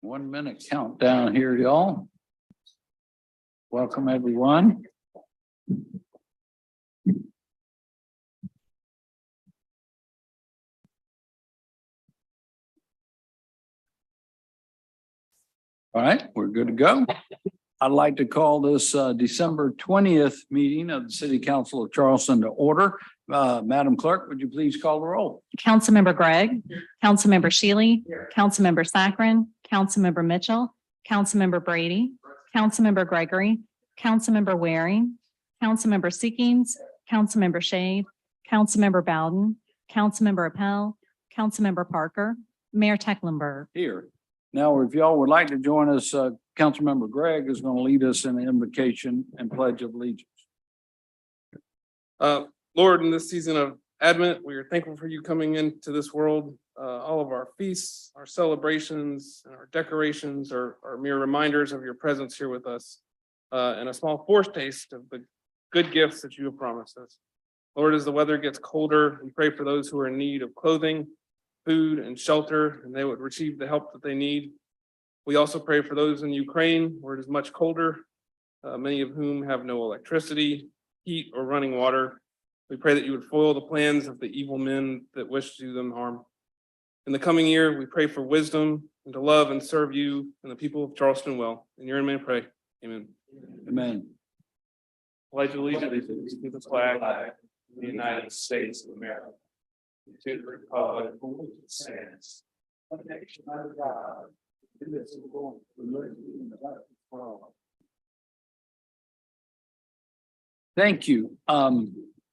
1 minute countdown here, y'all. Welcome, everyone. All right, we're good to go. I'd like to call this December 20th meeting of the City Council of Charleston to order. Madam Clerk, would you please call the roll? Councilmember Gregg, Councilmember Shealy, Councilmember Saccharin, Councilmember Mitchell, Councilmember Brady, Councilmember Gregory, Councilmember Waring, Councilmember Seekings, Councilmember Shade, Councilmember Bowden, Councilmember Appel, Councilmember Parker, Mayor Tecklenburg. Here. Now, if y'all would like to join us, Councilmember Gregg is going to lead us in the invocation and pledge of allegiance. Lord, in this season of Advent, we are thankful for you coming into this world. All of our feasts, our celebrations, and our decorations are mere reminders of your presence here with us, and a small foretaste of the good gifts that you have promised us. Lord, as the weather gets colder, we pray for those who are in need of clothing, food, and shelter, and they would receive the help that they need. We also pray for those in Ukraine, where it is much colder, many of whom have no electricity, heat, or running water. We pray that you would foil the plans of the evil men that wish to do them harm. In the coming year, we pray for wisdom and to love and serve you and the people of Charleston well. In your name I pray. Amen. Amen. Pledge allegiance to the flag of the United States of America, to the republic for which it stands, one nation under God, indivisible, with liberty and justice for all. Thank you.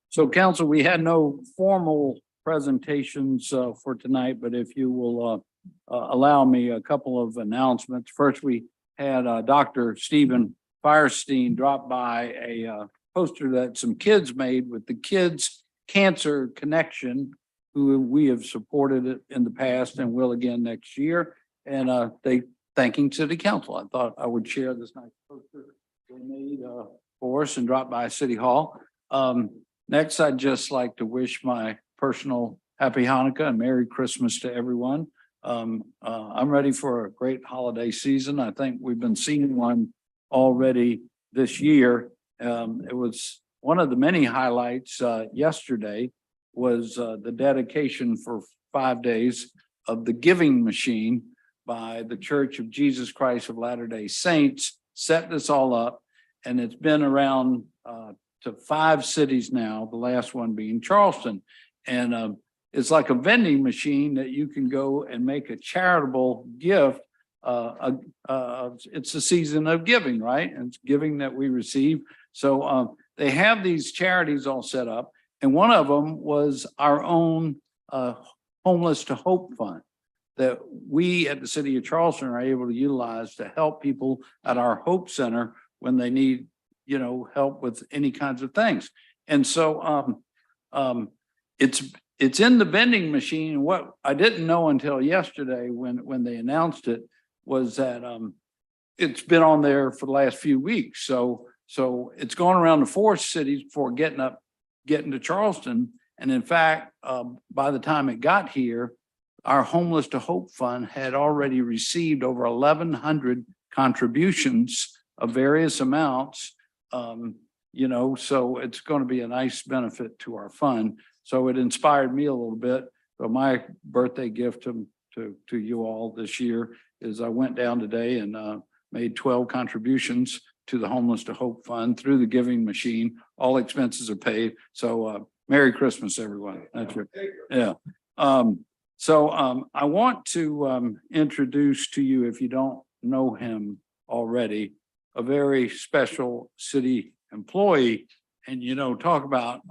So council, we had no formal presentations for tonight, but if you will allow me a couple of announcements. First, we had Dr. Stephen Firestein drop by a poster that some kids made with the Kids Cancer Connection, who we have supported it in the past and will again next year. And they thanking City Council. I thought I would share this nice poster they made for us and drop by City Hall. Next, I'd just like to wish my personal happy Hanukkah and Merry Christmas to everyone. I'm ready for a great holiday season. I think we've been seeing one already this year. It was one of the many highlights yesterday was the dedication for 5 days of the giving machine by the Church of Jesus Christ of Latter-day Saints. Set this all up, and it's been around to 5 cities now, the last one being Charleston. And it's like a vending machine that you can go and make a charitable gift. It's the season of giving, right? And it's giving that we receive. So they have these charities all set up. And one of them was our own Homeless to Hope Fund that we at the City of Charleston are able to utilize to help people at our Hope Center when they need, you know, help with any kinds of things. And so it's in the vending machine. What I didn't know until yesterday when they announced it was that it's been on there for the last few weeks. So it's gone around the 4 cities before getting to Charleston. And in fact, by the time it got here, our Homeless to Hope Fund had already received over 1,100 contributions of various amounts. You know, so it's going to be a nice benefit to our fund. So it inspired me a little bit. So my birthday gift to you all this year is I went down today and made 12 contributions to the Homeless to Hope Fund through the giving machine. All expenses are paid. So Merry Christmas, everyone. That's right. Yeah. I want to introduce to you, if you don't know him already, a very special city employee. And, you know, talk about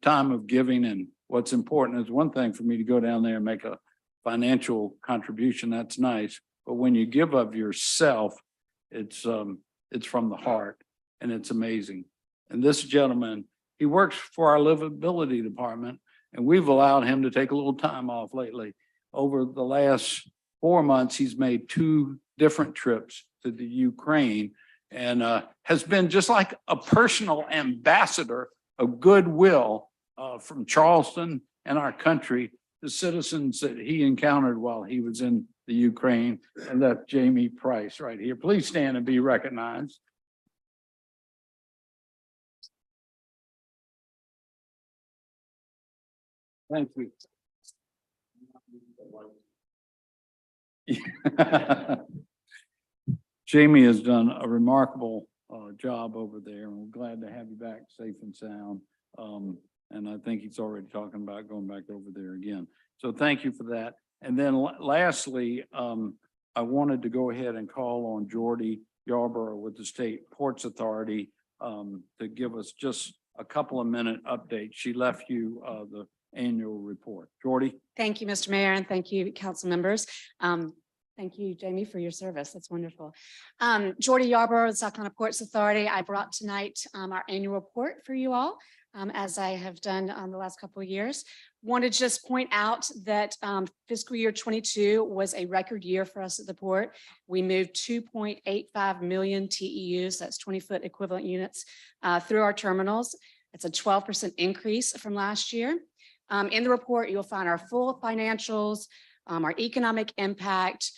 time of giving and what's important. Is one thing for me to go down there and make a financial contribution. That's nice. But when you give of yourself, it's from the heart, and it's amazing. And this gentleman, he works for our livability department, and we've allowed him to take a little time off lately. Over the last 4 months, he's made 2 different trips to the Ukraine and has been just like a personal ambassador of goodwill from Charleston and our country, the citizens that he encountered while he was in the Ukraine. And that's Jamie Price right here. Please stand and be recognized. Thank you. Jamie has done a remarkable job over there, and we're glad to have you back safe and sound. And I think he's already talking about going back over there again. So thank you for that. And then lastly, I wanted to go ahead and call on Jordy Yarborough with the State Ports Authority to give us just a couple of minute updates. She left you the annual report. Jordy? Thank you, Mr. Mayor, and thank you, council members. Thank you, Jamie, for your service. That's wonderful. Jordy Yarborough, the South Carolina Ports Authority. I brought tonight our annual report for you all, as I have done the last couple of years. Want to just point out that fiscal year 22 was a record year for us at the port. We moved 2.85 million TEUs, that's 20-foot equivalent units, through our terminals. It's a 12% increase from last year. In the report, you'll find our full financials, our economic impact.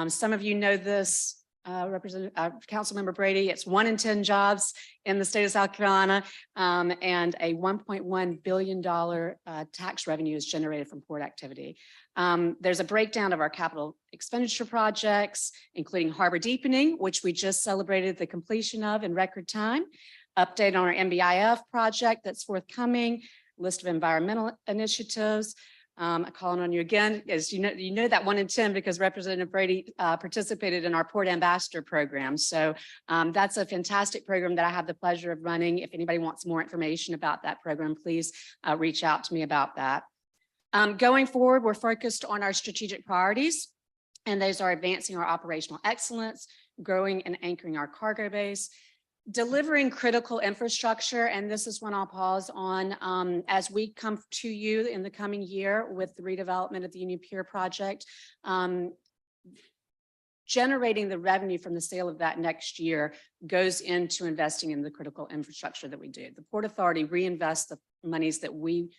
Some of you know this, Councilmember Brady. It's 1 in 10 jobs in the state of South Carolina, and a $1.1 billion tax revenue is generated from port activity. There's a breakdown of our capital expenditure projects, including harbor deepening, which we just celebrated the completion of in record time. Update on our MBIF project that's forthcoming. List of environmental initiatives. I'm calling on you again, as you know that 1 in 10 because Representative Brady participated in our Port Ambassador program. So that's a fantastic program that I have the pleasure of running. If anybody wants more information about that program, please reach out to me about that. Going forward, we're focused on our strategic priorities, and those are advancing our operational excellence, growing and anchoring our cargo base, delivering critical infrastructure, and this is when I'll pause on as we come to you in the coming year with the redevelopment of the Union Pier project. Generating the revenue from the sale of that next year goes into investing in the critical infrastructure that we do. The Port Authority reinvests the monies that we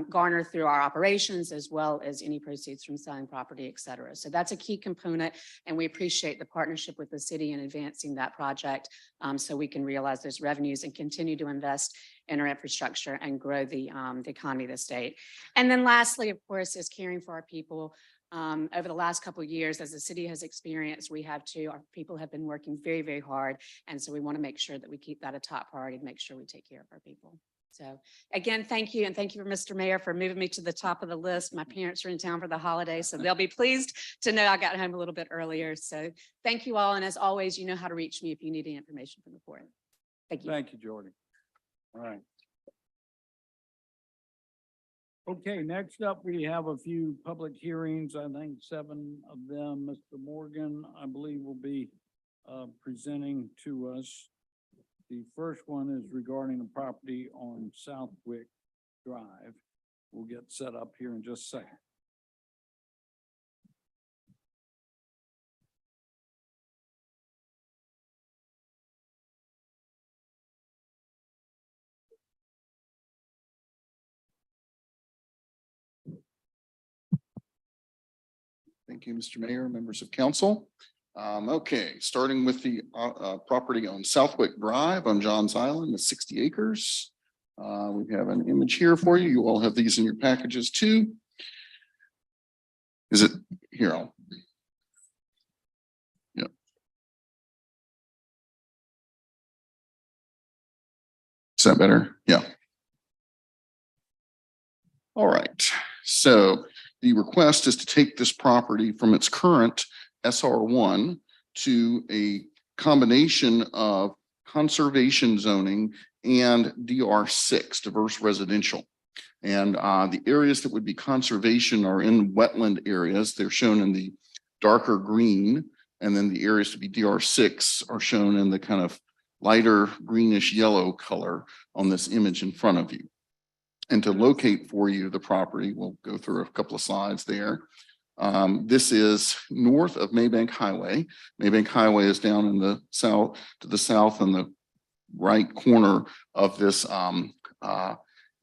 garner through our operations, as well as any proceeds from selling property, et cetera. So that's a key component, and we appreciate the partnership with the city in advancing that project so we can realize those revenues and continue to invest in our infrastructure and grow the economy of the state. And then lastly, of course, is caring for our people. Over the last couple of years, as the city has experienced, we have too. Our people have been working very, very hard. And so we want to make sure that we keep that a top priority to make sure we take care of our people. So again, thank you. And thank you for Mr. Mayor for moving me to the top of the list. My parents are in town for the holidays, so they'll be pleased to know I got home a little bit earlier. So thank you all. And as always, you know how to reach me if you need any information from the port. Thank you. Thank you, Jordy. All right. Okay, next up, we have a few public hearings. I think 7 of them. Mr. Morgan, I believe, will be presenting to us. The first one is regarding a property on Southwick Drive. We'll get set up here in just a second. Thank you, Mr. Mayor, members of council. Okay, starting with the property on Southwick Drive on Johns Island, the 60 acres. We have an image here for you. You all have these in your packages too. Is it here? Yeah. Is that better? Yeah. All right. So the request is to take this property from its current SR1 to a combination of conservation zoning and DR6, diverse residential. And the areas that would be conservation are in wetland areas. They're shown in the darker green, and then the areas to be DR6 are shown in the kind of lighter greenish yellow color on this image in front of you. And to locate for you the property, we'll go through a couple of slides there. This is north of Maybank Highway. Maybank Highway is down in the south, to the south in the right corner of this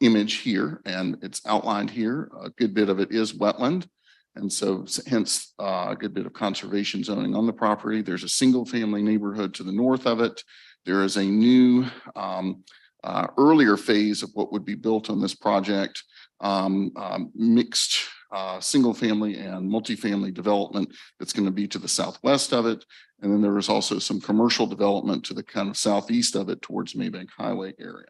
image here, and it's outlined here. A good bit of it is wetland. And so hence a good bit of conservation zoning on the property. There's a single family neighborhood to the north of it. There is a new earlier phase of what would be built on this project, mixed single family and multifamily development that's going to be to the southwest of it. And then there is also some commercial development to the kind of southeast of it towards Maybank Highway area.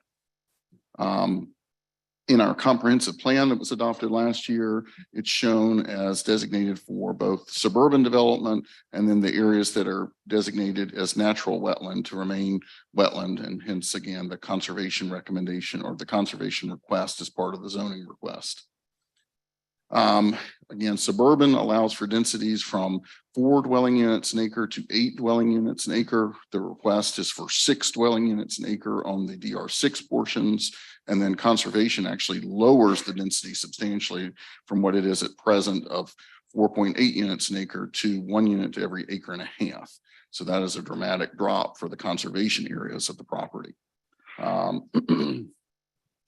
In our comprehensive plan that was adopted last year, it's shown as designated for both suburban development and then the areas that are designated as natural wetland to remain wetland, and hence again the conservation recommendation or the conservation request as part of the zoning request. Again, suburban allows for densities from 4 dwelling units an acre to 8 dwelling units an acre. The request is for 6 dwelling units an acre on the DR6 portions. And then conservation actually lowers the density substantially from what it is at present of 4.8 units an acre to 1 unit to every acre and a half. So that is a dramatic drop for the conservation areas of the property.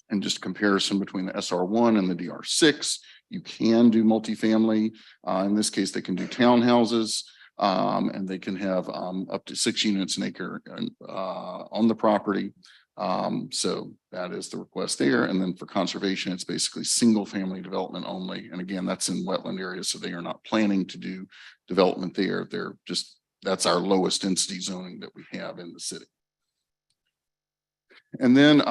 And just comparison between the SR1 and the DR6, you can do multifamily. In this case, they can do townhouses, and they can have up to 6 units an acre on the property. So that is the request there. And then for conservation, it's basically single family development only. And again, that's in wetland areas. So they are not planning to do development there. They're just, that's our lowest density zoning that we have in the city. And then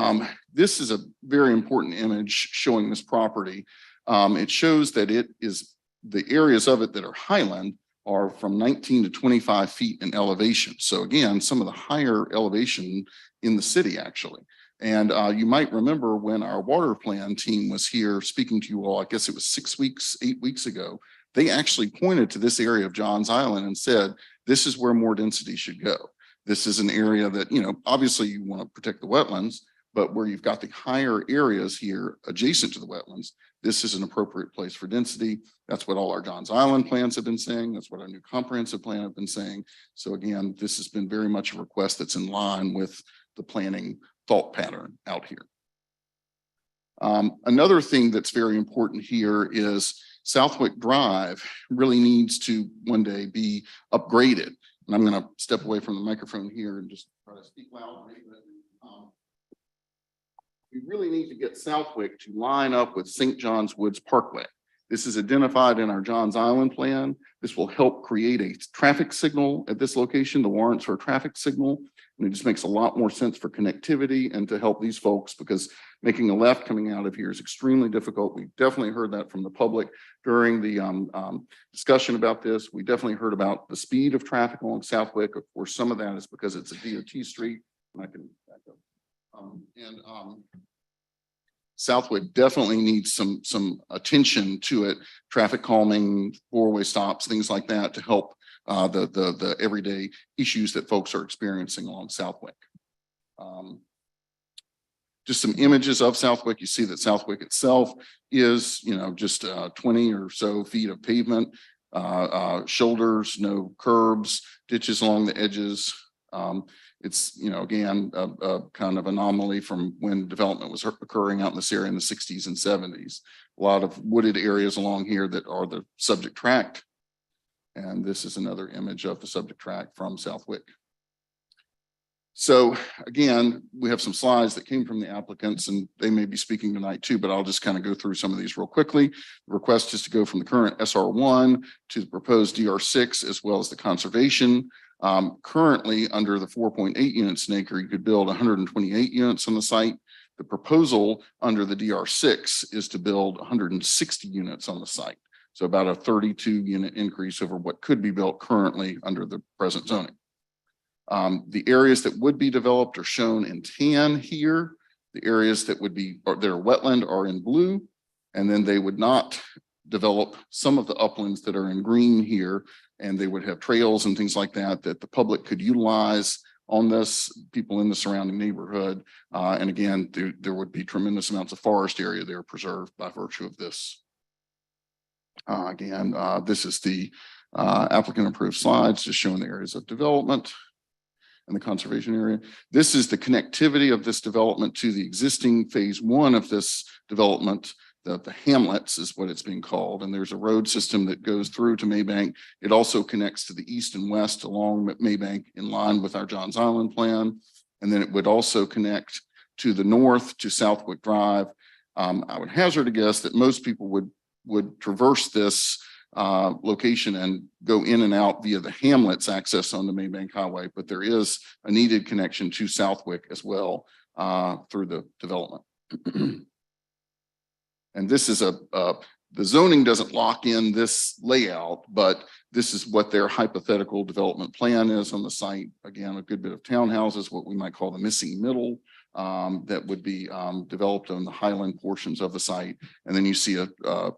this is a very important image showing this property. It shows that it is the areas of it that are highland are from 19 to 25 feet in elevation. So again, some of the higher elevation in the city actually. And you might remember when our water plan team was here speaking to you all, I guess it was 8 weeks ago, they actually pointed to this area of Johns Island and said, this is where more density should go. This is an area that, you know, obviously you want to protect the wetlands, but where you've got the higher areas here adjacent to the wetlands, this is an appropriate place for density. That's what all our Johns Island plans have been saying. That's what our new comprehensive plan have been saying. So again, this has been very much a request that's in line with the planning thought pattern out here. Another thing that's very important here is Southwick Drive really needs to one day be upgraded. And I'm going to step away from the microphone here and just try to speak loud. We really need to get Southwick to line up with St. John's Woods Parkway. This is identified in our Johns Island plan. This will help create a traffic signal at this location, the warrants for a traffic signal. And it just makes a lot more sense for connectivity and to help these folks, because making a left coming out of here is extremely difficult. We definitely heard that from the public during the discussion about this. We definitely heard about the speed of traffic along Southwick. Of course, some of that is because it's a DOT street. And I can back up. Southwick definitely needs some attention to it, traffic calming, four-way stops, things like that, to help the everyday issues that folks are experiencing along Southwick. Just some images of Southwick. You see that Southwick itself is, you know, just 20 or so feet of pavement, shoulders, no curbs, ditches along the edges. It's, you know, again, a kind of anomaly from when development was occurring out in this area in the 60s and 70s. A lot of wooded areas along here that are the subject tract. And this is another image of the subject tract from Southwick. So again, we have some slides that came from the applicants and they may be speaking tonight too, but I'll just kind of go through some of these real quickly. The request is to go from the current SR1 to the proposed DR6, as well as the conservation. Currently under the 4.8 units an acre, you could build 128 units on the site. The proposal under the DR6 is to build 160 units on the site. So about a 32 unit increase over what could be built currently under the present zoning. The areas that would be developed are shown in tan here. The areas that would be, or they're wetland, are in blue, and then they would not develop some of the uplands that are in green here, and they would have trails and things like that that the public could utilize on this, people in the surrounding neighborhood. And again, there would be tremendous amounts of forest area there preserved by virtue of this. Again, this is the applicant approved slides just showing the areas of development. and the conservation area. This is the connectivity of this development to the existing phase one of this development. The hamlets is what it's being called. And there's a road system that goes through to Maybank. It also connects to the east and west along Maybank in line with our Johns Island plan. And then it would also connect to the north to Southwick Drive. I would hazard a guess that most people would traverse this location and go in and out via the hamlets access on the Maybank Highway, but there is a needed connection to Southwick as well through the development. And this is the zoning doesn't lock in this layout, but this is what their hypothetical development plan is on the site. Again, a good bit of townhouses, what we might call the missing middle, that would be developed on the highland portions of the site. And then you see a over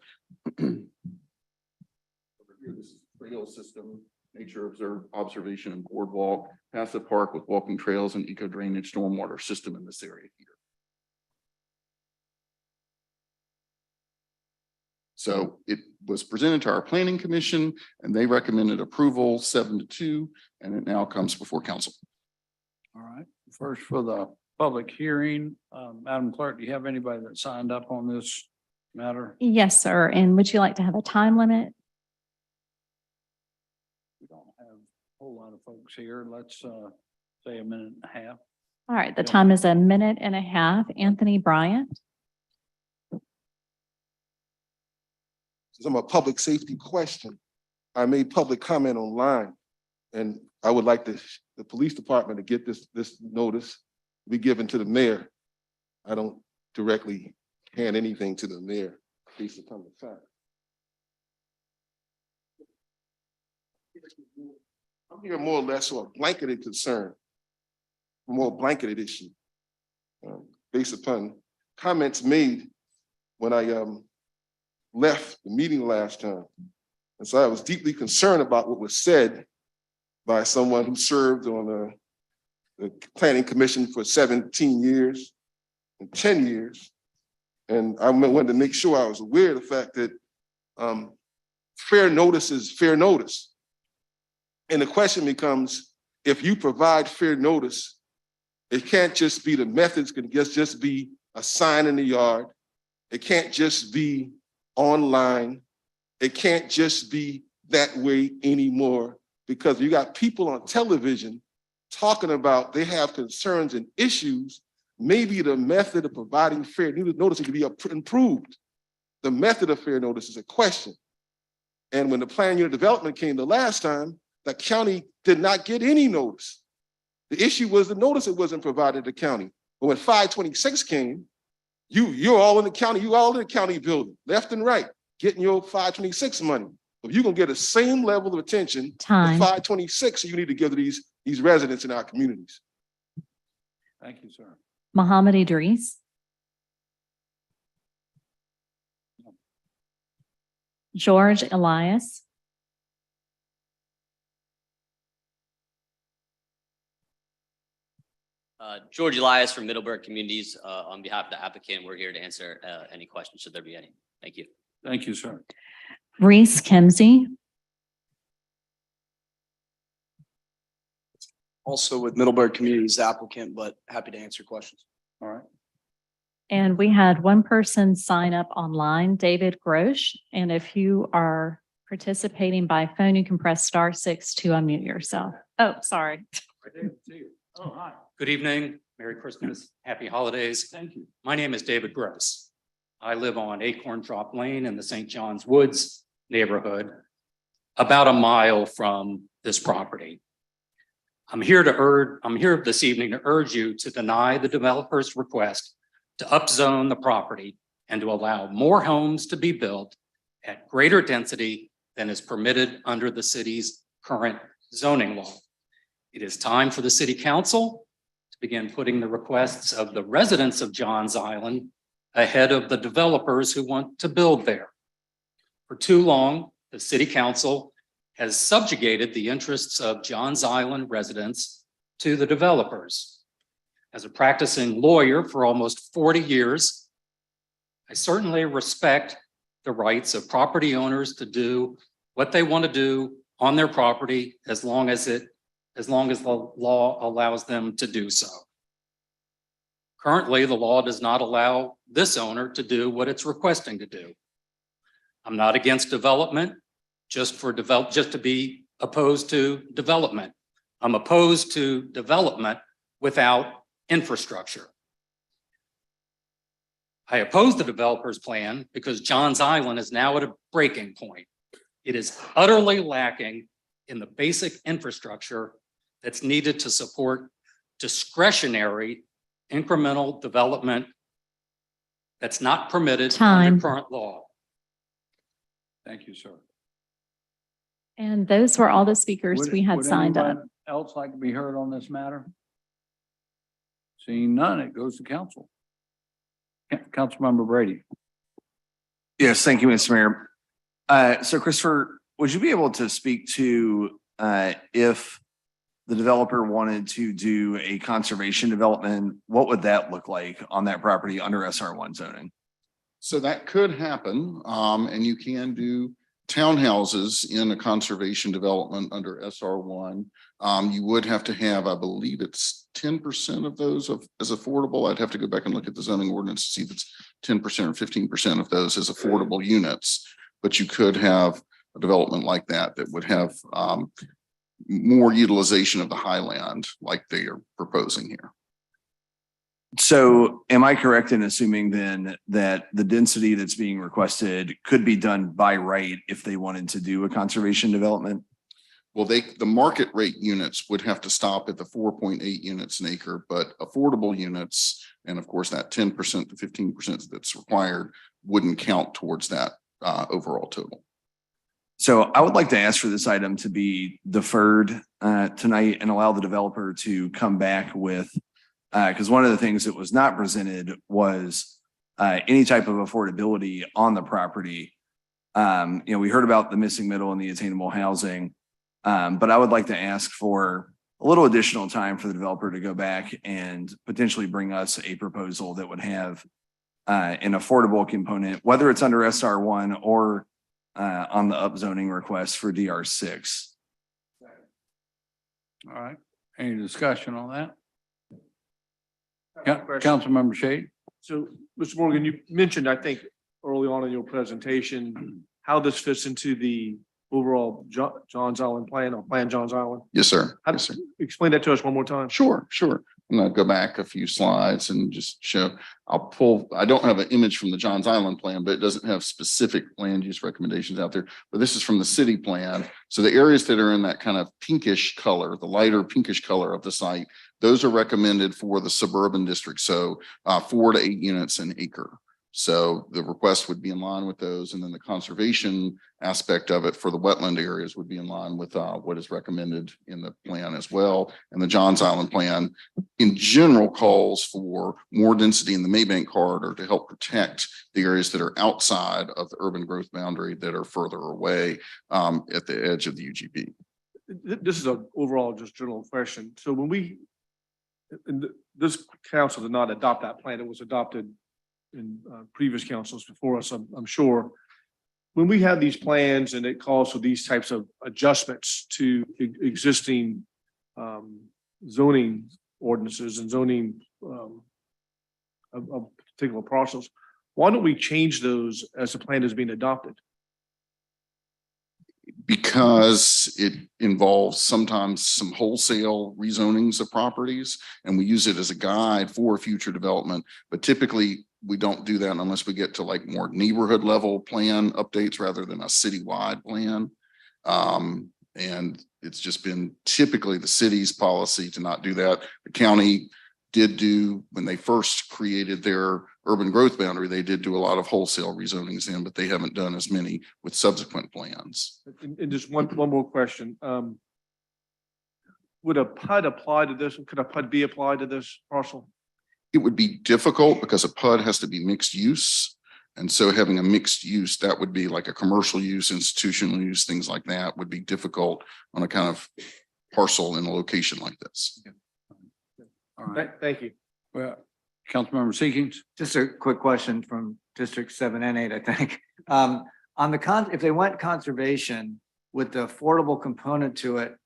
here, this is the trail system, nature observation and boardwalk, passive park with walking trails and eco drainage stormwater system in this area here. So it was presented to our planning commission and they recommended approval 7-2, and it now comes before council. All right, first for the public hearing, Madam Clerk, do you have anybody that signed up on this matter? Yes, sir. And would you like to have a time limit? We don't have a whole lot of folks here. Let's say a minute and a half. All right, the Yeah. time is a minute and a half. Anthony Bryant. Since I'm a public safety question, I made public comment online, and I would like the police department to get this notice be given to the mayor. I don't directly hand anything to the mayor based upon the fact. I'm here more or less for a blanketed concern, a more blanketed issue, based upon comments made when I left the meeting last time. And so I was deeply concerned about what was said by someone who served on the planning commission for 17 years and 10 years. And I wanted to make sure I was aware of the fact that fair notice is fair notice. And the question becomes, if you provide fair notice, it can't just be the methods, can just be a sign in the yard. It can't just be online. It can't just be that way anymore, because you got people on television talking about they have concerns and issues. Maybe the method of providing fair notice can be improved. The method of fair notice is a question. And when the plan unit development came the last time, the county did not get any notice. The issue was the notice that wasn't provided to the county. But when 526 came, you're all in the county, you all in the county building, left and right, getting your 526 money. If you're gonna get the same level of attention for Time. 526, you need to give to these residents in our communities. Thank you, sir. Mohammed Idris. George Elias. George Elias from Middleburg Communities. On behalf of the applicant, we're here to answer any questions, should there be any. Thank you. Thank you, sir. Reese Kimsey. Also with Middleburg Communities applicant, but happy to answer questions. All right. And we had one person sign up online, David Grosh. And if you are participating by phone, you can press *6 to unmute yourself. Oh, sorry. Oh, hi. Good evening, Merry Christmas, Happy Holidays. Thank you. My name is David Gross. I live on Acorn Drop Lane in the St. John's Woods neighborhood, about a mile from this property. I'm here this evening to urge you to deny the developer's request to upzone the property and to allow more homes to be built at greater density than is permitted under the city's current zoning law. It is time for the city council to begin putting the requests of the residents of Johns Island ahead of the developers who want to build there. For too long, the city council has subjugated the interests of Johns Island residents to the developers. As a practicing lawyer for almost 40 years, I certainly respect the rights of property owners to do what they want to do on their property as long as it as long as the law allows them to do so. Currently, the law does not allow this owner to do what it's requesting to do. I'm not against development just to be opposed to development. I'm opposed to development without infrastructure. I oppose the developer's plan because Johns Island is now at a breaking point. It is utterly lacking in the basic infrastructure that's needed to support discretionary incremental development that's not permitted Time. under current law. Thank you, sir. And those were all the speakers we had Would signed up. anyone else like to be heard on this matter? Seeing none, it goes to council. Councilmember Brady. Yes, thank you, Mr. Mayor. So Christopher, would you be able to speak to if the developer wanted to do a conservation development, what would that look like on that property under SR1 zoning? So that could happen, and you can do townhouses in a conservation development under SR1. You would have to have, I believe it's 10% of those as affordable. I'd have to go back and look at the zoning ordinance to see if it's 10% or 15% of those as affordable units. But you could have a development like that that would have more utilization of the highland like they are proposing here. So am I correct in assuming then that the density that's being requested could be done by right if they wanted to do a conservation development? Well, the market rate units would have to stop at the 4.8 units an acre, but affordable units, and of course that 10% to 15% that's required wouldn't count towards that overall total. So I would like to ask for this item to be deferred tonight and allow the developer to come back with, because one of the things that was not presented was any type of affordability on the property. We heard about the missing middle and the attainable housing, but I would like to ask for a little additional time for the developer to go back and potentially bring us a proposal that would have an affordable component, whether it's under SR1 or on the upzoning request for DR6. All right. Any discussion on that? Yeah, Councilmember Shade. So, Mr. Morgan, you mentioned, I think, early on in your presentation, how this fits into the overall Johns Island plan or Plan Johns Island. Yes, sir. How- Yes, sir. Explain that to us one more time. Sure. I'm gonna go back a few slides and just show, I don't have an image from the Johns Island plan, but it doesn't have specific land use recommendations out there. But this is from the city plan. So the areas that are in that kind of pinkish color, the lighter pinkish color of the site, those are recommended for the suburban district. So 4 to 8 units an acre. So the request would be in line with those. And then the conservation aspect of it for the wetland areas would be in line with what is recommended in the plan as well. And the Johns Island plan in general calls for more density in the Maybank corridor to help protect the areas that are outside of the urban growth boundary that are further away at the edge of the UGB. This is an overall just general question. So when this council did not adopt that plan, it was adopted in previous councils before us, I'm sure. When we have these plans and it calls for these types of adjustments to existing zoning ordinances and zoning of particular parcels, why don't we change those as the plan is being adopted? Because it involves sometimes some wholesale rezonings of properties, and we use it as a guide for future development. But typically, we don't do that unless we get to like more neighborhood level plan updates rather than a citywide plan. And it's just been typically the city's policy to not do that. The county did do, when they first created their urban growth boundary, they did do a lot of wholesale rezonings in, but they haven't done as many with subsequent plans. And just one more question. Would a PUD apply to this? Could a PUD be applied to this parcel? It would be difficult because a PUD has to be mixed use. And so having a mixed use, that would be like a commercial use, institutional use, things like that would be difficult on a kind of parcel in a location like this. All right. Thank you. Well, Councilmember Seekings. Just a quick question from District 7 and 8, I think. On the if they went conservation with the affordable component to it,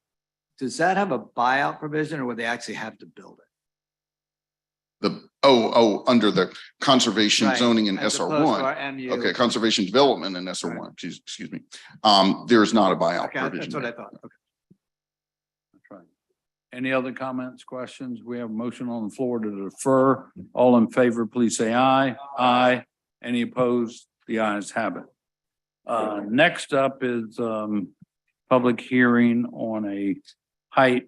does that have a buyout provision or would they actually have to build it? Under the conservation Right, zoning in as SR opposed to one. our MU. Okay, conservation development in SR one, Right. excuse me. There is not a buyout Okay, provision. that's what I there. thought. Okay. That's right. Any other comments, questions? We have a motion on the floor to defer. All in favor, please say aye. Aye. Any opposed? The ayes have it. Next up is public hearing on a height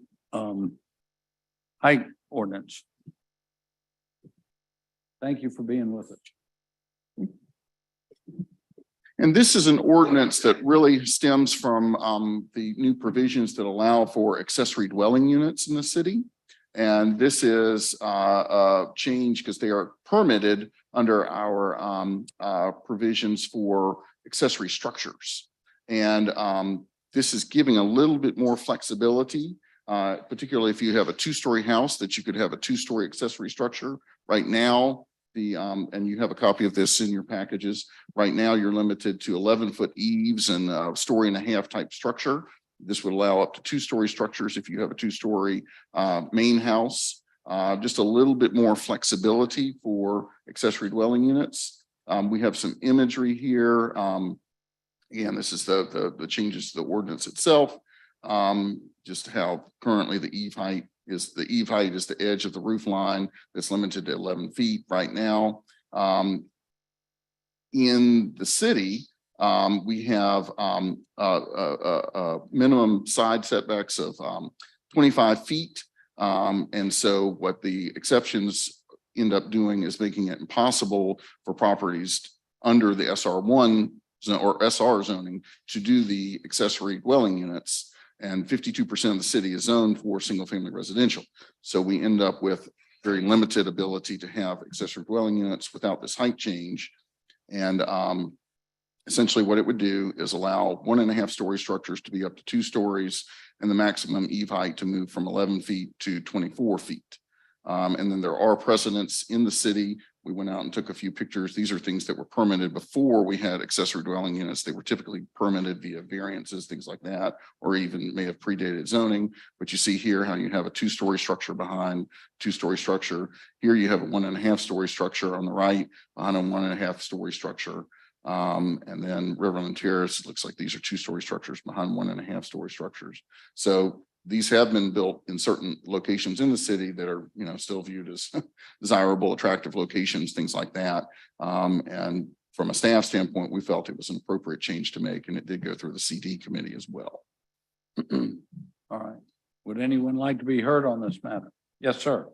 ordinance. Thank you for being with us. And this is an ordinance that really stems from the new provisions that allow for accessory dwelling units in the city. And this is a change because they are permitted under our provisions for accessory structures. And this is giving a little bit more flexibility, particularly if you have a two-story house, that you could have a two-story accessory structure. Right now, and you have a copy of this in your packages. Right now, you're limited to 11-foot eaves and a story and a half type structure. This would allow up to two-story structures if you have a two-story main house. Just a little bit more flexibility for accessory dwelling units. We have some imagery here. Again, this is the changes to the ordinance itself. Just how currently the eave height is the edge of the roof line that's limited to 11 feet right now. In the city, we have minimum side setbacks of 25 feet. And so what the exceptions end up doing is making it impossible for properties under the SR1 or SR zoning to do the accessory dwelling units. And 52% of the city is zoned for single family residential. So we end up with very limited ability to have accessory dwelling units without this height change. And essentially what it would do is allow 1.5 story structures to be up to 2 stories and the maximum eave height to move from 11 feet to 24 feet. And then there are precedents in the city. We went out and took a few pictures. These are things that were permitted before we had accessory dwelling units. They were typically permitted via variances, things like that, or even may have predated zoning. But you see here how you have a 2-story structure behind 2-story structure. Here you have a 1.5 story structure on the right behind a 1.5 story structure. And then Riverland Terrace, it looks like these are 2-story structures behind 1.5 story structures. So these have been built in certain locations in the city that are, still viewed as desirable, attractive locations, things like that. And from a staff standpoint, we felt it was an appropriate change to make, and it did go through the CD committee as well. All right. Would anyone like to be heard on this matter? Yes, sir.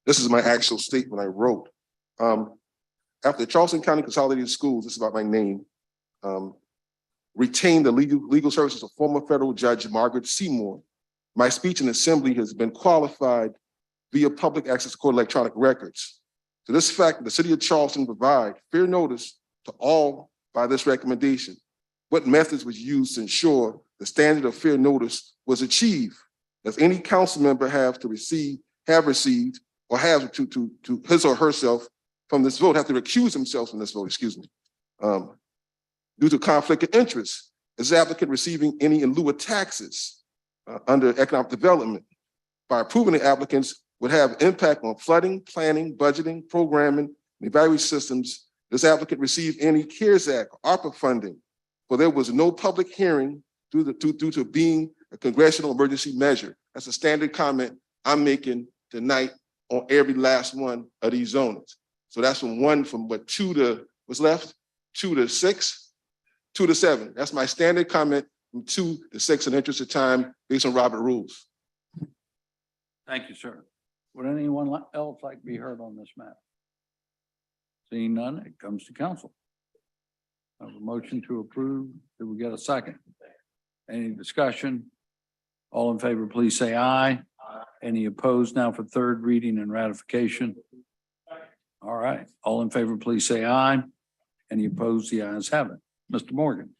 This is my actual statement I wrote. After Charleston County Consolidated Schools, this is about my name, retained the legal services of former federal judge Margaret Seymour. My speech in assembly has been qualified via public access court electronic records. To this fact, the city of Charleston provide fair notice to all by this recommendation. What methods was used to ensure the standard of fair notice was achieved? Does any council member have received or have to his or herself from this vote, have to recuse themselves from this vote, excuse me. Due to conflict of interest, is the applicant receiving any in lieu of taxes under economic development? By approving the applicants would have impact on flooding, planning, budgeting, programming, and evaluation systems. Does applicant receive any CARES Act, ARPA funding? For there was no public hearing due to being a congressional emergency measure. That's a standard comment I'm making tonight on every last one of these zonings. So that's from 2 to what's left? 2 to 6. 2 to 7. That's my standard comment from 2 to 6 in the interest of time based on Robert rules. Thank you, sir. Would anyone else like to be heard on this matter? Seeing none, it comes to council. I have a motion to approve. Did we get a second? Any discussion? All in favor, please say aye. Any opposed now for third reading and ratification? All right. All in favor, please say aye. Any opposed? The ayes have it. Mr. Morgan.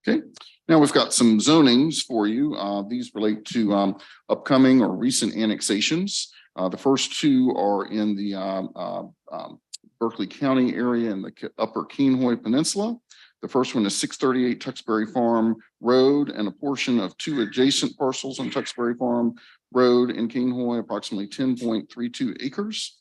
Okay, now we've got some zonings for you. These relate to upcoming or recent annexations. The first 2 are in the Berkeley County area in the Upper Kenhoy Peninsula. The first one is 638 Tewksbury Farm Road and a portion of two adjacent parcels on Tewksbury Farm Road in Cainhoy, approximately 10.32 acres.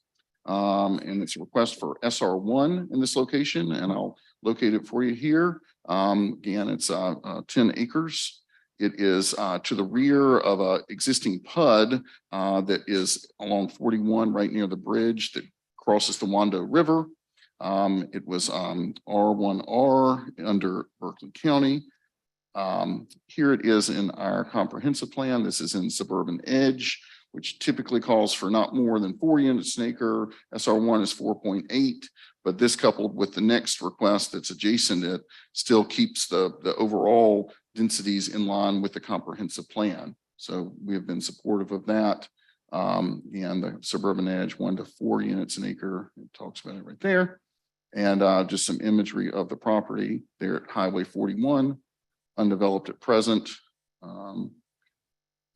And it's a request for SR1 in this location, and I'll locate it for you here. Again, it's 10 acres. It is to the rear of a existing PUD that is along 41 right near the bridge that crosses the Wando River. It was R1R under Berkeley County. Here it is in our comprehensive plan. This is in Suburban Edge, which typically calls for not more than 4 units an acre. SR1 is 4.8, but this coupled with the next request that's adjacent, it still keeps the overall densities in line with the comprehensive plan. So we have been supportive of that. And the Suburban Edge, 1 to 4 units an acre, it talks about it right there. And just some imagery of the property there at Highway 41, undeveloped at present.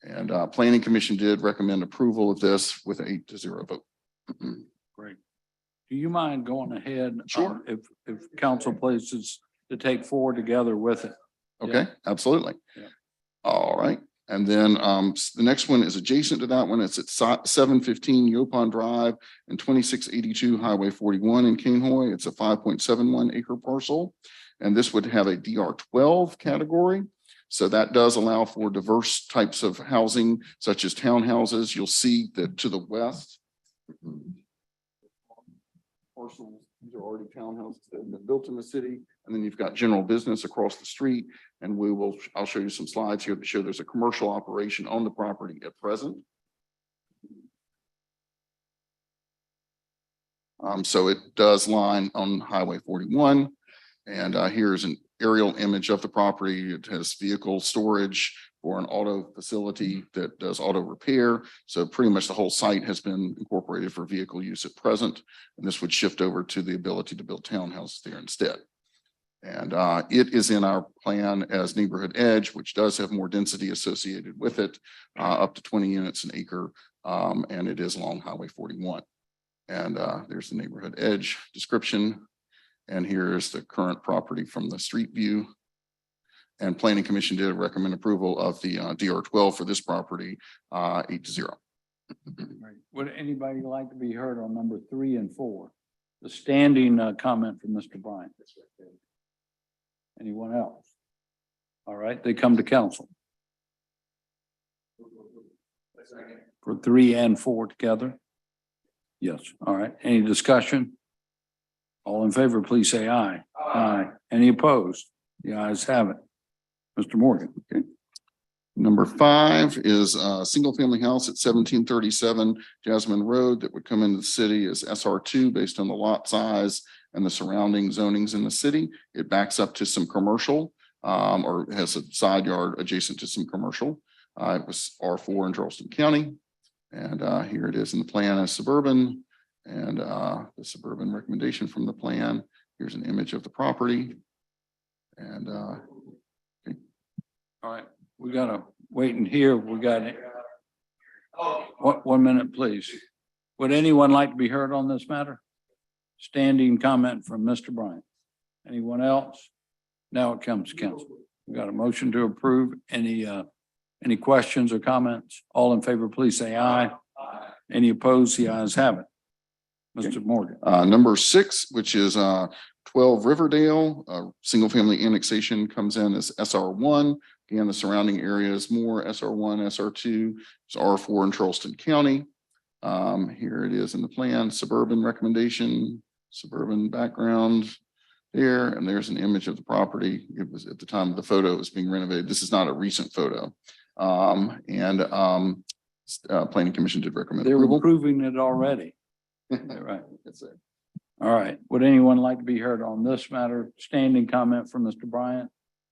Planning Commission did recommend approval of this with an 8-0 vote. Great. Do you mind going ahead? Sure. If council places to take 4 together with it. Okay, absolutely. Yeah. All right. And then the next one is adjacent to that one. It's at 715 Yopon Drive and 2682 Highway 41 in Cainhoy. It's a 5.71 acre parcel. And this would have a DR12 category. So that does allow for diverse types of housing, such as townhouses. You'll see that to the west, parcels, these are already townhouses that have been built in the city. And then you've got general business across the street. And I'll show you some slides here that show there's a commercial operation on the property at present. So it does line on Highway 41. And here's an aerial image of the property. It has vehicle storage for an auto facility that does auto repair. So pretty much the whole site has been incorporated for vehicle use at present. And this would shift over to the ability to build townhouses there instead. And it is in our plan as neighborhood edge, which does have more density associated with it, up to 20 units an acre. And it is along Highway 41. And there's the neighborhood edge description. And here's the current property from the street view. And Planning Commission did recommend approval of the DR12 for this property, 8-0. Right. Would anybody like to be heard on number 3 and 4? The standing comment from Mr. Bryant. Anyone else? All right, they come to council. For 3 and 4 together? Yes, all right. Any discussion? All in favor, please say aye. Aye. Any opposed? The ayes have it. Mr. Morgan. Okay. Number 5 is a single family house at 1737 Jasmine Road that would come into the city as SR2 based on the lot size and the surrounding zonings in the city. It backs up to some commercial or has a side yard adjacent to some commercial. It was R4 in Charleston County. And here it is in the plan as suburban and the suburban recommendation from the plan. Here's an image of the property. And okay. All right, we gotta wait in here. We got it. 1 minute, please. Would anyone like to be heard on this matter? Standing comment from Mr. Bryant. Anyone else? Now it comes to council. We got a motion to approve. Any questions or comments? All in favor, please say aye. Any opposed? The ayes have it. Mr. Morgan. Number 6, which is 12 Riverdale, single family annexation comes in as SR1. Again, the surrounding area is more SR1, SR2, it's R4 in Charleston County. Here it is in the plan, suburban recommendation, suburban background there, and there's an image of the property. It was at the time of the photo, it was being renovated. This is not a recent photo. Planning Commission did recommend They're approval. approving it already. Right. That's it. All right. Would anyone like to be heard on this matter? Standing comment from Mr. Bryant?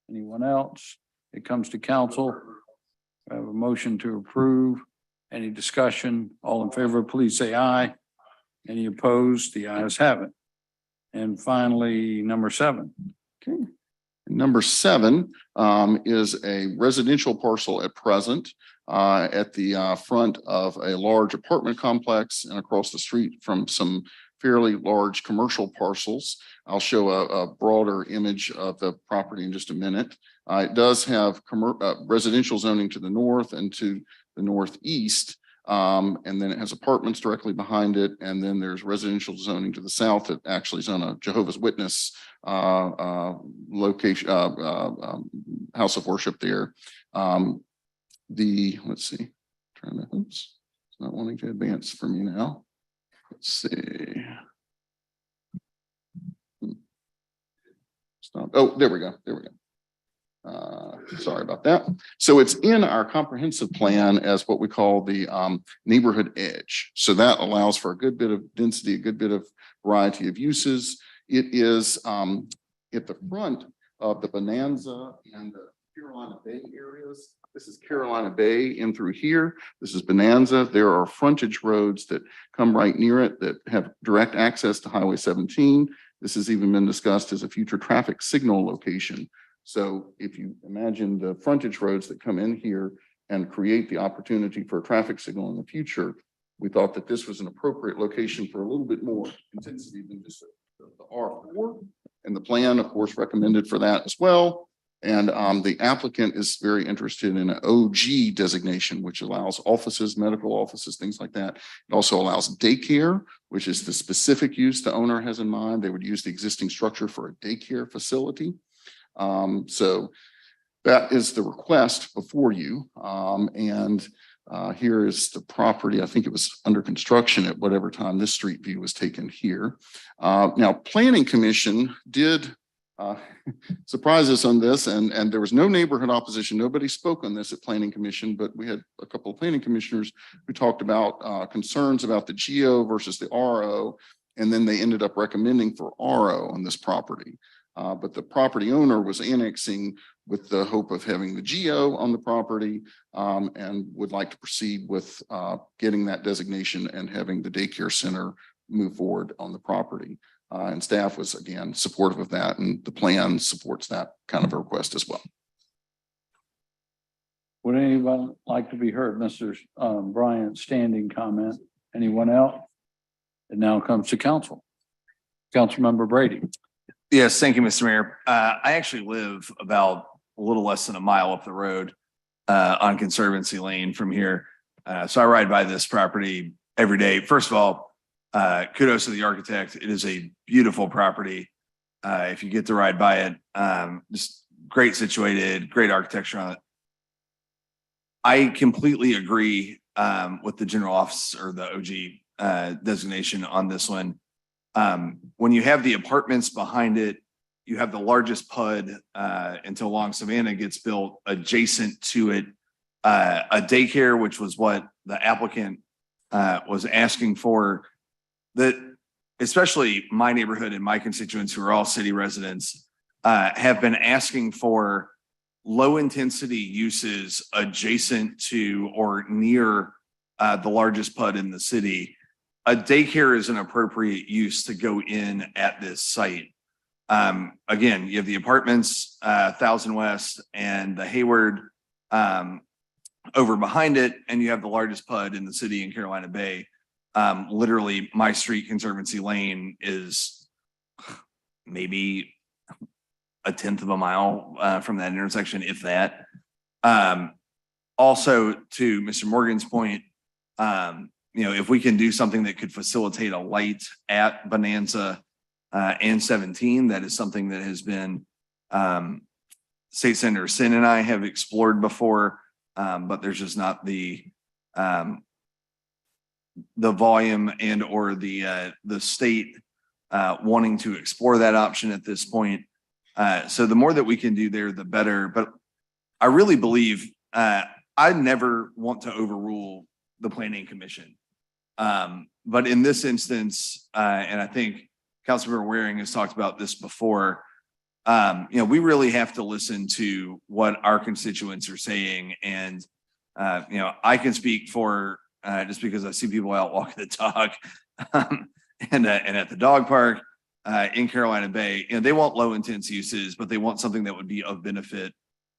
Anyone else? It comes to council. I have a motion to approve. Any discussion? All in favor, please say aye. Any opposed? The ayes have it. And finally, number 7. Okay. Number 7 is a residential parcel at present at the front of a large apartment complex and across the street from some fairly large commercial parcels. I'll show a broader image of the property in just a minute. It does have residential zoning to the north and to the northeast. And then it has apartments directly behind it. And then there's residential zoning to the south that actually is on a Jehovah's Witness location, house of worship there. Let's see, oops, it's not wanting to advance for me now. Let's see. Stop. Oh, there we go. There we go. Sorry about that. So it's in our comprehensive plan as what we call the neighborhood edge. So that allows for a good bit of density, a good bit of variety of uses. It is at the front of the Bonanza and the Carolina Bay areas. This is Carolina Bay in through here. This is Bonanza. There are frontage roads that come right near it that have direct access to Highway 17. This has even been discussed as a future traffic signal location. So if you imagine the frontage roads that come in here and create the opportunity for a traffic signal in the future, we thought that this was an appropriate location for a little bit more intensity than just the R4. And the plan, of course, recommended for that as well. And the applicant is very interested in an OG designation, which allows offices, medical offices, things like that. It also allows daycare, which is the specific use the owner has in mind. They would use the existing structure for a daycare facility. So that is the request before you. Here is the property. I think it was under construction at whatever time this street view was taken here. Now, Planning Commission did surprise us on this, and there was no neighborhood opposition. Nobody spoke on this at Planning Commission, but we had a couple of planning commissioners who talked about concerns about the GO versus the RO, and then they ended up recommending for RO on this property. But the property owner was annexing with the hope of having the GO on the property and would like to proceed with getting that designation and having the daycare center move forward on the property. And staff was, again, supportive of that, and the plan supports that kind of a request as well. Would anyone like to be heard? Mr. Bryant's standing comment. Anyone else? It now comes to council. Councilmember Brady. Yes, thank you, Mr. Mayor. I actually live about a little less than a mile up the road on Conservancy Lane from here. So I ride by this property every day. First of all, kudos to the architect. It is a beautiful property. If you get to ride by it, just great situated, great architecture on it. I completely agree with the general office or the OG designation on this one. When you have the apartments behind it, you have the largest PUD until Long Savannah gets built adjacent to it. A daycare, which was what the applicant was asking for. That especially my neighborhood and my constituents who are all city residents have been asking for low intensity uses adjacent to or near the largest PUD in the city. A daycare is an appropriate use to go in at this site. Again, you have the apartments, 1000 West and the Hayward over behind it, and you have the largest PUD in the city in Carolina Bay. Literally my street, Conservancy Lane, is maybe a 1/10 of a mile from that intersection, if that. Also to Mr. Morgan's point, if we can do something that could facilitate a light at Bonanza and 17, that is something that has been State Senator Sin and I have explored before, but there's just not the volume and or the state wanting to explore that option at this point. So the more that we can do there, the better. But I really believe I never want to overrule the Planning Commission. But in this instance, and I think Councilmember Waring has talked about this before, we really have to listen to what our constituents are saying. And, I can speak for just because I see people out walking the dog and at the dog park in Carolina Bay, they want low intense uses, but they want something that would be of benefit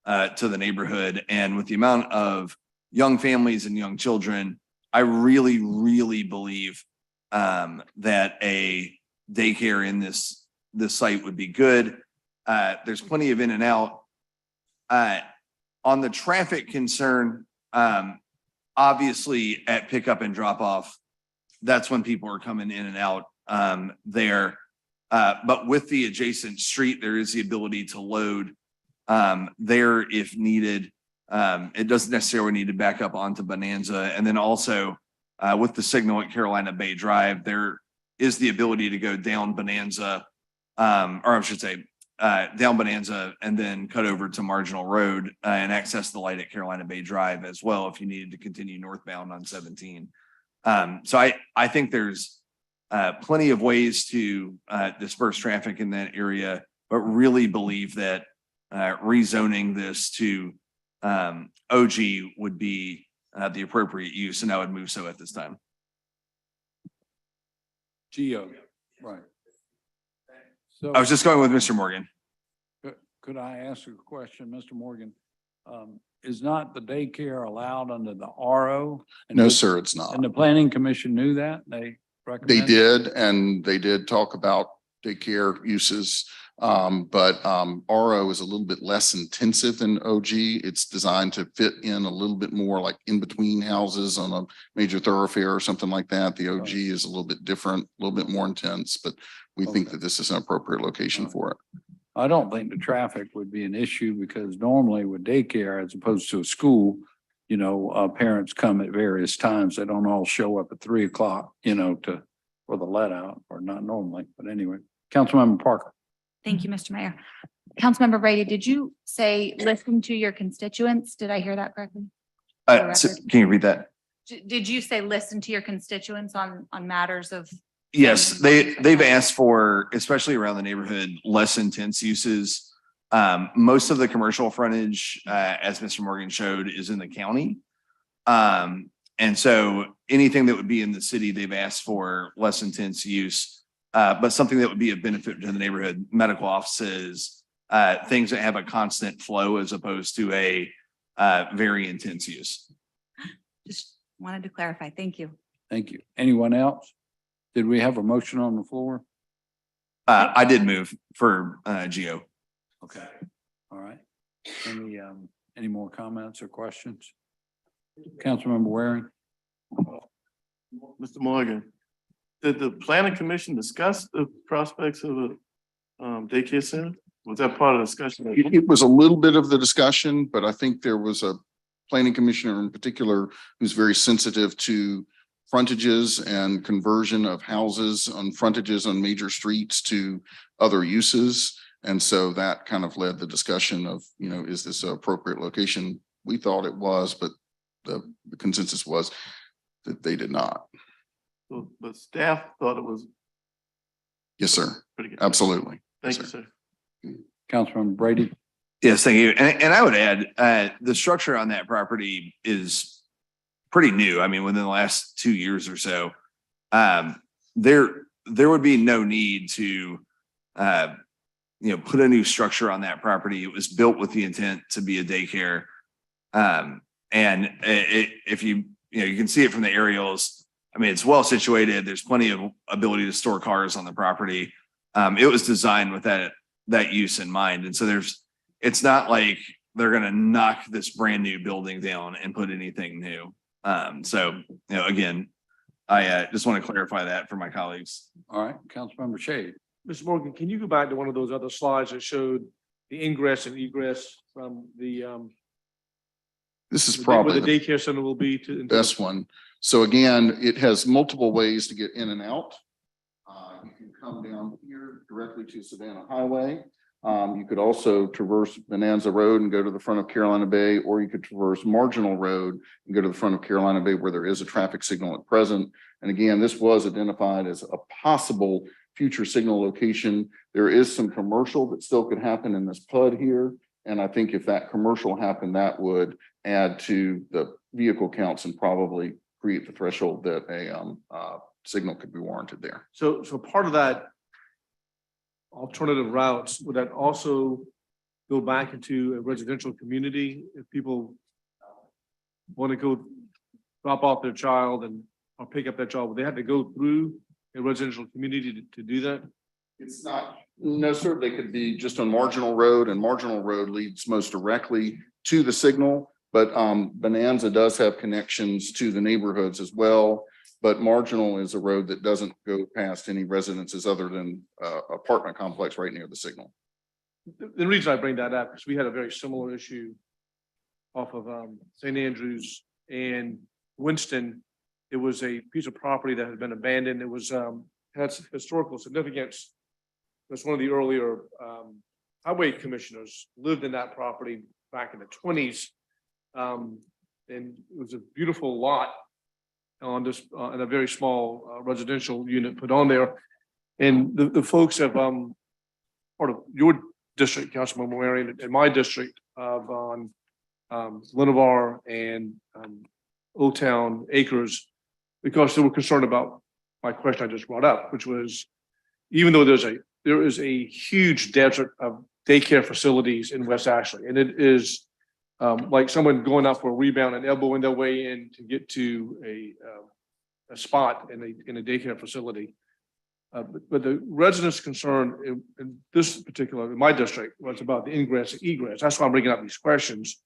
to the neighborhood. And with the amount of young families and young children, I really, really believe that a daycare in this site would be good. There's plenty of in and out. On the traffic concern, obviously at pickup and drop off, that's when people are coming in and out there. But with the adjacent street, there is the ability to load there if needed. It doesn't necessarily need to back up onto Bonanza. And then also with the signal at Carolina Bay Drive, there is the ability to go down Bonanza, or I should say, down Bonanza and then cut over to Marginal Road and access the light at Carolina Bay Drive as well if you needed to continue northbound on 17. So I think there's plenty of ways to disperse traffic in that area, but really believe that rezoning this to OG would be the appropriate use, and I would move so at this time. Geo, right. So I was just going with Mr. Morgan. could I ask a question, Mr. Morgan? Is not the daycare allowed under the RO? And No, did- sir, it's not. And the planning commission knew that? They They recommended? did, and they did talk about daycare uses. But RO is a little bit less intensive than OG. It's designed to fit in a little bit more like in between houses on a major thoroughfare or something like that. The OG is a little bit different, a little bit more intense, but we think Okay. that this is an appropriate location for it. I don't think the traffic would be an issue because normally with daycare as opposed to a school, you know, parents come at various times. They don't all show up at 3 o'clock, you know, for the let out, or not normally, but anyway. Councilmember Parker. Thank you, Mr. Mayor. Councilmember Brady, did you say listen to your constituents? Did I hear that correctly? So can you read that? Did you say listen to your constituents on matters of? Yes, they've asked for, especially around the neighborhood, less intense uses. Most of the commercial frontage, as Mr. Morgan showed, is in the county. And so anything that would be in the city, they've asked for less intense use, but something that would be of benefit to the neighborhood, medical offices, things that have a constant flow as opposed to a very intense use. Just wanted to clarify. Thank you. Thank you. Anyone else? Did we have a motion on the floor? I did move for Geo. Okay. All right. Any more comments or questions? Councilmember Waring? Mr. Morgan, did the planning commission discuss the prospects of a daycare center? Was that part of the discussion? It was a little bit of the discussion, but I think there was a planning commissioner in particular who's very sensitive to frontages and conversion of houses on frontages on major streets to other uses. And so that kind of led the discussion of, you know, is this an appropriate location? We thought it was, but the consensus was that they did not. So, but staff thought it was Yes, sir. pretty good. Absolutely. Thank Yes, you, sir. Councilmember Brady? Yes, thank you. And I would add, the structure on that property is pretty new. I mean, within the last 2 years or so, there would be no need to, put a new structure on that property. It was built with the intent to be a daycare. If you can see it from the aerials. I mean, it's well situated. There's plenty of ability to store cars on the property. It was designed with that use in mind. And so it's not like they're going to knock this brand new building down and put anything new. Again, I just want to clarify that for my colleagues. All right, Councilmember Shade. Mr. Morgan, can you go back to one of those other slides that showed the ingress and egress from the This is where probably the the daycare center will be to? best one. So again, it has multiple ways to get in and out. You can come down here directly to Savannah Highway. You could also traverse Bonanza Road and go to the front of Carolina Bay, or you could traverse Marginal Road and go to the front of Carolina Bay where there is a traffic signal at present. And again, this was identified as a possible future signal location. There is some commercial that still could happen in this PUD here. And I think if that commercial happened, that would add to the vehicle counts and probably create the threshold that a signal could be warranted there. So part of that alternative routes, would that also go back into a residential community if people want to go drop off their child and or pick up that job? Would they have to go through a residential community to do that? It's not, no, sir. They could be just on Marginal Road, and Marginal Road leads most directly to the signal. But Bonanza does have connections to the neighborhoods as well. But Marginal is a road that doesn't go past any residences other than apartment complex right near the signal. The reason I bring that up is we had a very similar issue off of St. Andrews and Winston. It was a piece of property that had been abandoned. It was had historical significance. It was one of the earlier highway commissioners lived in that property back in the 20s. And it was a beautiful lot on this in a very small residential unit put on there. And the folks have part of your district, Councilman Marion, in my district of on Linavar and Old Town Acres, because they were concerned about my question I just brought up, which was, even though there is a huge desert of daycare facilities in West Ashley, and it is like someone going out for a rebound and elbowing their way in to get to a spot in a daycare facility. But the residents' concern in this particular, in my district, was about the ingress and egress. That's why I'm bringing up these questions.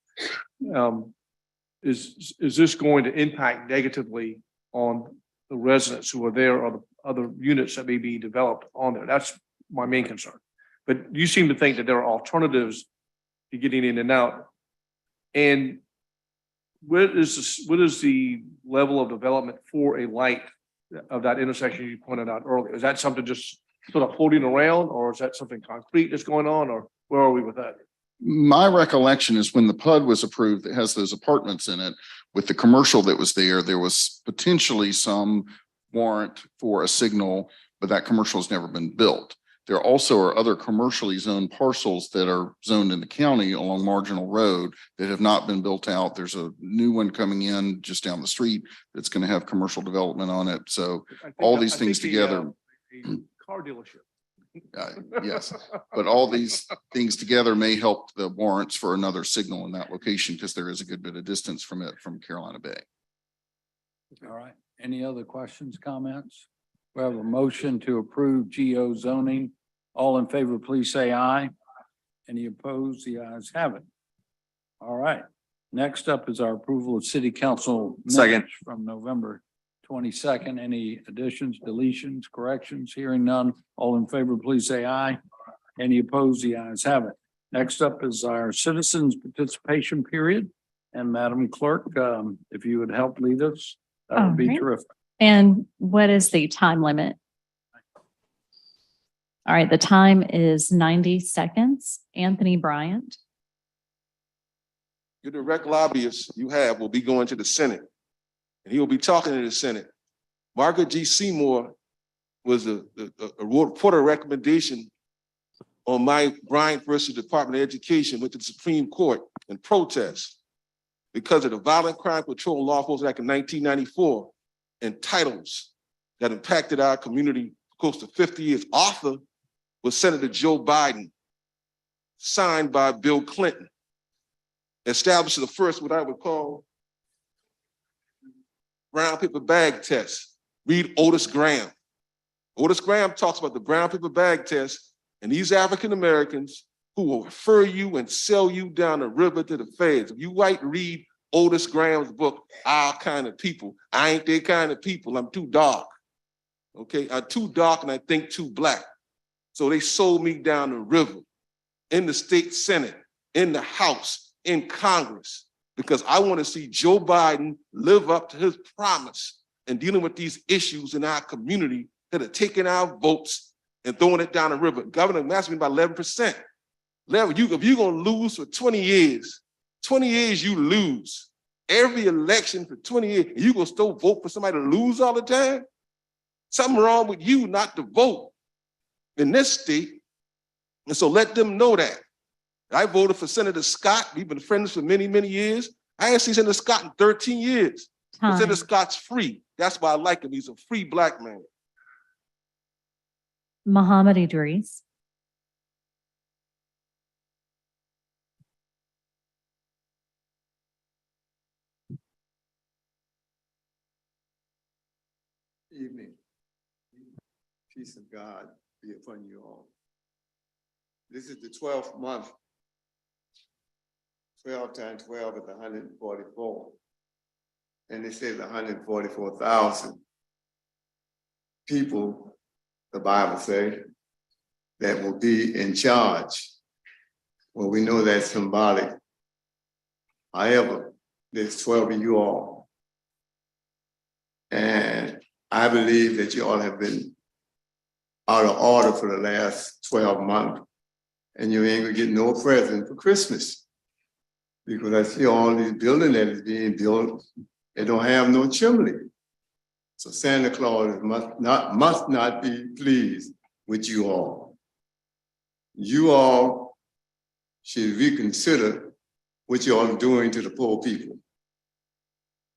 Is this going to impact negatively on the residents who are there, or the other units that may be developed on there? That's my main concern. But you seem to think that there are alternatives to getting in and out. And what is the level of development for a light of that intersection you pointed out earlier? Is that something just sort of floating around, or is that something concrete that's going on, or where are we with that? My recollection is when the PUD was approved, that has those apartments in it, with the commercial that was there was potentially some warrant for a signal, but that commercial has never been built. There also are other commercially zoned parcels that are zoned in the county along Marginal Road that have not been built out. There's a new one coming in just down the street that's going to have commercial development on it. So all these things together. A car dealership. Yes, but all these things together may help the warrants for another signal in that location, because there is a good bit of distance from it from Carolina Bay. All right. Any other questions, comments? We have a motion to approve GO zoning. All in favor, please say aye. Any opposed? The ayes have it. All right. Next up is our approval of city council minutes from November 22nd. Any additions, deletions, corrections? Hearing none. All in favor, please say aye. Any opposed? The ayes have it. Next up is our citizens participation period. And Madam Clerk, if you would help lead us, that would be terrific. And what is the time limit? All right, the time is 90 seconds. Anthony Bryant. Your direct lobbyist you have will be going to the Senate, and he will be talking to the Senate. Margaret G. Seymour was a reporter recommendation on my Bryant versus Department of Education with the Supreme Court in protest because of the Violent Crime Control and Law Enforcement Act of 1994 and titles that impacted our community for close to 50 years. Author was Senator Joe Biden, signed by Bill Clinton, established the first what I would call brown paper bag test. Read Otis Graham. Otis Graham talks about the brown paper bag test, and these African Americans who will refer you and sell you down the river to the feds. If you white, read Otis Graham's book, Our Kind of People. I ain't their kind of people. I'm too dark. Okay, I'm too dark and I think too black. So they sold me down the river, in the state Senate, in the House, in Congress, because I want to see Joe Biden live up to his promise in dealing with these issues in our community that are taking our votes and throwing it down the river. Governor Massey by 11%. Larry, if you're going to lose for 20 years you lose. Every election for 20 years, and you're going to still vote for somebody to lose all the time? Something wrong with you not to vote in this state. And so let them know that. I voted for Senator Scott. We've been friends for many, many years. I ain't seen Senator Scott in 13 years. But Senator Scott's free. That's why I like him. He's a free black man. Muhammad Idris. Evening. Peace of God be upon you all. This is the 12th month. 12 times 12 is 144. And they say 144,000 people, the Bible says, that will be in charge. Well, we know that's symbolic. However, there's 12 of you all. And I believe that you all have been out of order for the last 12 months. And you ain't gonna get no present for Christmas. Because I see all these buildings that is being built, they don't have no chimney. So Santa Claus must not be pleased with you all. You all should reconsider what you all are doing to the poor people.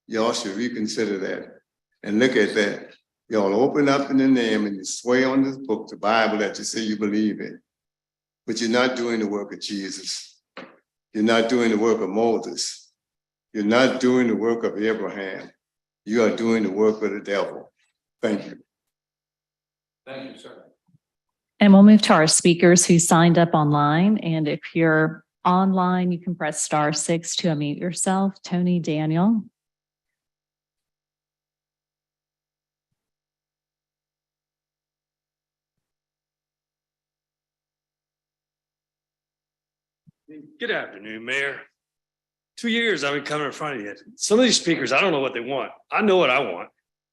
Y'all should reconsider that and look at that. Y'all open up in the name and you swear on this book, the Bible that you say you believe in. But you're not doing the work of Jesus. You're not doing the work of Moses. You're not doing the work of Abraham. You are doing the work of the devil. Thank you. Thank you, sir. And we'll move to our speakers who signed up online. And if you're online, you can press *6 to unmute yourself. Tony Daniel. Good afternoon, Mayor. 2 years I've been coming in front of you. Some of these speakers, I don't know what they want. I know what I want.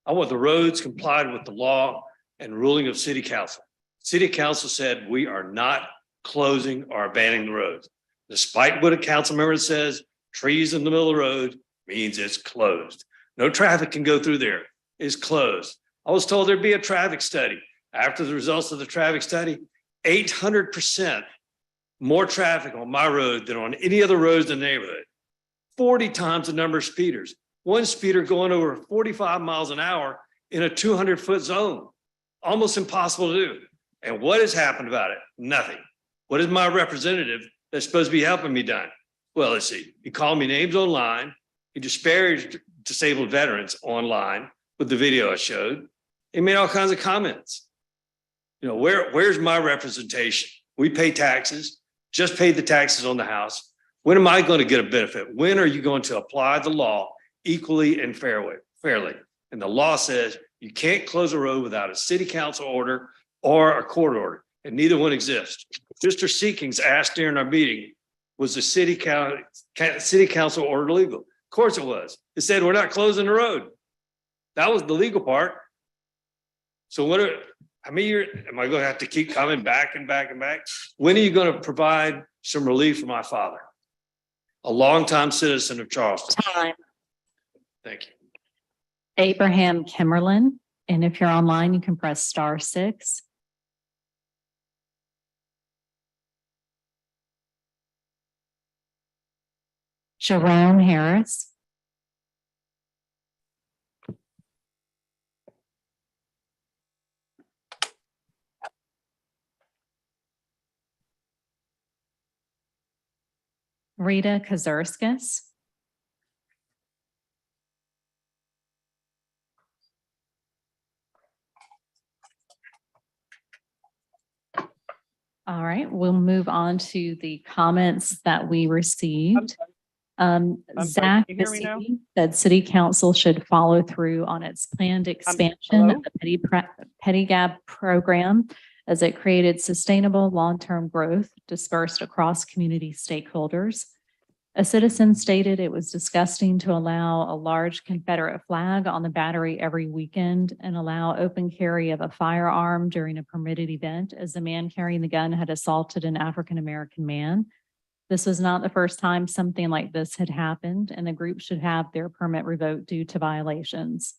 I want the roads complied with the law and ruling of City Council. City Council said we are not closing or abandoning the roads. Despite what a council member says, trees in the middle of the road means it's closed. No traffic can go through there. It's closed. I was told there'd be a traffic study. After the results of the traffic study, 800% more traffic on my road than on any other roads in the neighborhood. 40 times the number of speeders. One speeder going over 45 miles an hour in a 200-foot zone. Almost impossible to do. And what has happened about it? Nothing. What is my representative that's supposed to be helping me done? Well, let's see. He called me names online. He disparaged disabled veterans online with the video I showed. He made all kinds of comments. You know, where's my representation? We pay taxes, just paid the taxes on the house. When am I going to get a benefit? When are you going to apply the law equally and fairly? And the law says you can't close a road without a city council order or a court order, and neither one exists. Mr. Seekings asked during our meeting, was the city council order legal? Of course it was. It said we're not closing the road. That was the legal part. So how many years am I going to have to keep coming back and back and back? When are you going to provide some relief for my father? A longtime citizen of Charleston. Time. Thank you. Abraham Kimmerlin. And if you're online, you can press *6. Jerome Harris. Rita Kazurskis. All right, we'll move on to the comments that we received. Zach Bissey said City Council should follow through on its planned expansion of the Petty Gap program as it created sustainable long-term growth dispersed across community stakeholders. A citizen stated it was disgusting to allow a large Confederate flag on the Battery every weekend and allow open carry of a firearm during a permitted event, as the man carrying the gun had assaulted an African-American man. This was not the first time something like this had happened, and the group should have their permit revoked due to violations.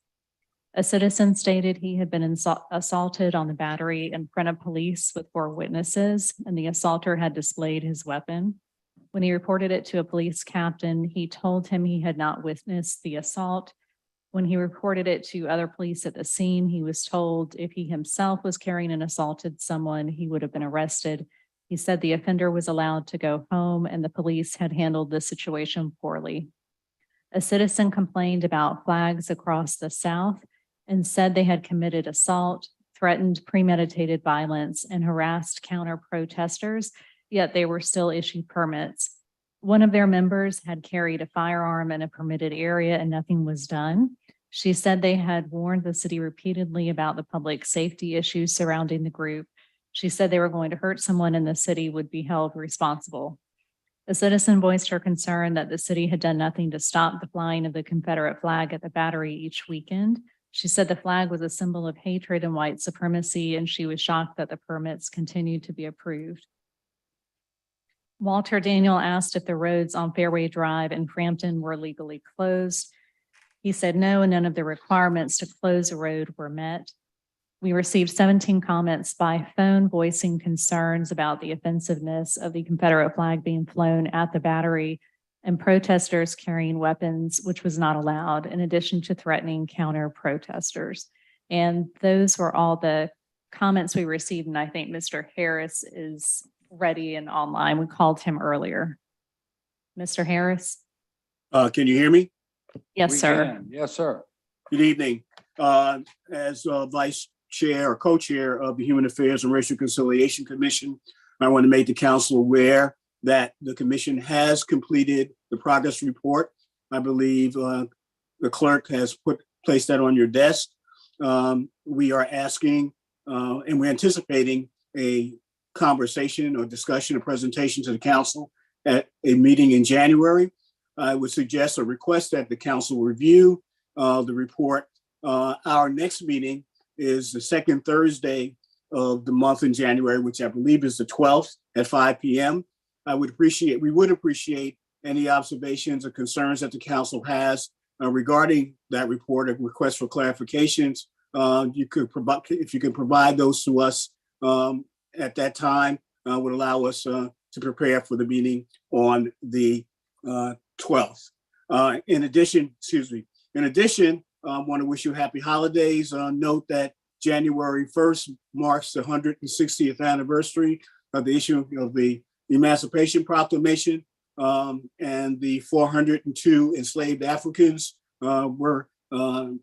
A citizen stated he had been assaulted on the Battery in front of police with 4 witnesses, and the assaulter had displayed his weapon. When he reported it to a police captain, he told him he had not witnessed the assault. When he reported it to other police at the scene, he was told if he himself was carrying and assaulted someone, he would have been arrested. He said the offender was allowed to go home and the police had handled the situation poorly. A citizen complained about flags across the South. and said they had committed assault, threatened premeditated violence, and harassed counter protesters, yet they were still issued permits. One of their members had carried a firearm in a permitted area and nothing was done. She said they had warned the city repeatedly about the public safety issues surrounding the group. She said they were going to hurt someone and the city would be held responsible. A citizen voiced her concern that the city had done nothing to stop the flying of the Confederate flag at the Battery each weekend. She said the flag was a symbol of hatred and white supremacy, and she was shocked that the permits continued to be approved. Walter Daniel asked if the roads on Fairway Drive and Frampton were legally closed. He said no, and none of the requirements to close a road were met. We received 17 comments by phone voicing concerns about the offensiveness of the Confederate flag being flown at the Battery and protesters carrying weapons, which was not allowed, in addition to threatening counter protesters. And those were all the comments we received. And I think Mr. Harris is ready and online. We called him earlier. Mr. Harris? Can you hear me? Yes, We sir. can. Yes, sir. Good evening. As Vice Chair or Co-Chair of the Human Affairs and Racial Conciliation Commission, I want to make the council aware that the commission has completed the progress report. I believe the clerk has placed that on your desk. We are asking and we're anticipating a conversation or discussion or presentation to the council at a meeting in January. I would suggest or request that the council review the report. Our next meeting is the second Thursday of the month in January, which I believe is the 12th at 5 p.m. We would appreciate any observations or concerns that the council has regarding that report, a request for clarifications. If you could provide those to us at that time, would allow us to prepare for the meeting on the 12th. In addition, I want to wish you happy holidays. Note that January 1st marks the 160th anniversary of the issue of the Emancipation Proclamation, and the 402 enslaved Africans were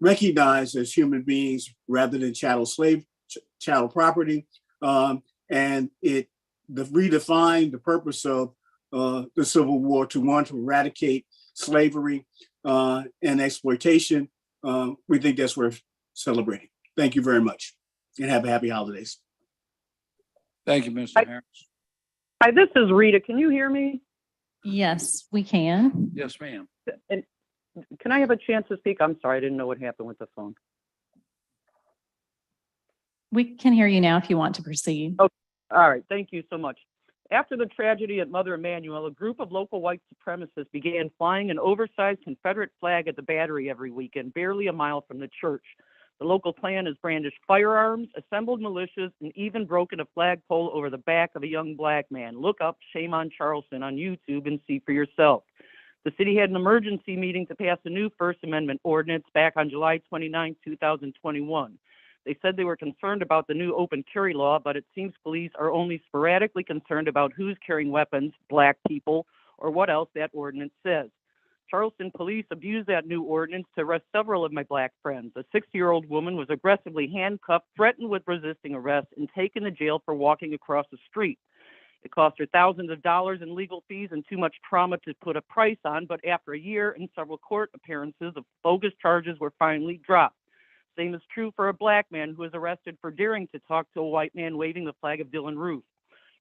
recognized as human beings rather than chattel property. And it redefined the purpose of the Civil War to want to eradicate slavery and exploitation. We think that's worth celebrating. Thank you very much and have a happy holidays. Thank you, Mr. Harris. Hi, this is Rita. Can you hear me? Yes, we can. Yes, ma'am. And can I have a chance to speak? I'm sorry, I didn't know what happened with the phone. We can hear you now if you want to proceed. Okay. All right, thank you so much. After the tragedy at Mother Emanuel, a group of local white supremacists began flying an oversized Confederate flag at the Battery every weekend, barely a mile from the church. The local Klan has brandished firearms, assembled militias, and even broken a flagpole over the back of a young black man. Look up Shame on Charleston on YouTube and see for yourself. The city had an emergency meeting to pass a new First Amendment ordinance back on July 29, 2021. They said they were concerned about the new open carry law, but it seems police are only sporadically concerned about who's carrying weapons, black people, or what else that ordinance says. Charleston police abused that new ordinance to arrest several of my black friends. A 60-year-old woman was aggressively handcuffed, threatened with resisting arrest, and taken to jail for walking across the street. It cost her thousands of dollars in legal fees and too much trauma to put a price on, but after a year and several court appearances, the bogus charges were finally dropped. Same is true for a black man who was arrested for daring to talk to a white man waving the flag of Dylann Roof.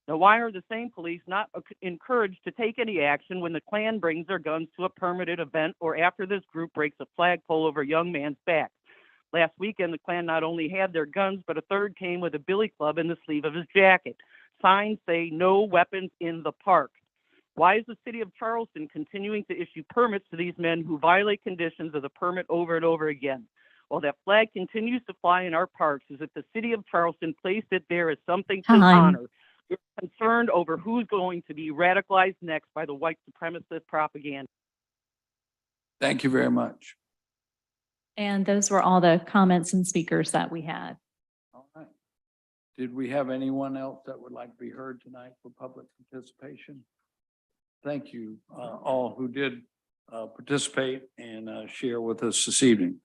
Now, why are the same police not encouraged to take any action when the Klan brings their guns to a permitted event or after this group breaks a flagpole over a young man's back? Last weekend, the Klan not only had their guns, but a third came with a billy club in the sleeve of his jacket. Signs say no weapons in the park. Why is the city of Charleston continuing to issue permits to these men who violate conditions of the permit over and over again? While that flag continues to fly in our parks as if the city of Charleston placed it there as something to honor. We're concerned over who's going to be radicalized next by the white supremacist propaganda. Thank you very much. And those were all the comments and speakers that we had. All right. Did we have anyone else that would like to be heard tonight for public participation? Thank you all who did participate and share with us this evening.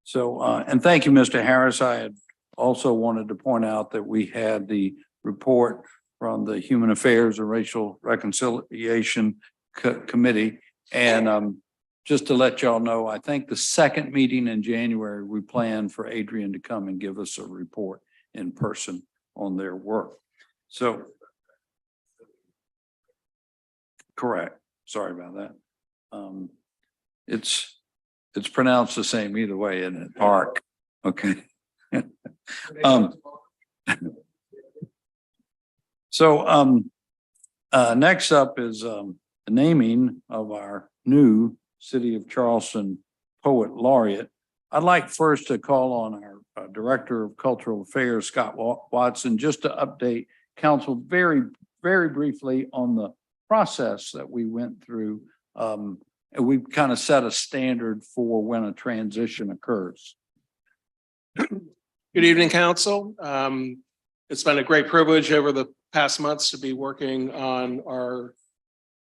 So, and thank you, Mr. Harris. I had also wanted to point out that we had the report from the Human Affairs and Racial Reconciliation Committee. And just to let y'all know, I think the second meeting in January, we plan for Adrian to come and give us a report in person on their work. So. Correct. Sorry about that. It's pronounced the same either way, isn't it? Park. Okay. So next up is the naming of our new City of Charleston Poet Laureate. I'd like first to call on our Director of Cultural Affairs, Scott Watson, just to update council very, very briefly on the process that we went through. And we've kind of set a standard for when a transition occurs. Good evening, council. It's been a great privilege over the past months to be working on our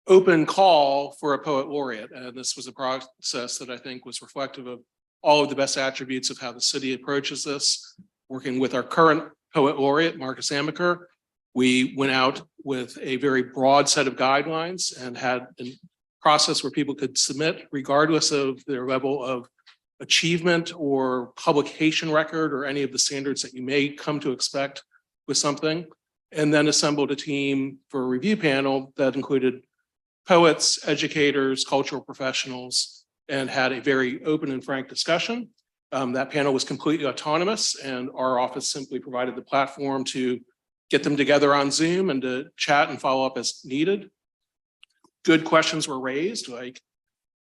open call for a poet laureate. And this was a process that I think was reflective of all of the best attributes of how the city approaches this. Working with our current poet laureate, Marcus Amaker, we went out with a very broad set of guidelines and had a process where people could submit regardless of their level of achievement or publication record or any of the standards that you may come to expect with something, and then assembled a team for a review panel that included poets, educators, cultural professionals, and had a very open and frank discussion. That panel was completely autonomous, and our office simply provided the platform to get them together on Zoom and to chat and follow up as needed. Good questions were raised, like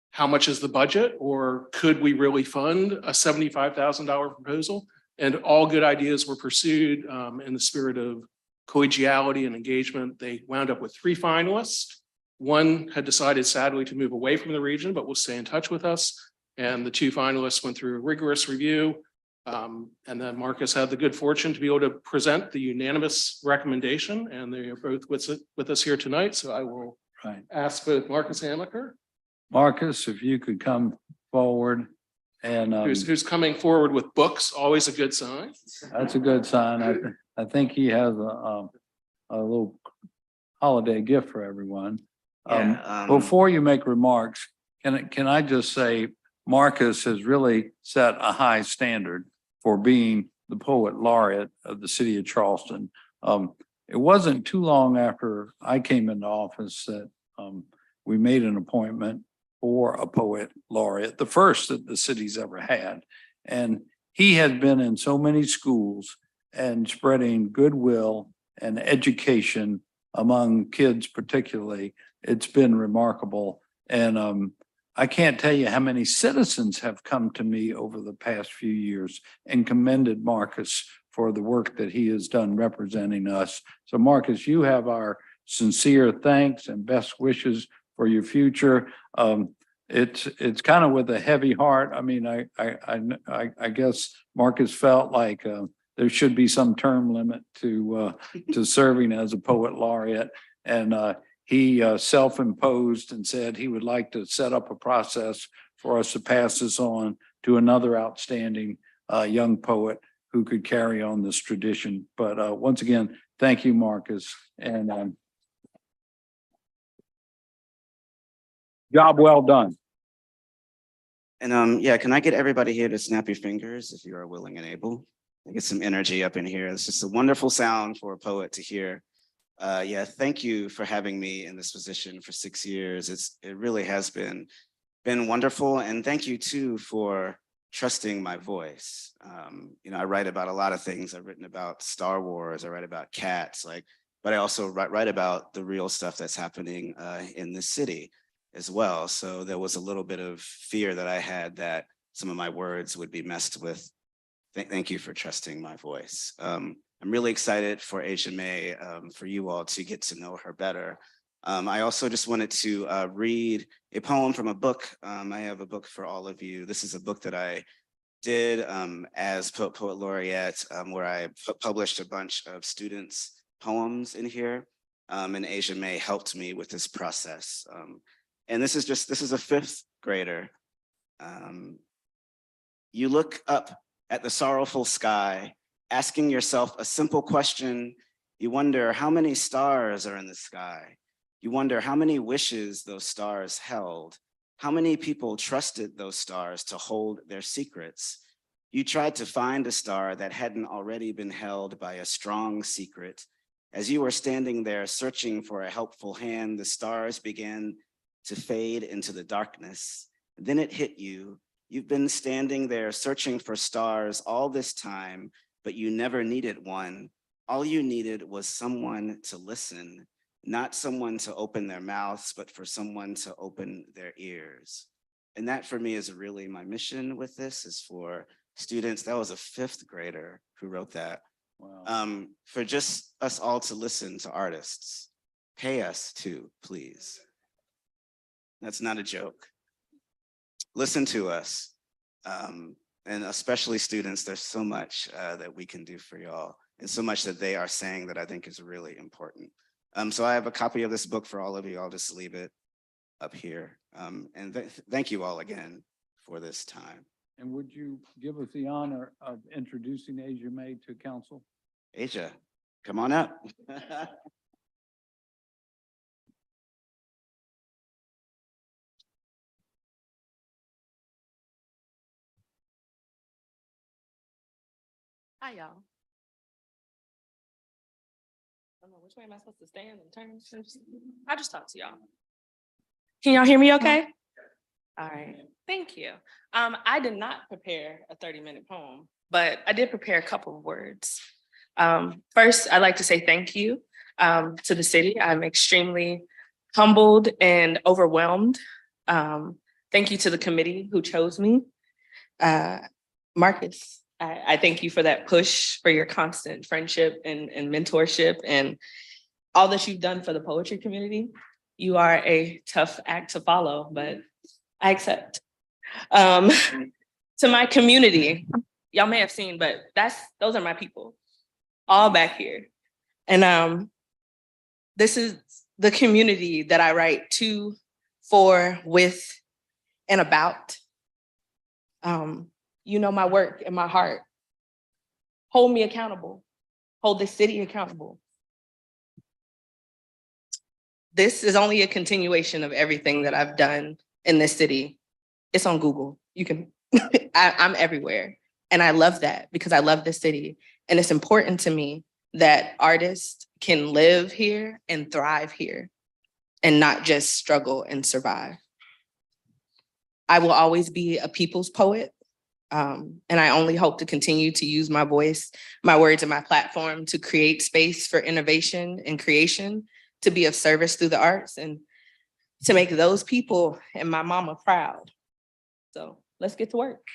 how much is the budget, or could we really fund a $75,000 proposal? And all good ideas were pursued in the spirit of collegiality and engagement. They wound up with 3 finalists. One had decided sadly to move away from the region, but will stay in touch with us. And the 2 finalists went through a rigorous review. And then Marcus had the good fortune to be able to present the unanimous recommendation, and they are both with us here tonight. So I will ask both Marcus Amaker. Marcus, if you could come forward and who's coming forward with books, always a good sign. That's a good sign. I think he has a little holiday gift for everyone. Before you make remarks, can I just say Marcus has really set a high standard for being the poet laureate of the city of Charleston. It wasn't too long after I came into office that we made an appointment for a poet laureate, the first that the city's ever had. And he had been in so many schools and spreading goodwill and education among kids particularly. It's been remarkable. And I can't tell you how many citizens have come to me over the past few years and commended Marcus for the work that he has done representing us. So Marcus, you have our sincere thanks and best wishes for your future. It's kind of with a heavy heart. I mean, I guess Marcus felt like there should be some term limit to serving as a poet laureate, and he self-imposed and said he would like to set up a process for us to pass this on to another outstanding young poet who could carry on this tradition. But once again, thank you, Marcus, and job well done. And yeah, can I get everybody here to snap your fingers if you are willing and able? I get some energy up in here. It's just a wonderful sound for a poet to hear. Yeah, thank you for having me in this position for 6 years. It really has been wonderful. And thank you too for trusting my voice. You know, I write about a lot of things. I've written about Star Wars, I write about cats, but I also write about the real stuff that's happening in this city as well. So there was a little bit of fear that I had that some of my words would be messed with. Thank you for trusting my voice. I'm really excited for Asia May, for you all to get to know her better. I also just wanted to read a poem from a book. I have a book for all of you. This is a book that I did as Poet Laureate, where I published a bunch of students' poems in here. And Asia May helped me with this process. And this is a 5th grader You look up at the sorrowful sky, asking yourself a simple question. You wonder how many stars are in the sky. You wonder how many wishes those stars held, how many people trusted those stars to hold their secrets. You tried to find a star that hadn't already been held by a strong secret. As you were standing there searching for a helpful hand, the stars began to fade into the darkness. Then it hit you. You've been standing there searching for stars all this time, but you never needed one. All you needed was someone to listen, not someone to open their mouths, but for someone to open their ears. And that for me is really my mission with this, is for students. That was a 5th grader who wrote that. Wow. For just us all to listen to artists. Pay us too, please. That's not a joke. Listen to us. And especially students, there's so much that we can do for y'all, and so much that they are saying that I think is really important. So I have a copy of this book for all of you. I'll just leave it up here. And thank you all again for this time. And would you give us the honor of introducing Asia May to council? Asia, come on up. Hi, y'all. I don't know, which way am I supposed to stand and turn? I just talk to y'all. Can y'all hear me okay? All right, thank you. I did not prepare a 30-minute poem, but I did prepare a couple of words. First, I'd like to say thank you to the city. I'm extremely humbled and overwhelmed. Thank you to the committee who chose me. Marcus, I thank you for that push, for your constant friendship and mentorship, and all that you've done for the poetry community. You are a tough act to follow, but I accept. To my community, y'all may have seen, but those are my people, all back here. And this is the community that I write to, for, with, and about. You know my work and my heart. Hold me accountable. Hold this city accountable. This is only a continuation of everything that I've done in this city. It's on Google. You can, I'm everywhere. And I love that because I love this city. And it's important to me that artists can live here and thrive here and not just struggle and survive. I will always be a people's poet. And I only hope to continue to use my voice, my words, and my platform to create space for innovation and creation, to be of service through the arts, and to make those people and my mama proud. So let's get to work.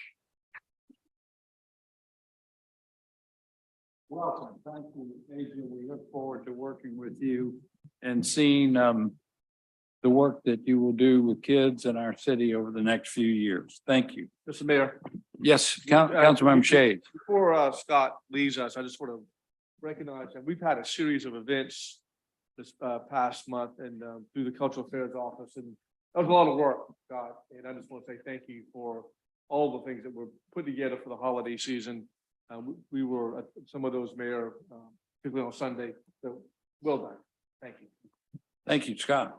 Welcome. Thank you, Adrian. We look forward to working with you and seeing the work that you will do with kids in our city over the next few years. Thank you. Mr. Mayor. Yes, Councilmember Shades. Before Scott leaves us, I just want to recognize that we've had a series of events this past month and through the Cultural Affairs Office, and that was a lot of work, Scott. And I just want to say thank you for all the things that were put together for the holiday season. We were at some of those, Mayor, particularly on Sunday. So well done. Thank you. Thank you, Scott.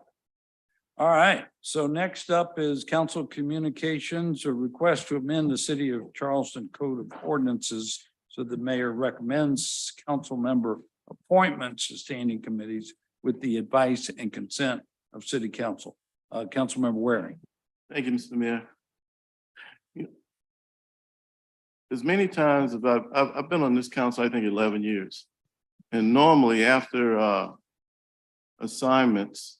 All right, so next up is council communications, a request to amend the City of Charleston Code of Ordinances so the mayor recommends council member appointments to standing committees with the advice and consent of City Council. Councilmember Waring. Thank you, Mr. Mayor. As many times as I've been on this council, I think 11 years. And normally after assignments,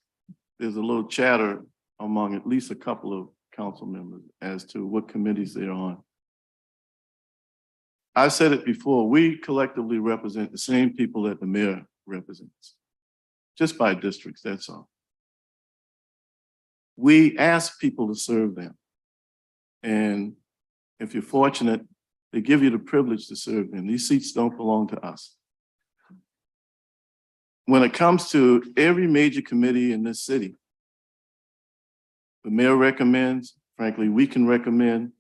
there's a little chatter among at least a couple of council members as to what committees they're on. I said it before, we collectively represent the same people that the mayor represents, just by districts, that's all. We ask people to serve them. And if you're fortunate, they give you the privilege to serve them. These seats don't belong to us. When it comes to every major committee in this city, the mayor recommends, frankly, we can recommend,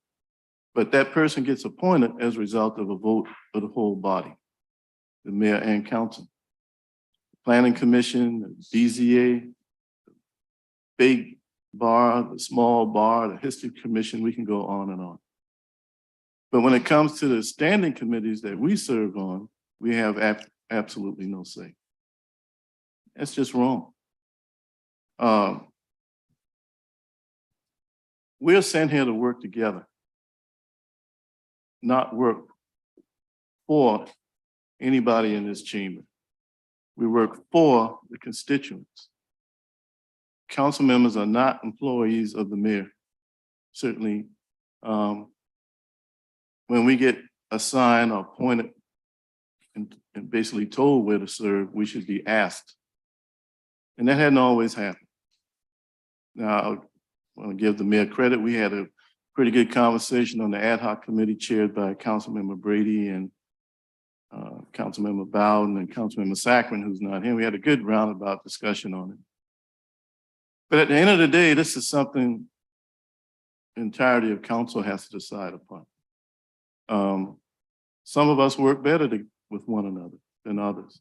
But that person gets appointed as a result of a vote of the whole body, the mayor and council. Planning Commission, the BZA, big bar, the small bar, the History Commission, we can go on and on. But when it comes to the standing committees that we serve on, we have absolutely no say. That's just wrong. We're sent here to work together, not work for anybody in this chamber. We work for the constituents. Council members are not employees of the mayor. Certainly, when we get assigned or appointed and basically told where to serve, we should be asked. And that hadn't always happened. Now, I want to give the mayor credit. We had a pretty good conversation on the ad hoc committee chaired by Councilmember Brady and Councilmember Bowden and Councilmember Saccharin, who's not here. We had a good roundabout discussion on it. But at the end of the day, this is something the entirety of council has to decide upon. Some of us work better with one another than others.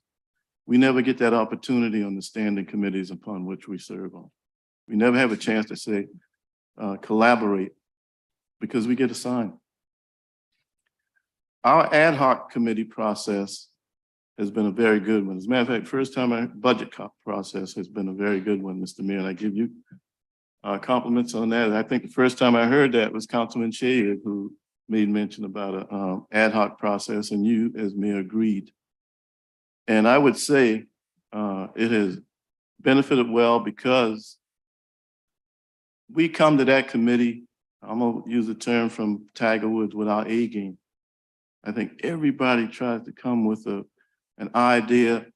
We never get that opportunity on the standing committees upon which we serve on. We never have a chance to say, collaborate, because we get assigned. Our ad hoc committee process has been a very good one. As a matter of fact, first time our budget process has been a very good one, Mr. Mayor, and I give you compliments on that. I think the first time I heard that was Councilman Shea, who made mention about an ad hoc process, and you as mayor agreed. And I would say it has benefited well because we come to that committee, I'm gonna use a term from Tiger Woods, with our A game. I think everybody tries to come with an idea,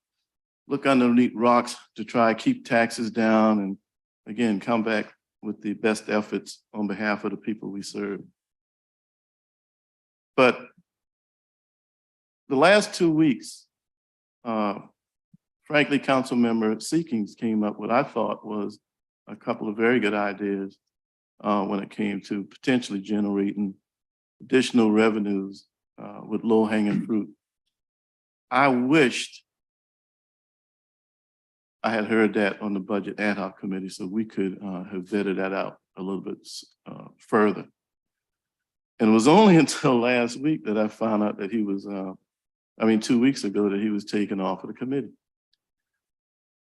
look underneath rocks to try to keep taxes down, and again, come back with the best efforts on behalf of the people we serve. But the last 2 weeks, frankly, Councilmember Seekings came up with, I thought, was a couple of very good ideas when it came to potentially generating additional revenues with low-hanging fruit. I wished I had heard that on the budget ad hoc committee so we could have vetted that out a little bit further. And it was only until last week that I found out that he was, 2 weeks ago, that he was taken off of the committee.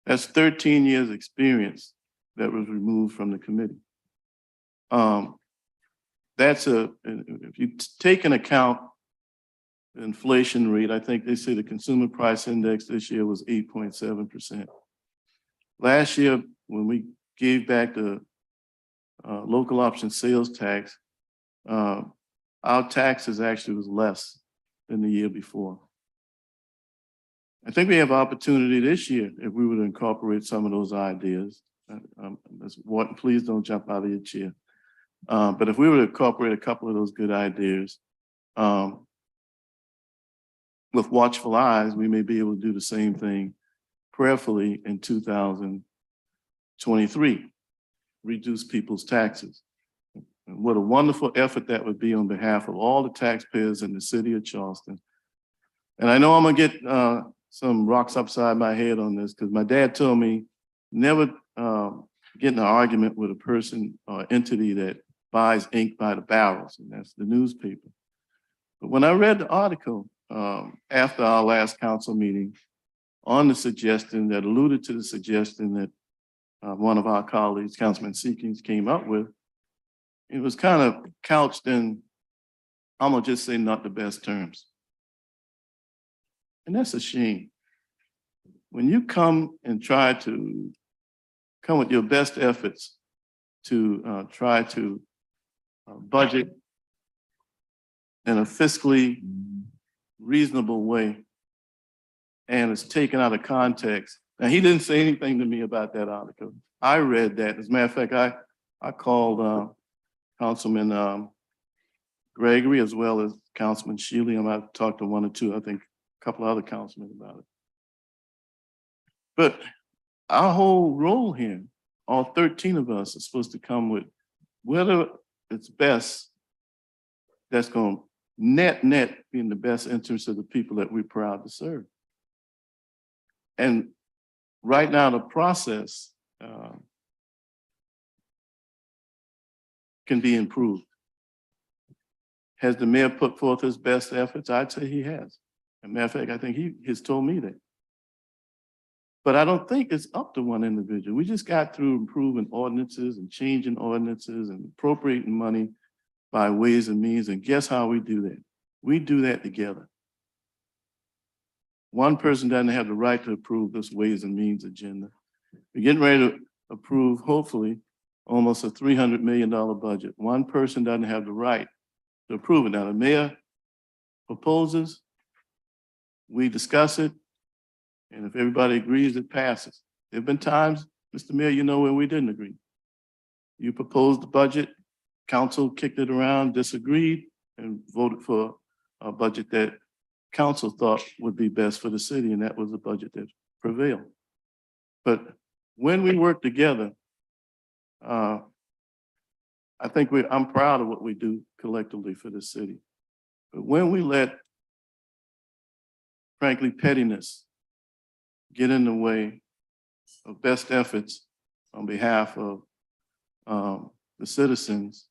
That's 13 years experience that was removed from the committee. If you take into account the inflation rate, I think they say the consumer price index this year was 8.7%. Last year, when we gave back the local option sales tax, our taxes actually was less than the year before. I think we have opportunity this year if we were to incorporate some of those ideas. Please don't jump out of your chair. But if we were to incorporate a couple of those good ideas, with watchful eyes, we may be able to do the same thing prayerfully in 2023, reduce people's taxes. And what a wonderful effort that would be on behalf of all the taxpayers in the city of Charleston. And I know I'm gonna get some rocks upside my head on this, because my dad told me never get in an argument with a person or entity that buys ink by the barrels, and that's the newspaper. But when I read the article after our last council meeting on the suggestion that alluded to the suggestion that one of our colleagues, Councilman Seekings, came up with, it was kind of couched in, I'm gonna just say, not the best terms. And that's a shame. When you come and try to come with your best efforts to try to budget in a fiscally reasonable way, and it's taken out of context. Now, he didn't say anything to me about that article. I read that. As a matter of fact, I called Councilman Gregory as well as Councilman Shealy. I might have talked to one or two, I think a couple other councilmen about it. But our whole role here, all 13 of us are supposed to come with whether it's best that's going to net be in the best interest of the people that we're proud to serve. And right now, the process can be improved. Has the mayor put forth his best efforts? I'd say he has. As a matter of fact, I think he has told me that. But I don't think it's up to one individual. We just got through improving ordinances and changing ordinances and appropriating money by ways and means. And guess how we do that? We do that together. One person doesn't have the right to approve this ways and means agenda. We're getting ready to approve, hopefully, almost a $300 million budget. One person doesn't have the right to approve it. Now, the mayor proposes, we discuss it, and if everybody agrees, it passes. There have been times, Mr. Mayor, you know, when we didn't agree. You proposed the budget, council kicked it around, disagreed, and voted for a budget that council thought would be best for the city, and that was the budget that prevailed. But when we work together, I think I'm proud of what we do collectively for the city. But when we let, frankly, pettiness get in the way of best efforts on behalf of the citizens,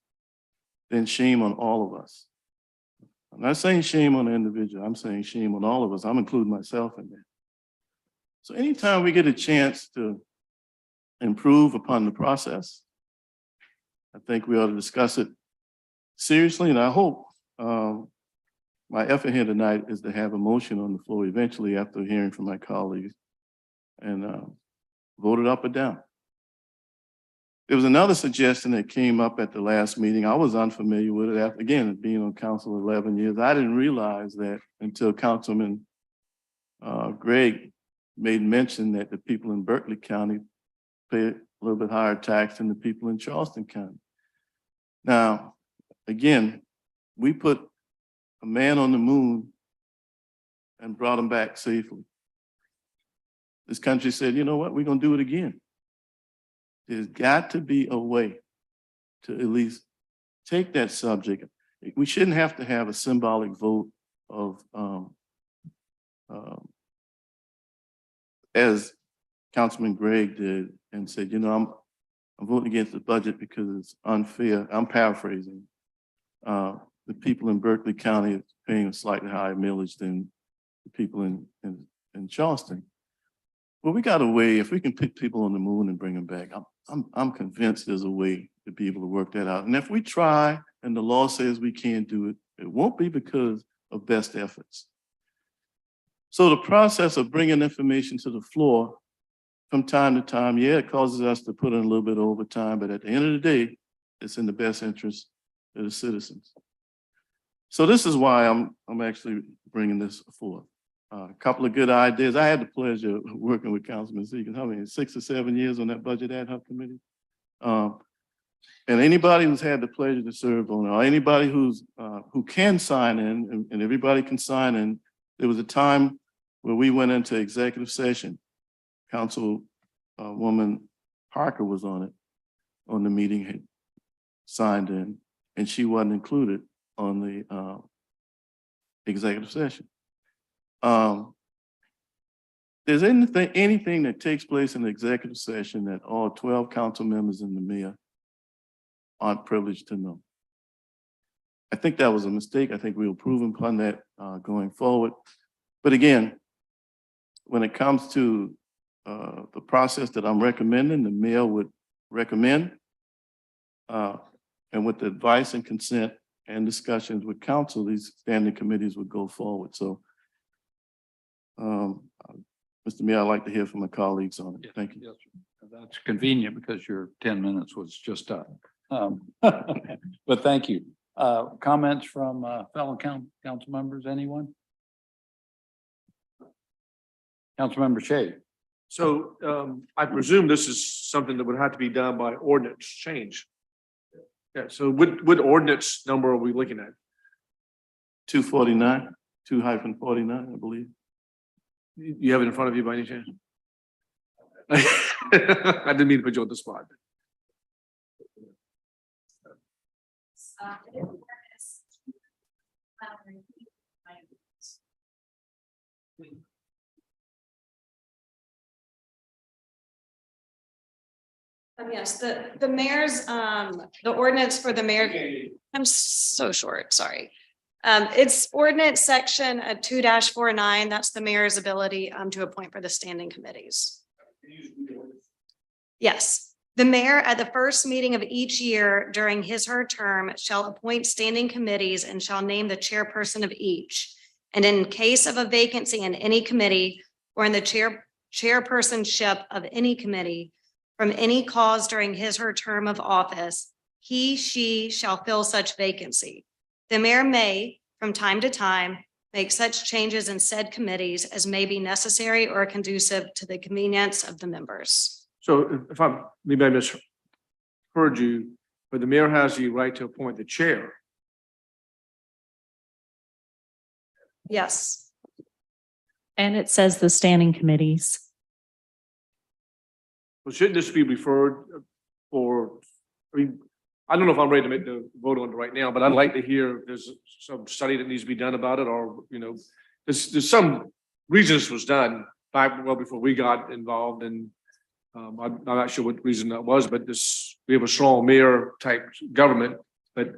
then shame on all of us. I'm not saying shame on the individual, I'm saying shame on all of us. I'm including myself in that. So anytime we get a chance to improve upon the process, I think we ought to discuss it seriously, and I hope my effort here tonight is to have a motion on the floor eventually after hearing from my colleagues and vote it up or down. There was another suggestion that came up at the last meeting. I was unfamiliar with it after, again, being on council 11 years. I didn't realize that until Councilman Gregg made mention that the people in Berkeley County pay a little bit higher tax than the people in Charleston County. Now, again, we put a man on the moon and brought him back safely. This country said, you know what, we're gonna do it again. There's got to be a way to at least take that subject. We shouldn't have to have a symbolic vote of, as Councilman Gregg did and said, you know, I'm voting against the budget because it's unfair. I'm paraphrasing. The people in Berkeley County are paying a slightly higher millage than the people in Charleston. Well, we got a way, if we can pick people on the moon and bring them back, I'm convinced there's a way to be able to work that out. And if we try and the law says we can't do it, it won't be because of best efforts. So the process of bringing information to the floor from time to time, yeah, it causes us to put in a little bit of overtime, but at the end of the day, it's in the best interest of the citizens. So this is why I'm actually bringing this forth. A couple of good ideas. I had the pleasure of working with Councilman Seekins, how many, 6 or 7 years on that budget ad hoc committee. And anybody who's had the pleasure to serve on it, or anybody who can sign in, and everybody can sign in, there was a time where we went into executive session. Councilwoman Parker was on it, on the meeting, had signed in, and she wasn't included on the executive session. There's anything that takes place in the executive session that all 12 council members and the mayor aren't privileged to know. I think that was a mistake. I think we will prove upon that going forward. But again, when it comes to the process that I'm recommending, the mayor would recommend, and with the advice and consent and discussions with council, these standing committees would go forward. So, Mr. Mayor, I'd like to hear from my colleagues on it. Thank you. Yes, that's convenient because your 10 minutes was just up. But thank you. Comments from fellow council members, anyone? Councilmember Shea. So I presume this is something that would have to be done by ordinance change. Yeah, so what ordinance number are we looking at? 249, 2-49, I believe. You have it in front of you by any chance? I didn't mean to put you on the spot. Yes, the mayor's, the ordinance for the mayor, I'm so short, sorry. It's ordinance section 2-49, that's the mayor's ability to appoint for the standing committees. Yes, the mayor at the first meeting of each year during his or her term shall appoint standing committees and shall name the chairperson of each. And in case of a vacancy in any committee or in the chairpersonship of any committee from any cause during his or her term of office, she shall fill such vacancy. The mayor may, from time to time, make such changes in said committees as may be necessary or conducive to the convenience of the members. So if maybe I misheard you, but the mayor has the right to appoint the chair. Yes. And it says the standing committees. Well, shouldn't this be referred for, I mean, I don't know if I'm ready to make the vote on it right now, but I'd like to hear if there's some study that needs to be done about it, or, you know, there's some reason this was done back well before we got involved, and I'm not sure what reason that was, but we have a strong mayor type government. But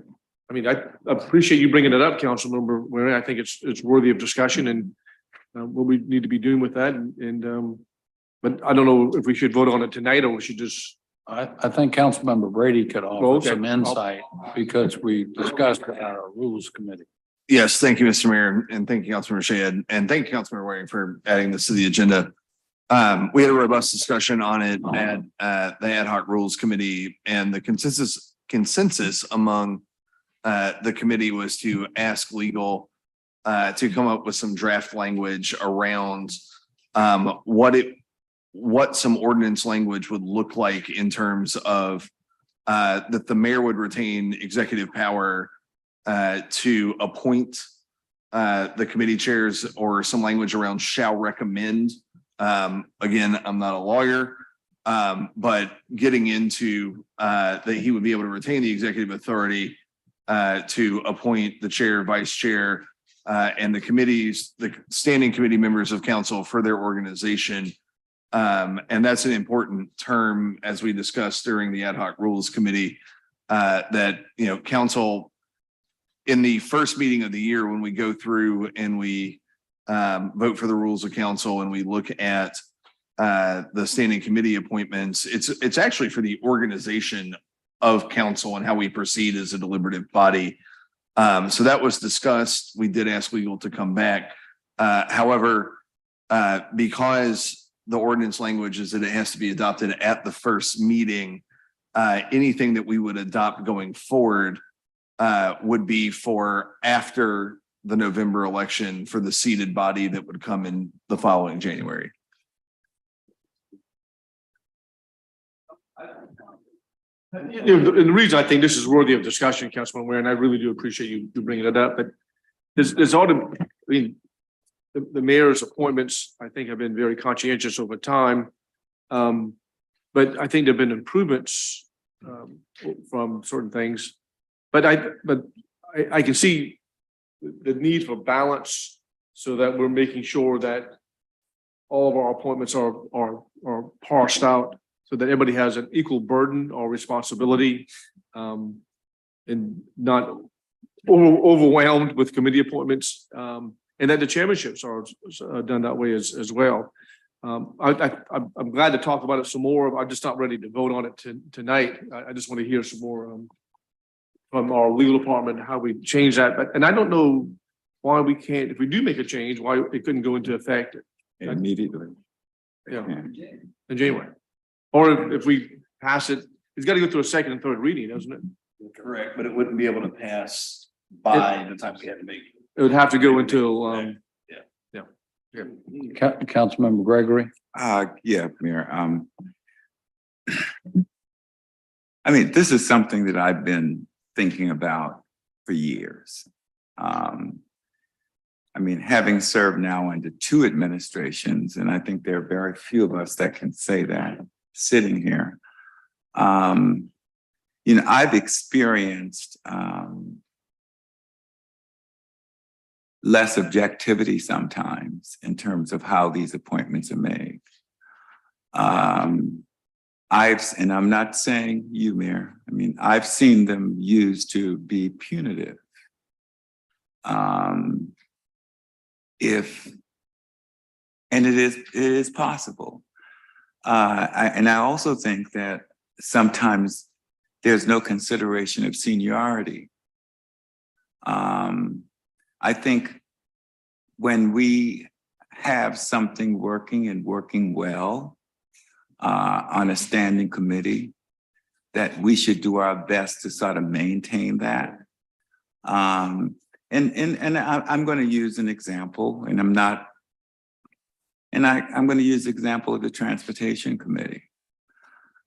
I mean, I appreciate you bringing it up, Councilmember Waring. I think it's worthy of discussion and what we need to be doing with that. But I don't know if we should vote on it tonight or we should just. I think Councilmember Brady could offer Okay. some insight because we discussed it at our rules committee. Yes, thank you, Mr. Mayor, and thank you, Councilmember Shea, and thank you, Councilmember Waring, for adding this to the agenda. We had a robust discussion on it at the Ad Hoc Rules Committee, and the consensus among the committee was to ask legal to come up with some draft language around what some ordinance language would look like in terms of that the mayor would retain executive power to appoint the committee chairs, or some language around shall recommend. Again, I'm not a lawyer, but getting into that he would be able to retain the executive authority to appoint the chair, vice chair, and the committees, the standing committee members of council for their organization. And that's an important term, as we discussed during the Ad Hoc Rules Committee, that, you know, council in the first meeting of the year, when we go through and we vote for the rules of council and we look at the standing committee appointments, it's actually for the organization of council and how we proceed as a deliberative body. So that was discussed. We did ask legal to come back. However, because the ordinance language is that it has to be adopted at the first meeting, anything that we would adopt going forward would be for after the November election for the seated body that would come in the following January. You know, and the reason I think this is worthy of discussion, Councilman Ware, and I really do appreciate you bringing it up, but there's all the, I mean, the mayor's appointments, I think, have been very conscientious over time. But I think there've been improvements from certain things. But I can see the need for balance so that we're making sure that all of our appointments are parsed out so that everybody has an equal burden or responsibility, and not overwhelmed with committee appointments. And that the chairmanships are done that way as well. I'm glad to talk about it some more. I'm just not ready to vote on it tonight. I just want to hear some more from our legal department, how we change that. And I don't know why we can't, if we do make a change, why it couldn't go into effect immediately. Yeah, in January. Or if we pass it, it's got to go through a second and third reading, doesn't it? Correct, but it wouldn't be able to pass by the time we had to make it. It would have to go until Councilmember Gregory. Yeah, Mayor. I mean, this is something that I've been thinking about for years. I mean, having served now under 2 administrations, and I think there are very few of us that can say that sitting here. You know, I've experienced less objectivity sometimes in terms of how these appointments are made. And I'm not saying you, Mayor, I mean, I've seen them used to be punitive. And it is possible. And I also think that sometimes there's no consideration of seniority. I think when we have something working and working well on a standing committee, that we should do our best to sort of maintain that. And I'm going to use an example, and I'm going to use the example of the Transportation Committee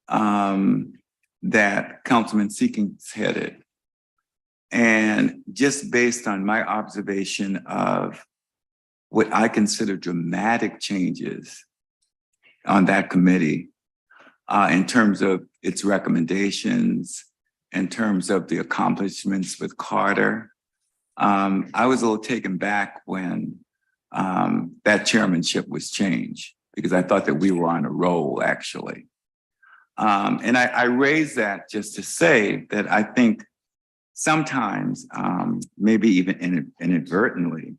that Councilman Seekins headed. And just based on my observation of what I consider dramatic changes on that committee in terms of its recommendations, in terms of the accomplishments with Carter, I was a little taken back when that chairmanship was changed, because I thought that we were on a roll, actually. And I raise that just to say that I think sometimes, maybe even inadvertently,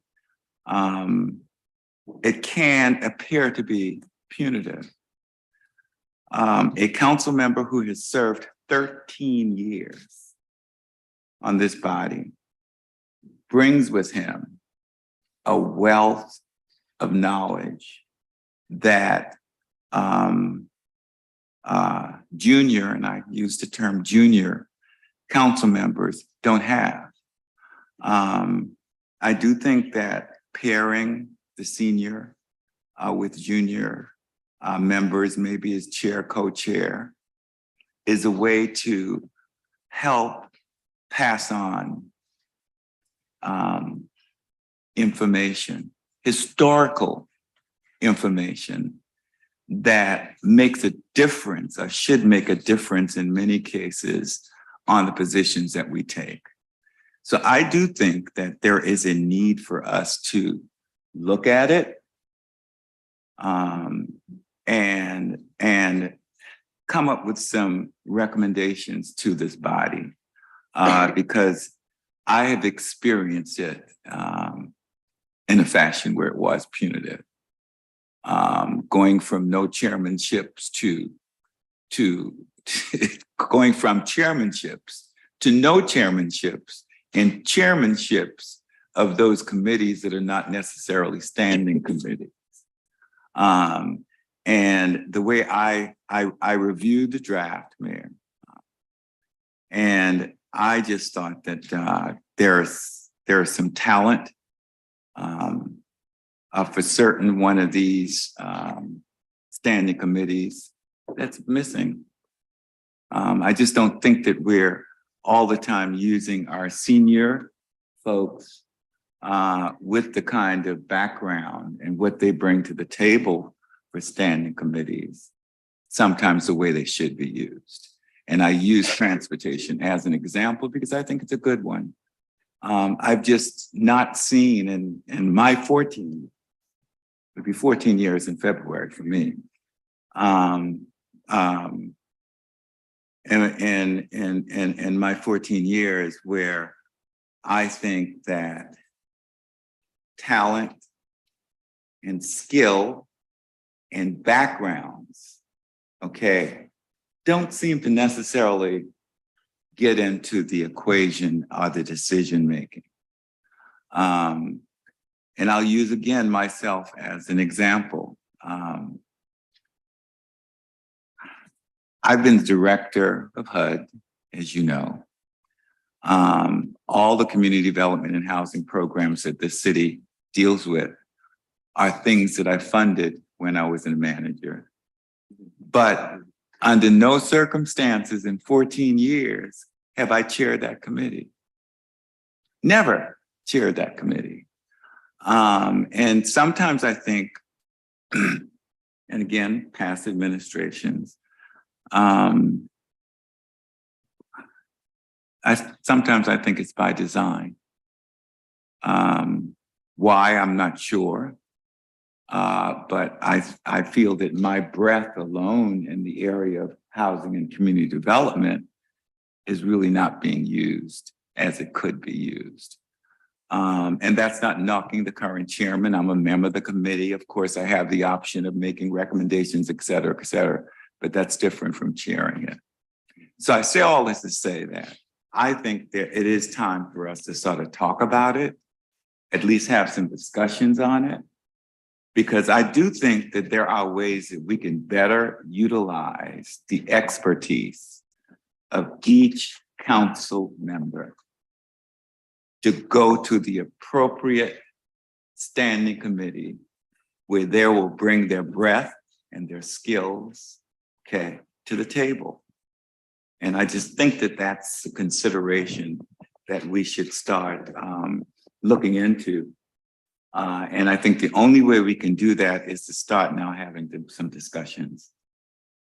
it can appear to be punitive. A council member who has served 13 years on this body brings with him a wealth of knowledge that junior, and I use the term junior, council members don't have. I do think that pairing the senior with junior members, maybe as chair, co-chair, is a way to help pass on information, historical information that makes a difference, or should make a difference in many cases, on the positions that we take. So I do think that there is a need for us to look at it and come up with some recommendations to this body, because I have experienced it in a fashion where it was punitive, going from no chairmanships to going from chairmanships to no chairmanships and chairmanships of those committees that are not necessarily standing committees. And the way I reviewed the draft, Mayor, and I just thought that there's some talent for certain one of these standing committees that's missing. I just don't think that we're all the time using our senior folks with the kind of background and what they bring to the table for standing committees, sometimes the way they should be used. And I use transportation as an example because I think it's a good one. I've just not seen in my 14, it'll be 14 years in February for me. In my 14 years where I think that talent and skill and backgrounds, okay, don't seem to necessarily get into the equation or the decision-making. And I'll use again myself as an example. I've been the director of HUD, as you know. All the community development and housing programs that this city deals with are things that I funded when I was a manager. But under no circumstances in 14 years have I chaired that committee. Never chaired that committee. And sometimes I think, and again, past administrations, sometimes I think it's by design. Why, I'm not sure. But I feel that my breath alone in the area of housing and community development is really not being used as it could be used. And that's not knocking the current chairman. I'm a member of the committee. Of course, I have the option of making recommendations, et cetera, but that's different from chairing it. So I say all this to say that I think that it is time for us to sort of talk about it, at least have some discussions on it, because I do think that there are ways that we can better utilize the expertise of each council member to go to the appropriate standing committee where they will bring their breath and their skills, okay, to the table. And I just think that that's a consideration that we should start looking into. And I think the only way we can do that is to start now having some discussions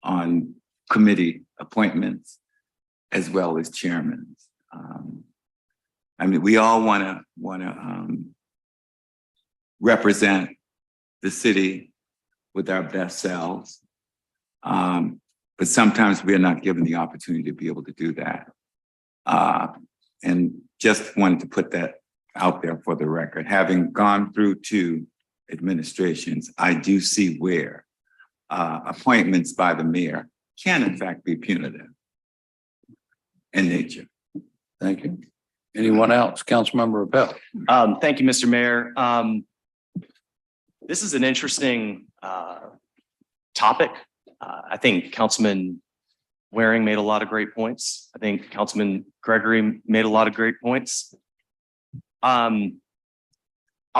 on committee appointments as well as chairmen. I mean, we all want to represent the city with our best selves. But sometimes we are not given the opportunity to be able to do that. And just wanted to put that out there for the record. Having gone through 2 administrations, I do see where appointments by the mayor can in fact be punitive in nature. Thank you. Anyone else? Councilmember Appel. Thank you, Mr. Mayor. This is an interesting topic. I think Councilman Waring made a lot of great points. I think Councilman Gregory made a lot of great points. I'll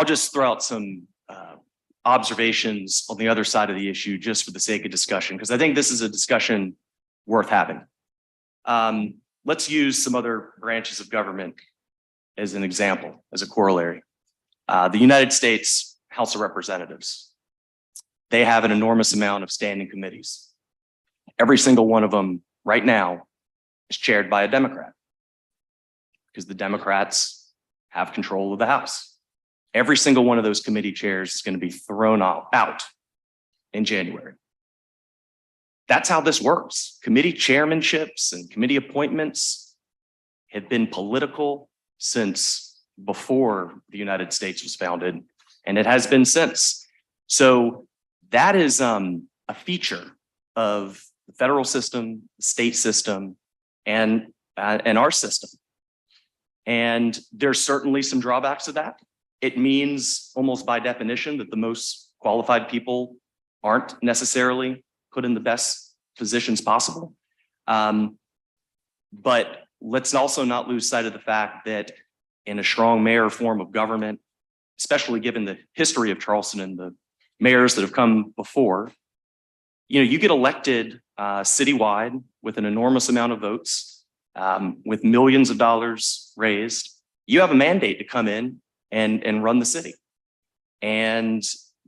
just throw out some observations on the other side of the issue just for the sake of discussion, because I think this is a discussion worth having. Let's use some other branches of government as an example, as a corollary. The United States House of Representatives, they have an enormous amount of standing committees. Every single one of them right now is chaired by a Democrat because the Democrats have control of the House. Every single one of those committee chairs is going to be thrown out in January. That's how this works. Committee chairmanships and committee appointments have been political since before the United States was founded, and it has been since. So that is a feature of the federal system, the state system, and our system. And there's certainly some drawbacks to that. It means almost by definition that the most qualified people aren't necessarily put in the best positions possible. But let's also not lose sight of the fact that in a strong mayor form of government, especially given the history of Charleston and the mayors that have come before, you get elected citywide with an enormous amount of votes, with millions of dollars raised. You have a mandate to come in and run the city. And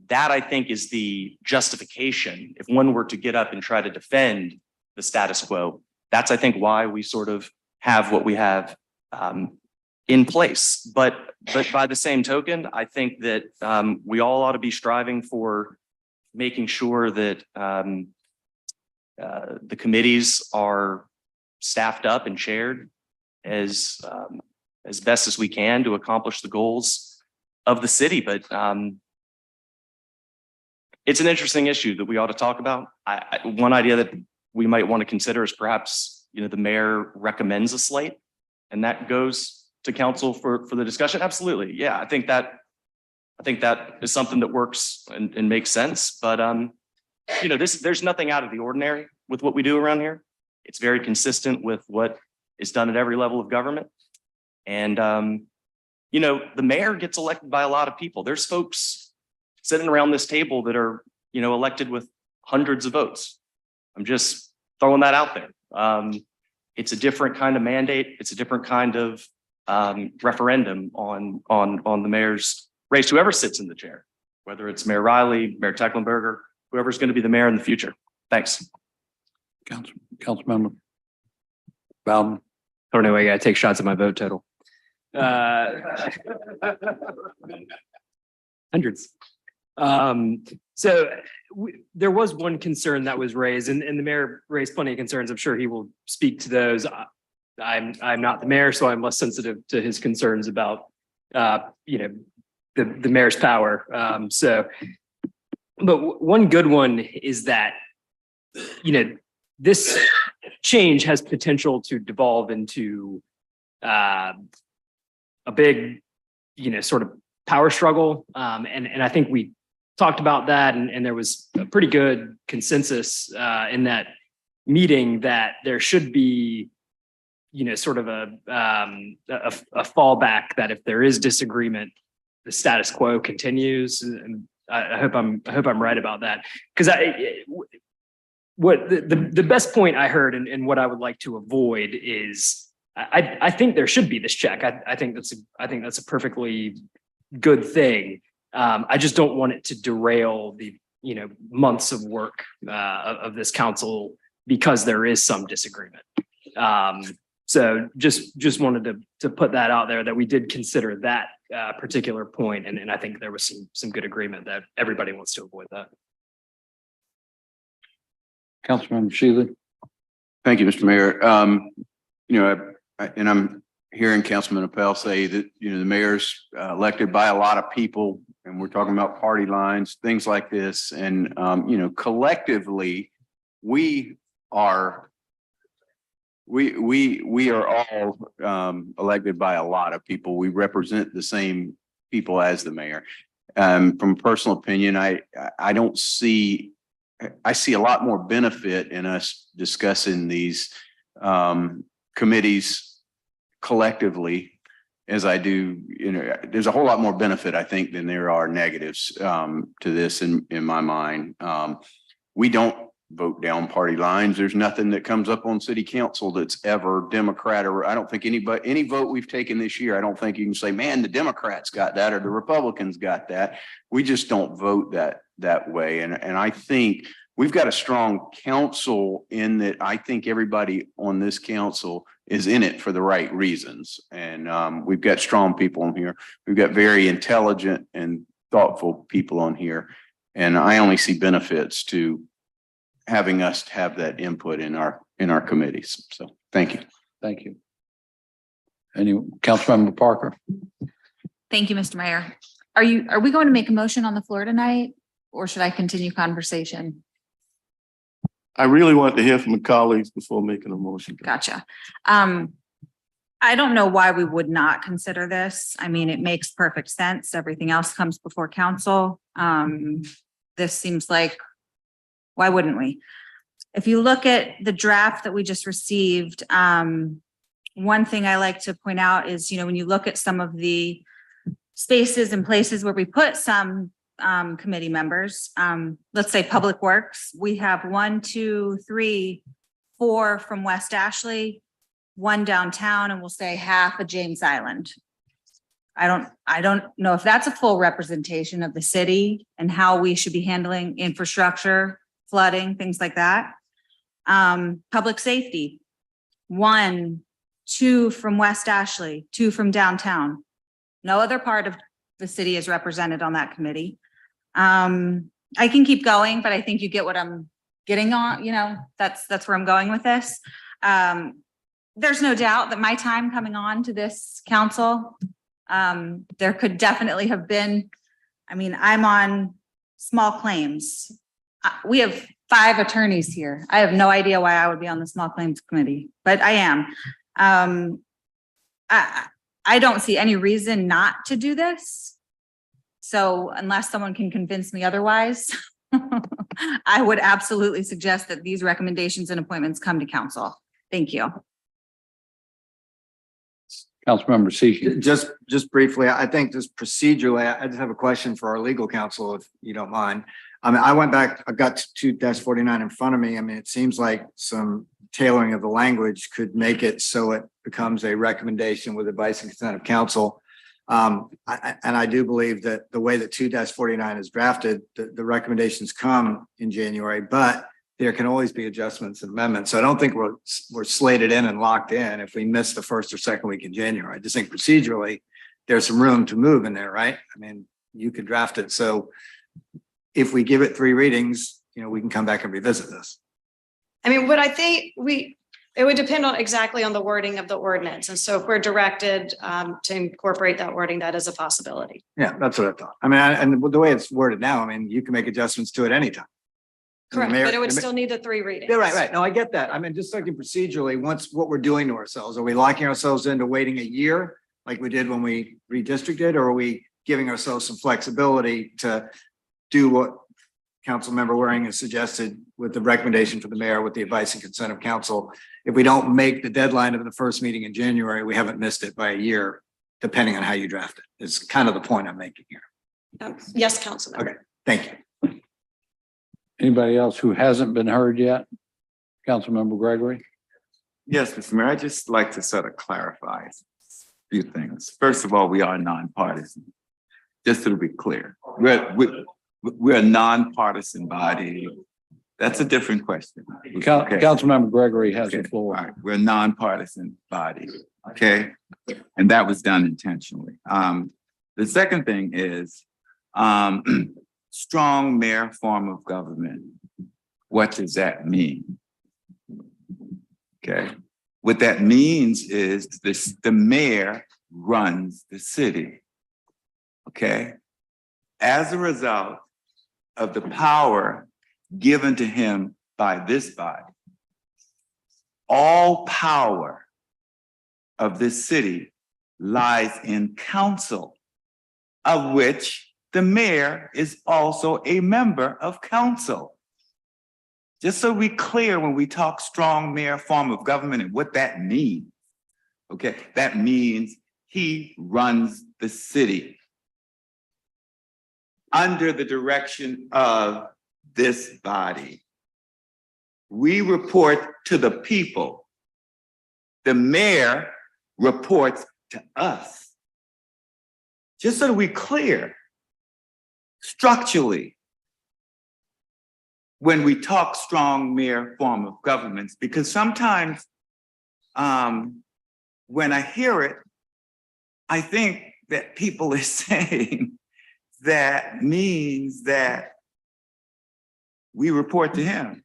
that, I think, is the justification. If one were to get up and try to defend the status quo, that's, I think, why we sort of have what we have in place. But by the same token, I think that we all ought to be striving for making sure that the committees are staffed up and chaired as best as we can to accomplish the goals of the city. But it's an interesting issue that we ought to talk about. One idea that we might want to consider is perhaps, the mayor recommends a slate and that goes to council for the discussion. Absolutely. Yeah, I think that is something that works and makes sense. But there's nothing out of the ordinary with what we do around here. It's very consistent with what is done at every level of government. And the mayor gets elected by a lot of people. There's folks sitting around this table that are, elected with hundreds of votes. I'm just throwing that out there. It's a different kind of mandate. It's a different kind of referendum on the mayor's race, whoever sits in the chair, whether it's Mayor Riley, Mayor Tecklenberger, whoever's going to be the mayor in the future. Thanks. Councilmember Bowden. I don't know. I got to take shots at my vote total. hundreds. There was one concern that was raised, and the mayor raised plenty of concerns. I'm sure he will speak to those. I'm not the mayor, so I'm less sensitive to his concerns about, the mayor's power. But one good one is that, this change has potential to devolve into a big, sort of power struggle. And I think we talked about that, and there was a pretty good consensus in that meeting that there should be, sort of a fallback, that if there is disagreement, the status quo continues. And I hope I'm right about that, because what the best point I heard, and what I would like to avoid is, I think there should be this check. I think that's a perfectly good thing. I just don't want it to derail the months of work of this council because there is some disagreement. So just wanted to put that out there, that we did consider that particular point, and I think there was some good agreement that everybody wants to avoid that. Councilmember Shealy. Thank you, Mr. Mayor. And I'm hearing Councilman Appel say that, the mayor's elected by a lot of people, and we're talking about party lines, things like this. And, collectively, we are all elected by a lot of people. We represent the same people as the mayor. From a personal opinion, I see a lot more benefit in us discussing these committees collectively, as I do. There's a whole lot more benefit, I think, than there are negatives to this in my mind. We don't vote down party lines. There's nothing that comes up on city council that's ever Democrat, or I don't think any vote we've taken this year, I don't think you can say, man, the Democrats got that or the Republicans got that. We just don't vote that way. And I think we've got a strong council in that. I think everybody on this council is in it for the right reasons. And we've got strong people on here. We've got very intelligent and thoughtful people on here. And I only see benefits to having us have that input in our committees. So thank you. Thank you. Councilmember Parker. Thank you, Mr. Mayor. Are we going to make a motion on the floor tonight, or should I continue conversation? I really want to hear from my colleagues before making a motion. Gotcha. I don't know why we would not consider this. I mean, it makes perfect sense. Everything else comes before council. This seems like, why wouldn't we? If you look at the draft that we just received, one thing I like to point out is, when you look at some of the spaces and places where we put some committee members, let's say Public Works, we have 1, 2, 3, 4 from West Ashley, 1 downtown, and we'll say half of James Island. I don't know if that's a full representation of the city and how we should be handling infrastructure, flooding, things like that. Public safety, 1, 2 from West Ashley, 2 from downtown. No other part of the city is represented on that committee. I can keep going, but I think you get what I'm getting on, that's where I'm going with this. There's no doubt that my time coming on to this council, there could definitely have been, I'm on small claims. We have 5 attorneys here. I have no idea why I would be on the small claims committee, but I am. I don't see any reason not to do this. So unless someone can convince me otherwise, I would absolutely suggest that these recommendations and appointments come to council. Thank you. Councilmember Seeky. Just briefly, I think just procedurally, I just have a question for our legal counsel, if you don't mind. I went back, I've got 2-49 in front of me. It seems like some tailoring of the language could make it so it becomes a recommendation with advice and consent of council. And I do believe that the way that 2-49 is drafted, the recommendations come in January, but there can always be adjustments and amendments. So I don't think we're slated in and locked in if we miss the first or second week in January. I just think procedurally, there's some room to move in there, right? you could draft it. So if we give it 3 readings, we can come back and revisit this. I mean, what I think it would depend on exactly on the wording of the ordinance. And so if we're directed to incorporate that wording, that is a possibility. Yeah, that's what I thought. I mean, and the way it's worded now, I mean, you can make adjustments to it anytime. And the Correct, mayor- but it would the ma- still need the 3 readings. Yeah, right. No, I get that. I mean, just thinking procedurally, what we're doing to ourselves, are we locking ourselves into waiting a year like we did when we redistricted, or are we giving ourselves some flexibility to do what Councilmember Waring has suggested with the recommendation for the mayor with the advice and consent of council? If we don't make the deadline of the first meeting in January, we haven't missed it by a year, depending on how you draft it. It's kind of the point I'm making here. Yes, Councilmember. Okay, thank you. Anybody else who hasn't been heard yet? Councilmember Gregory? Yes, Mr. Mayor, I'd just like to sort of clarify a few things. First of all, we are nonpartisan, just to be clear. We're a nonpartisan body. That's a different question. Okay. Councilmember Gregory has the Okay. floor. All right. We're a nonpartisan body, okay? And that was done intentionally. The second thing is strong mayor form of government. What does that mean? Okay. What that means is the mayor runs the city. Okay. As a result of the power given to him by this body, all power of this city lies in council, of which the mayor is also a member of council. Just so we're clear when we talk strong mayor form of government and what that means. Okay, that means he runs the city under the direction of this body. We report to the people. The mayor reports to us. Just so that we're clear, structurally, when we talk strong mayor form of governments, because sometimes when I hear it, I think that people are saying that means that we report to him.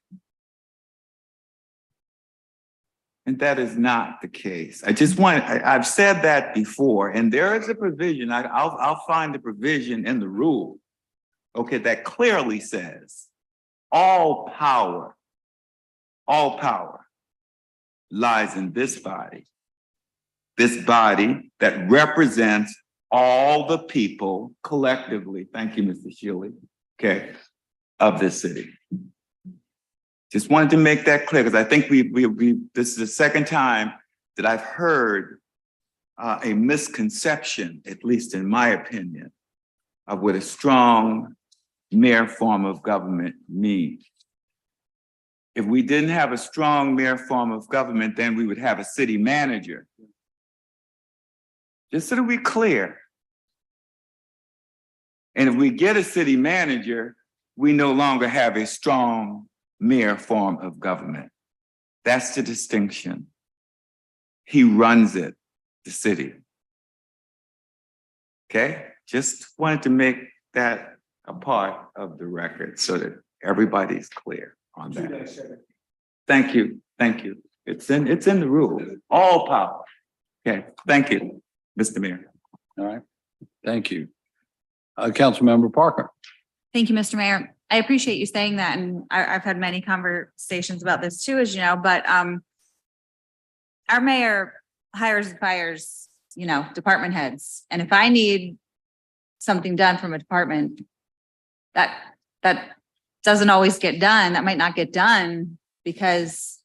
And that is not the case. I've said that before, and there is a provision, I'll find the provision in the rule, okay, that clearly says all power lies in this body that represents all the people collectively, thank you, Mr. Shealy, okay, of this city. Just wanted to make that clear because I think this is the second time that I've heard a misconception, at least in my opinion, of what a strong mayor form of government means. If we didn't have a strong mayor form of government, then we would have a city manager. Just so that we're clear. And if we get a city manager, we no longer have a strong mayor form of government. That's the distinction. He runs it, the city. Okay? Just wanted to make that a part of the record so that everybody's clear on that. Thank you. Thank you. It's in the rule. All power. Okay. Thank you, Mr. Mayor. All right. Thank you. Councilmember Parker. Thank you, Mr. Mayor. I appreciate you saying that. And I've had many conversations about this too, as you know, but our mayor hires and fires, department heads. And if I need something done from a department, that doesn't always get done. That might not get done because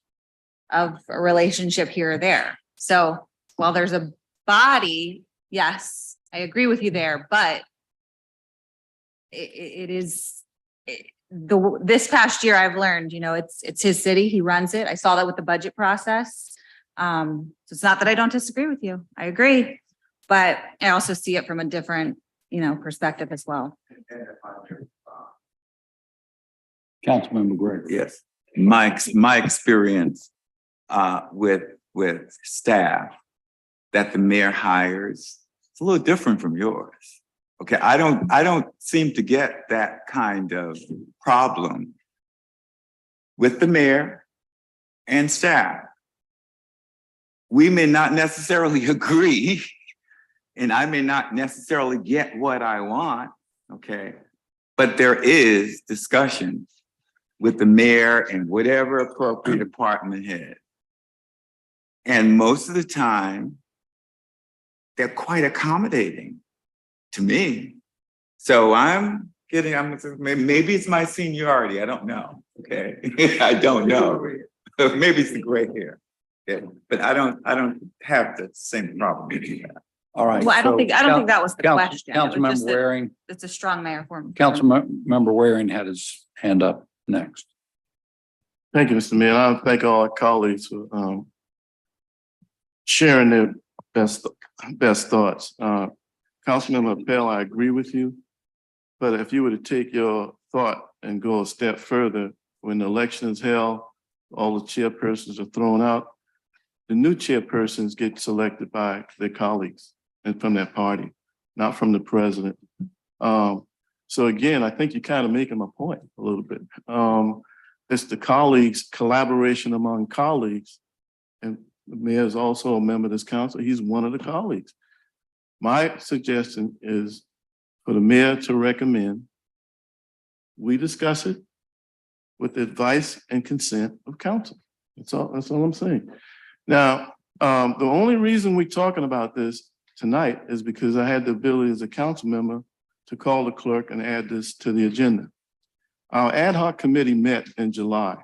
of a relationship here or there. So while there's a body, yes, I agree with you there, but this past year I've learned, it's his city, he runs it. I saw that with the budget process. So it's not that I don't disagree with you. I agree, but I also see it from a different, perspective as well. Councilmember Gregg. Yes, my experience with staff that the mayor hires, it's a little different from yours. Okay, I don't seem to get that kind of problem with the mayor and staff. We may not necessarily agree, and I may not necessarily get what I want, okay? But there is discussion with the mayor and whatever appropriate department head. And most of the time, they're quite accommodating to me. So maybe it's my seniority, I don't know, okay? I don't know. Maybe it's the gray hair. Okay? But I don't have the same problem with that. All right. Well, I don't think that was the Council- question. It was Councilmember just that Waring, It's a strong mayor form. Councilmember Waring had his hand up next. Thank you, Mr. Mayor. I thank all our colleagues for sharing their best thoughts. Councilmember Appel, I agree with you. But if you were to take your thought and go a step further, when the election is held, all the chairpersons are thrown out, the new chairpersons get selected by their colleagues and from their party, not from the president. So again, I think you're kind of making my point a little bit. It's the colleagues, collaboration among colleagues. And the mayor is also a member of this council. He's one of the colleagues. My suggestion is for the mayor to recommend we discuss it with advice and consent of council. That's all I'm saying. Now, the only reason we're talking about this tonight is because I had the ability as a council member to call the clerk and add this to the agenda. Our ad hoc committee met in July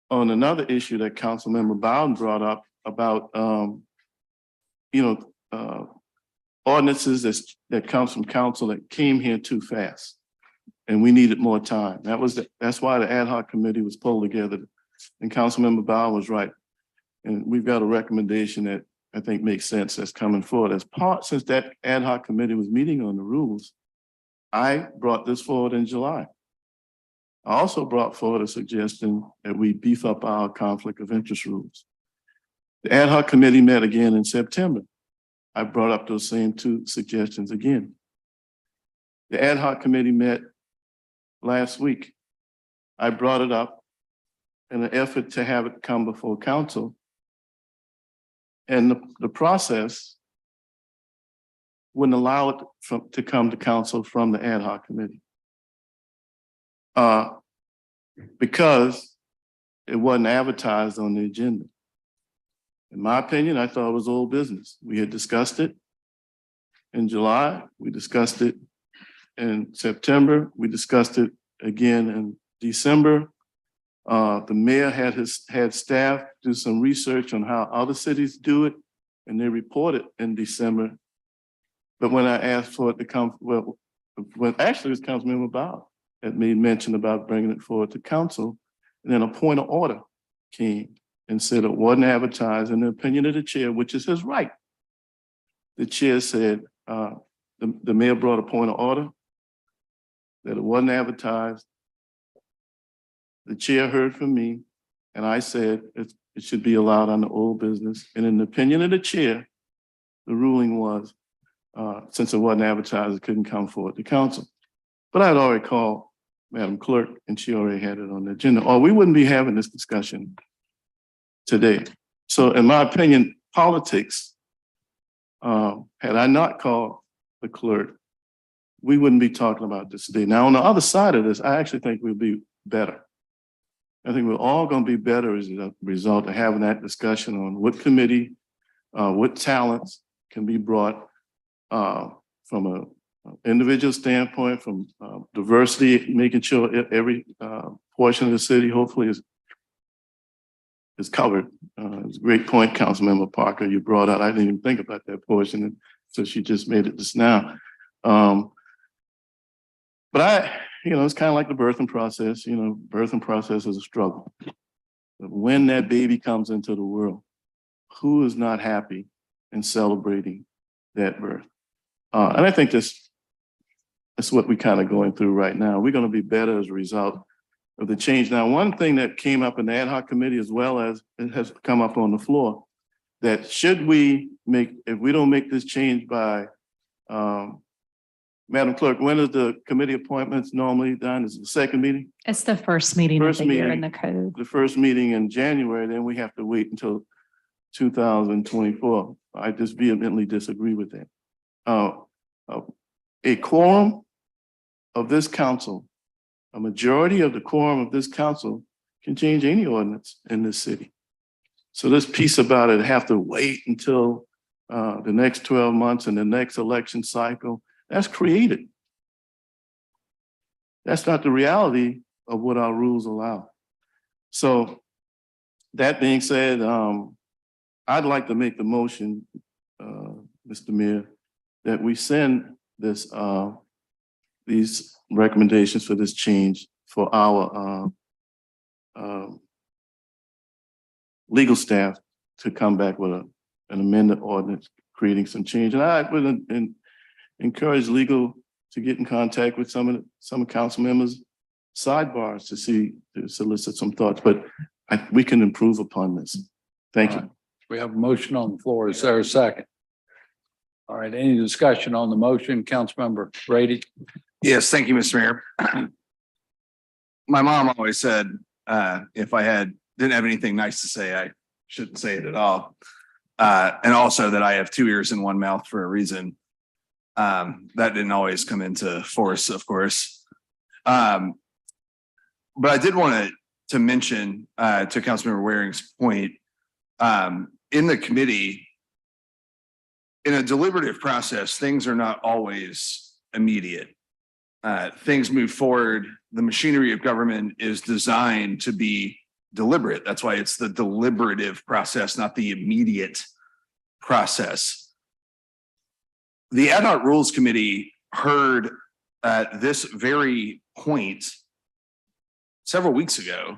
on another issue that Councilmember Bowden brought up about, ordinances that comes from council that came here too fast. And we needed more time. That's why the ad hoc committee was pulled together. And Councilmember Bowden was right. And we've got a recommendation that I think makes sense that's coming forward. Since that ad hoc committee was meeting on the rules, I brought this forward in July. I also brought forward a suggestion that we beef up our conflict of interest rules. The ad hoc committee met again in September. I brought up those same two suggestions again. The ad hoc committee met last week. I brought it up in an effort to have it come before council. And the process wouldn't allow it to come to council from the ad hoc committee. Because it wasn't advertised on the agenda. In my opinion, I thought it was old business. We had discussed it in July. We discussed it in September. We discussed it again in December. The mayor had staff do some research on how other cities do it, and they reported in December. But when I asked for it to come, actually it was Councilmember Bowden that made mention about bringing it forward to council, and then a point of order came and said it wasn't advertised in the opinion of the chair, which is his right. The chair said, the mayor brought a point of order that it wasn't advertised. The chair heard from me, and I said it should be allowed on the old business. And in the opinion of the chair, the ruling was, since it wasn't advertised, it couldn't come forward to council. But I had already called Madam Clerk, and she already had it on the agenda, or we wouldn't be having this discussion today. So in my opinion, politics, had I not called the clerk, we wouldn't be talking about this today. Now, on the other side of this, I actually think we'll be better. I think we're all going to be better as a result of having that discussion on what committee, what talents can be brought from an individual standpoint, from diversity, making sure every portion of the city hopefully is covered. It was a great point, Councilmember Parker, you brought out. I didn't even think about that portion, so she just made it just now. But it's kind of like the birthing process. Birthing process is a struggle. But when that baby comes into the world, who is not happy in celebrating that birth? And I think that's what we're kind of going through right now. We're going to be better as a result of the change. Now, one thing that came up in the ad hoc committee, as well as it has come up on the floor, that if we don't make this change by Madam Clerk, when is the committee appointments normally done? Is it the second meeting? It's the first meeting of First the year in meeting. the code. The first meeting in January, then we have to wait until 2024. I just vehemently disagree with that. A quorum of this council, a majority of the quorum of this council can change any ordinance in this city. So this piece about it have to wait until the next 12 months and the next election cycle, that's created. That's not the reality of what our rules allow. So that being said, I'd like to make the motion, Mr. Mayor, that we send this, these recommendations for this change for our legal staff to come back with an amended ordinance creating some change. And I would encourage legal to get in contact with some council members' sidebars to solicit some thoughts, but we can improve upon this. Thank you. We have a motion on the floor. Is there a second? All right, any discussion on the motion? Councilmember Brady? Yes, thank you, Mr. Mayor. My mom always said, if I didn't have anything nice to say, I shouldn't say it at all. And also that I have two ears and one mouth for a reason. That didn't always come into force, of course. But I did want to mention to Councilmember Waring's point, in the committee, in a deliberative process, things are not always immediate. Things move forward. The machinery of government is designed to be deliberate. That's why it's the deliberative process, not the immediate process. The Ad hoc Rules Committee heard this very point several weeks ago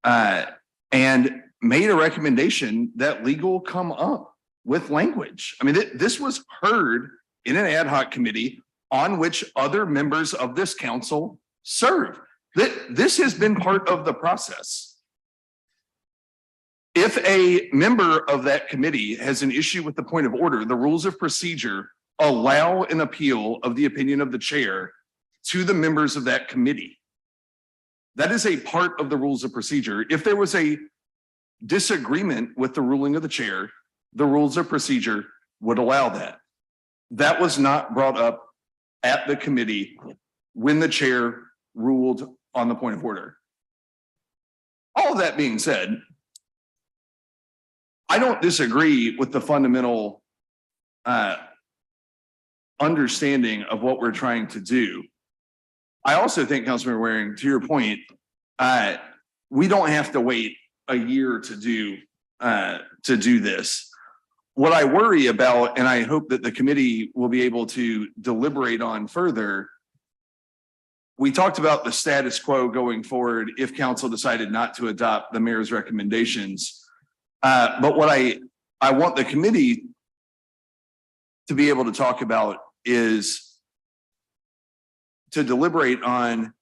and made a recommendation that legal come up with language. I mean, this was heard in an ad hoc committee on which other members of this council serve. This has been part of the process. If a member of that committee has an issue with the point of order, the rules of procedure allow an appeal of the opinion of the chair to the members of that committee. That is a part of the rules of procedure. If there was a disagreement with the ruling of the chair, the rules of procedure would allow that. That was not brought up at the committee when the chair ruled on the point of order. All of that being said, I don't disagree with the fundamental understanding of what we're trying to do. I also think, Councilmember Waring, to your point, we don't have to wait a year to do this. What I worry about, and I hope that the committee will be able to deliberate on further, we talked about the status quo going forward if council decided not to adopt the mayor's recommendations. But what I want the committee to be able to talk about is to deliberate on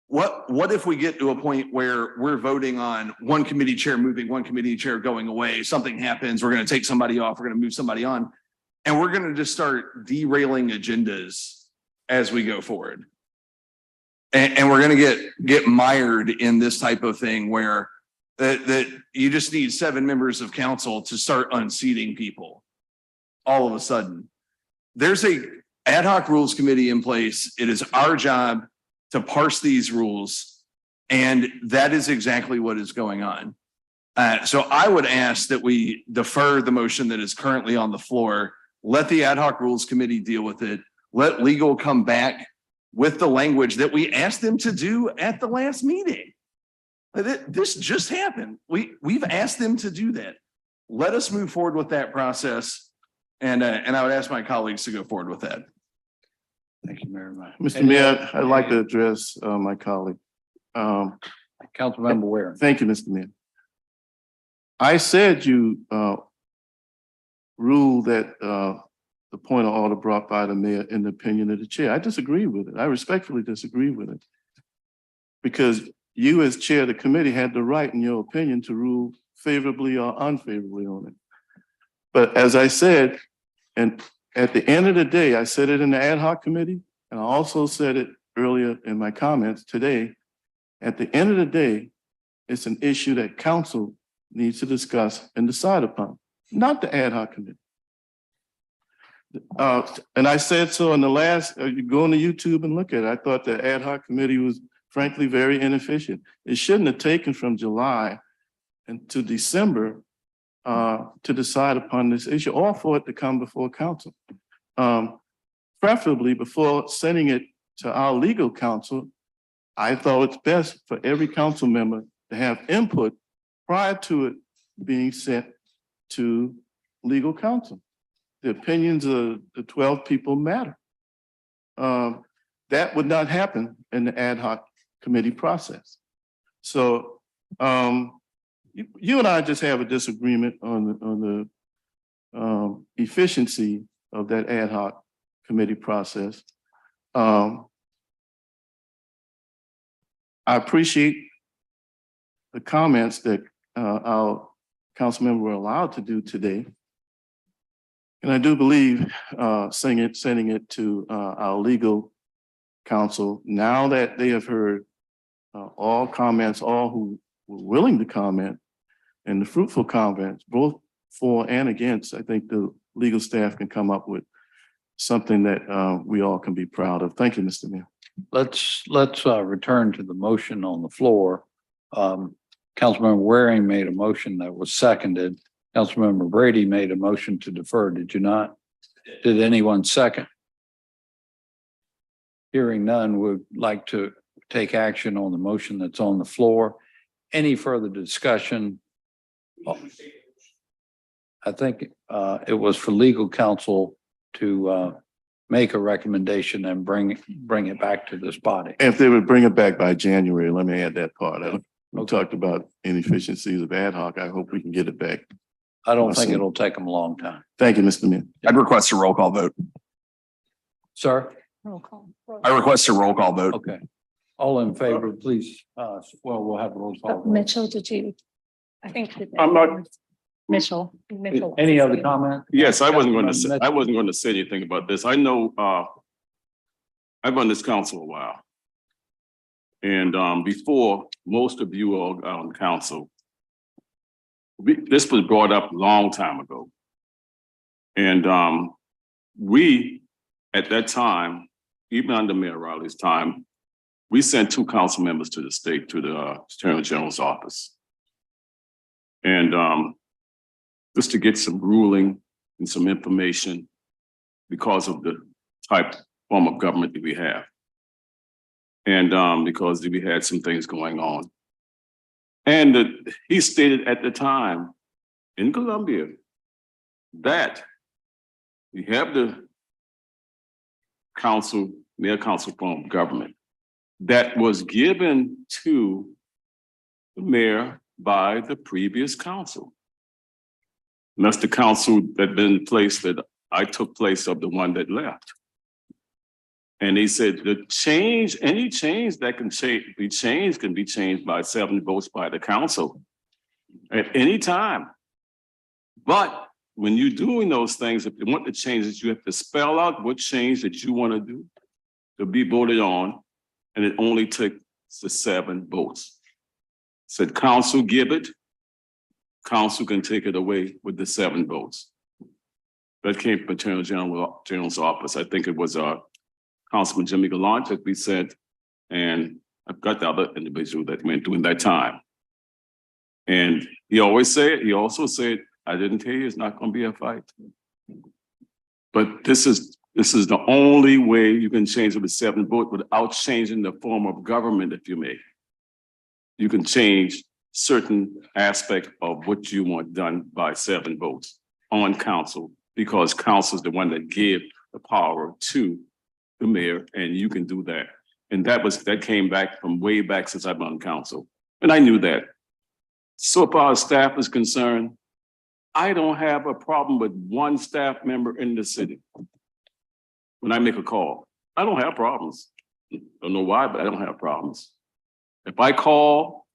what if we get to a point where we're voting on one committee chair moving, one committee chair going away, something happens, we're going to take somebody off, we're going to move somebody on, and we're going to just start derailing agendas as we go forward. And we're going to get mired in this type of thing where that you just need 7 members of council to start unseating people all of a sudden. There's a ad hoc rules committee in place. It is our job to parse these rules, and that is exactly what is going on. So I would ask that we defer the motion that is currently on the floor, let the ad hoc rules committee deal with it, let legal come back with the language that we asked them to do at the last meeting. This just happened. We've asked them to do that. Let us move forward with that process, and I would ask my colleagues to go forward with that. Thank you very much. Mr. Mayor, I'd like to address my colleague. Councilmember Waring. Thank you, Mr. Mayor. I said you ruled that the point of order brought by the mayor in the opinion of the chair. I disagree with it. I respectfully disagree with it. Because you as chair of the committee had the right, in your opinion, to rule favorably or unfavorably on it. But as I said, and at the end of the day, I said it in the ad hoc committee, and I also said it earlier in my comments today. At the end of the day, it's an issue that council needs to discuss and decide upon, not the ad hoc committee. And I said so in the last, you go on to YouTube and look at it. I thought the ad hoc committee was frankly very inefficient. It shouldn't have taken from July and to December to decide upon this issue, or for it to come before council. Preferably before sending it to our legal counsel, I thought it's best for every council member to have input prior to it being sent to legal counsel. The opinions of the 12 people matter. That would not happen in the ad hoc committee process. So you and I just have a disagreement on the efficiency of that ad hoc committee process. I appreciate the comments that our council member were allowed to do today. And I do believe sending it to our legal counsel, now that they have heard all comments, all who were willing to comment, and the fruitful comments, both for and against, I think the legal staff can come up with something that we all can be proud of. Thank you, Mr. Mayor. Let's return to the motion on the floor. Councilmember Waring made a motion that was seconded. Councilmember Brady made a motion to defer, did you not? Did anyone second? Hearing none, would like to take action on the motion that's on the floor. Any further discussion? I think it was for legal counsel to make a recommendation and bring it back to this body. If they would bring it back by January, let me add that part. We talked about inefficiencies of ad hoc. I hope we can get it back. I don't think it'll take them a long time. Thank you, Mr. Mayor. I'd request a roll call vote. Sir? Roll call. I request a roll call vote. Okay. All in favor, please. Well, we'll have a roll call. Mitchell, did you? I think. I'm not. Mitchell. Any other comment? Yes, I wasn't going to say anything about this. I know I've been on this council a while. And before most of you all got on council, this was brought up a long time ago. And we, at that time, even under Mayor Riley's time, we sent 2 council members to the state, to the Attorney General's office. And just to get some ruling and some information because of the form of government that we have. And because we had some things going on. And he stated at the time in Columbia that we have the mayor council form of government that was given to the mayor by the previous council. And that's the council that been in place that I took place of the one that left. And he said any change that can be changed by 7 votes by the council at any time. But when you're doing those things, if you want to change it, you have to spell out what change that you want to do to be voted on. And it only took the 7 votes. Said council give it, council can take it away with the 7 votes. That came from Attorney General's office. I think it was Councilman Jimmy Gallant that we said, and I've got the other individual that went during that time. And he also said, I didn't tell you it's not going to be a fight. But this is the only way you can change it with 7 votes without changing the form of government, if you may. You can change certain aspect of what you want done by 7 votes on council, because council is the one that give the power to the mayor, and you can do that. And that came back from way back since I've been on council. And I knew that. So far as staff is concerned, I don't have a problem with 1 staff member in the city. When I make a call, I don't have problems. Don't know why, but I don't have problems. If I call,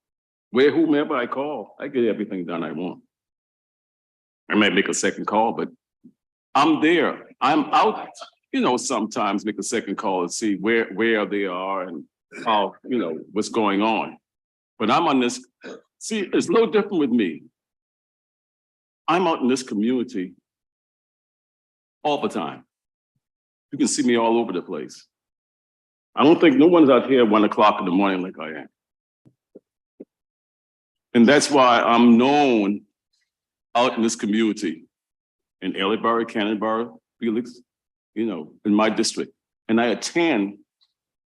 whomever I call, I get everything done I want. I might make a second call, but I'm there. I'm out, sometimes make a second call and see where they are and how, what's going on. But I'm on this, see, it's a little different with me. I'm out in this community all the time. You can see me all over the place. I don't think no one's out here at 1 o'clock in the morning like I am. And that's why I'm known out in this community, in Ellerborough, Cannonborough, Felix, in my district. And I attend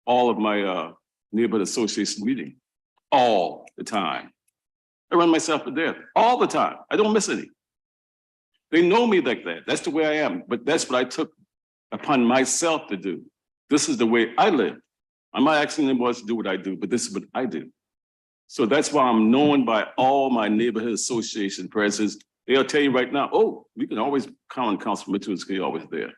all of my neighborhood association meetings all the time. I run myself to death all the time. I don't miss any. They know me like that. That's the way I am. But that's what I took upon myself to do. This is the way I live. I'm not asking anybody to do what I do, but this is what I do. So that's why I'm known by all my neighborhood association presidents. They'll tell you right now, oh, we can always count on Councilman Mitchell's always there.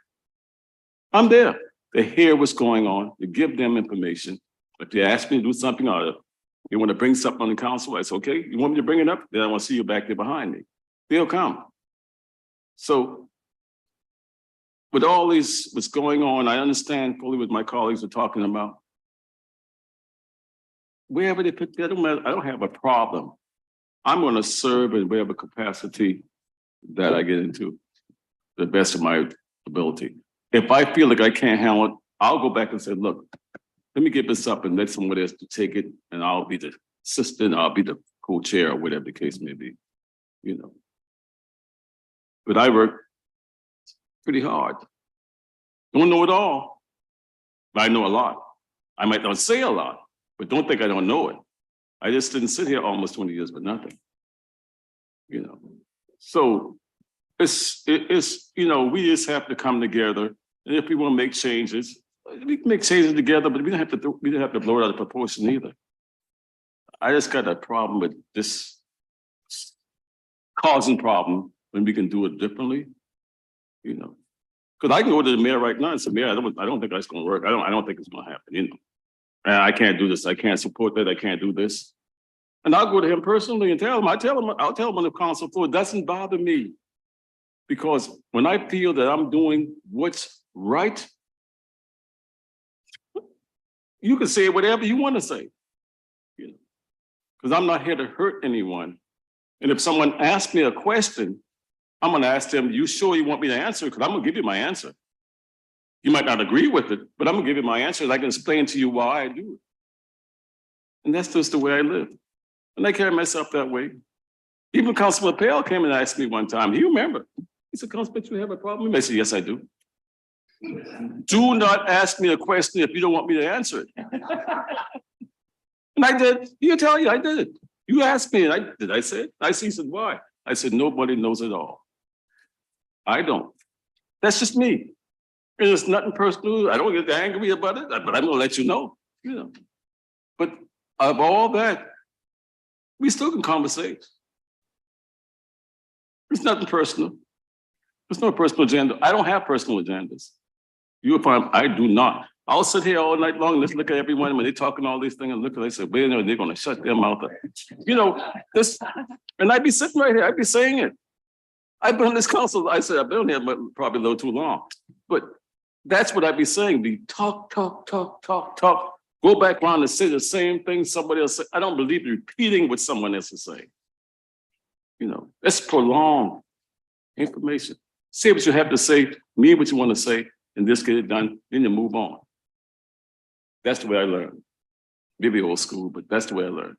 I'm there to hear what's going on, to give them information. If they ask me to do something or you want to bring something on the council, I say, okay, you want me to bring it up? Then I want to see you back there behind me. They'll come. So with all these, what's going on, I understand fully what my colleagues are talking about. Wherever they put, I don't have a problem. I'm going to serve in whatever capacity that I get into, the best of my ability. If I feel like I can't handle it, I'll go back and say, look, let me get this up and let someone else to take it, and I'll be the assistant, I'll be the co-chair, or whatever the case may be, But I work pretty hard. Don't know it all, but I know a lot. I might not say a lot, but don't think I don't know it. I just didn't sit here almost 20 years with nothing. So it's we just have to come together. And if we want to make changes, we can make changes together, but we don't have to blow it out of proportion either. I just got a problem with this causing problem when we can do it differently, Because I can go to the mayor right now and say, Mayor, I don't think that's going to work. I don't think it's going to happen, And I can't do this. I can't support that. I can't do this. And I'll go to him personally and tell him. I'll tell him on the council floor, it doesn't bother me. Because when I feel that I'm doing what's right, you can say whatever you want to say. Because I'm not here to hurt anyone. And if someone asks me a question, I'm going to ask them, you sure you want me to answer? Because I'm going to give you my answer. You might not agree with it, but I'm going to give you my answer. And I can explain to you why I do it. And that's just the way I live. And I carry myself that way. Even Councilman Pell came and asked me one time, you remember? He said, Councilman, you have a problem? I said, yes, I do. Do not ask me a question if you don't want me to answer it. And I did. He'll tell you I did it. You asked me, and did I say it? He said, why? I said, nobody knows it all. I don't. That's just me. And it's nothing personal. I don't get angry about it, but I'm going to let you know. But of all that, we still can conversate. It's nothing personal. There's no personal agenda. I don't have personal agendas. You will find I do not. I'll sit here all night long and just look at everyone when they're talking all these things and look at it and say, well, they're going to shut their mouth up. This, and I'd be sitting right here, I'd be saying it. I've been on this council, I said, I've been on here probably a little too long. But that's what I'd be saying, be talk. Go back around and say the same thing somebody else said. I don't believe repeating what someone else is saying. Let's prolong information. Say what you have to say, mean what you want to say, and just get it done, then you move on. That's the way I learned. Maybe old school, but that's the way I learned.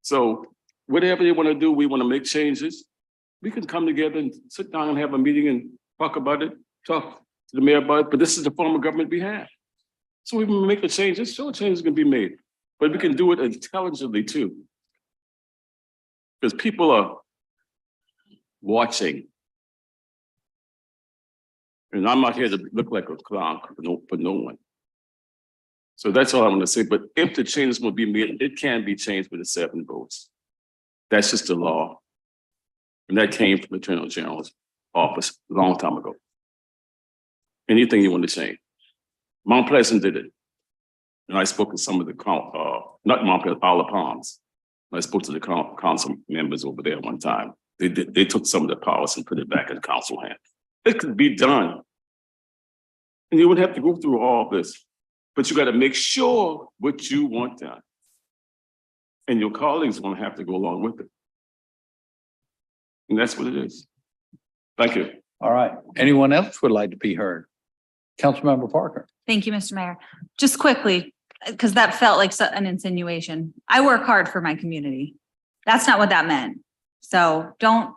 So whatever they want to do, we want to make changes. We can come together and sit down and have a meeting and talk about it, talk to the mayor about it, but this is the form of government we have. So we can make the changes, sure changes can be made, but we can do it intelligently too. Because people are watching. And I'm not here to look like a clown for no one. So that's all I'm going to say. But if the changes will be made, it can be changed with the 7 votes. That's just the law. And that came from the Attorney General's office a long time ago. Anything you want to change. Mount Pleasant did it. And I spoke to some of the, not Mount Pleasant, Isle of Palms. I spoke to the council members over there one time. They took some of the powers and put it back in council hands. It could be done. And you wouldn't have to go through all this, but you got to make sure what you want done. And your colleagues won't have to go along with it. And that's what it is. Thank you. All right. Anyone else would like to be heard? Councilmember Parker. Thank you, Mr. Mayor. Just quickly, because that felt like an insinuation. I work hard for my community. That's not what that meant. So don't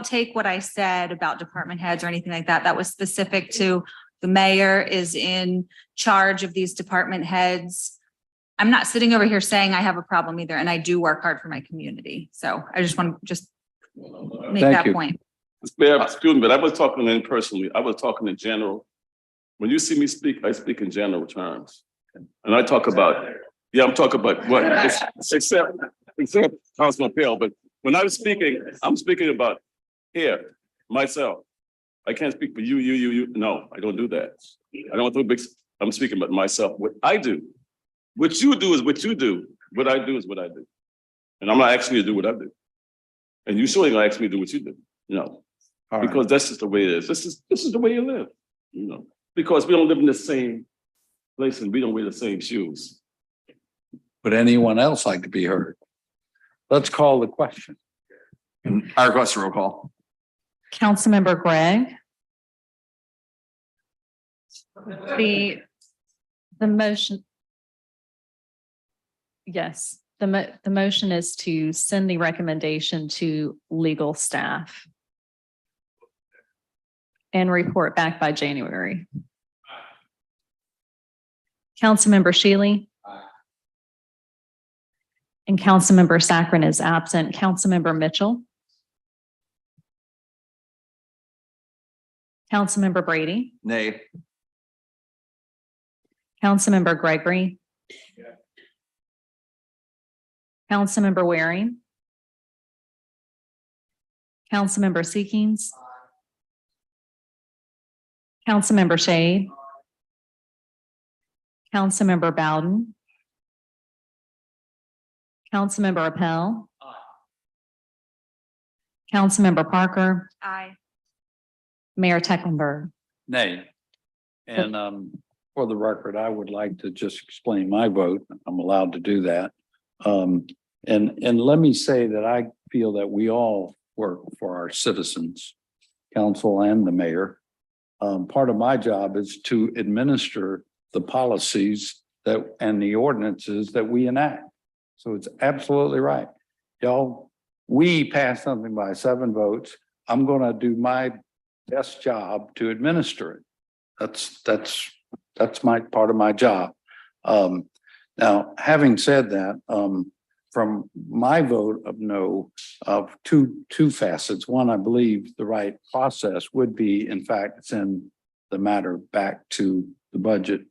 take what I said about department heads or anything like that. That was specific to the mayor is in charge of these department heads. I'm not sitting over here saying I have a problem either, and I do work hard for my community. So I just want to make that point. Mayor, excuse me, but I was talking in personally. I was talking in general. When you see me speak, I speak in general terms. And I talk about, I'm talking about what, except Councilman Pell, but when I was speaking, I'm speaking about here, myself. I can't speak for you. No, I don't do that. I don't do big, I'm speaking about myself, what I do. What you do is what you do. What I do is what I do. And I'm not asking you to do what I do. And you surely gonna ask me to do what you do. No, because that's just the way it is. This is the way you live, you know, because we don't live in the same place and we don't wear the same shoes. Would anyone else like to be heard? Let's call the question. I request a roll call. Councilmember Gregg. The motion. Yes, the motion is to send the recommendation to legal staff and report back by January. Councilmember Shealy. And Councilmember Saccharin is absent. Councilmember Mitchell. Councilmember Brady. Nay. Councilmember Gregory. Councilmember Waring. Councilmember Seekings. Councilmember Shade. Councilmember Bowden. Councilmember Appel. Councilmember Parker. Aye. Mayor Tecklenburg. Nay. And for the record, I would like to just explain my vote. I'm allowed to do that. And let me say that I feel that we all work for our citizens, council and the mayor. Part of my job is to administer the policies and the ordinances that we enact. So it's absolutely right. Y'all, we passed something by 7 votes. I'm going to do my best job to administer it. That's my part of my job. Now, having said that, from my vote of no, of two facets. One, I believe the right process would be, in fact, send the matter back to the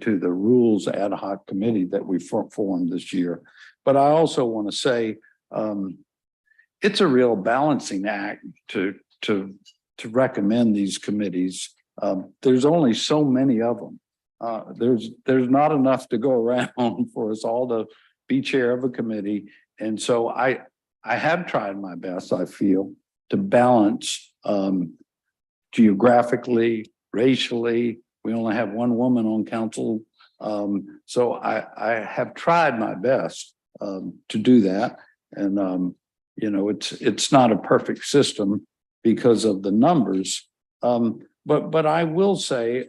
to the rules ad hoc committee that we formed this year. But I also want to say it's a real balancing act to recommend these committees. There's only so many of them. There's not enough to go around for us all to be chair of a committee. And so I have tried my best, I feel, to balance geographically, racially. We only have one woman on council. So I have tried my best to do that. And, it's not a perfect system because of the numbers. But I will say,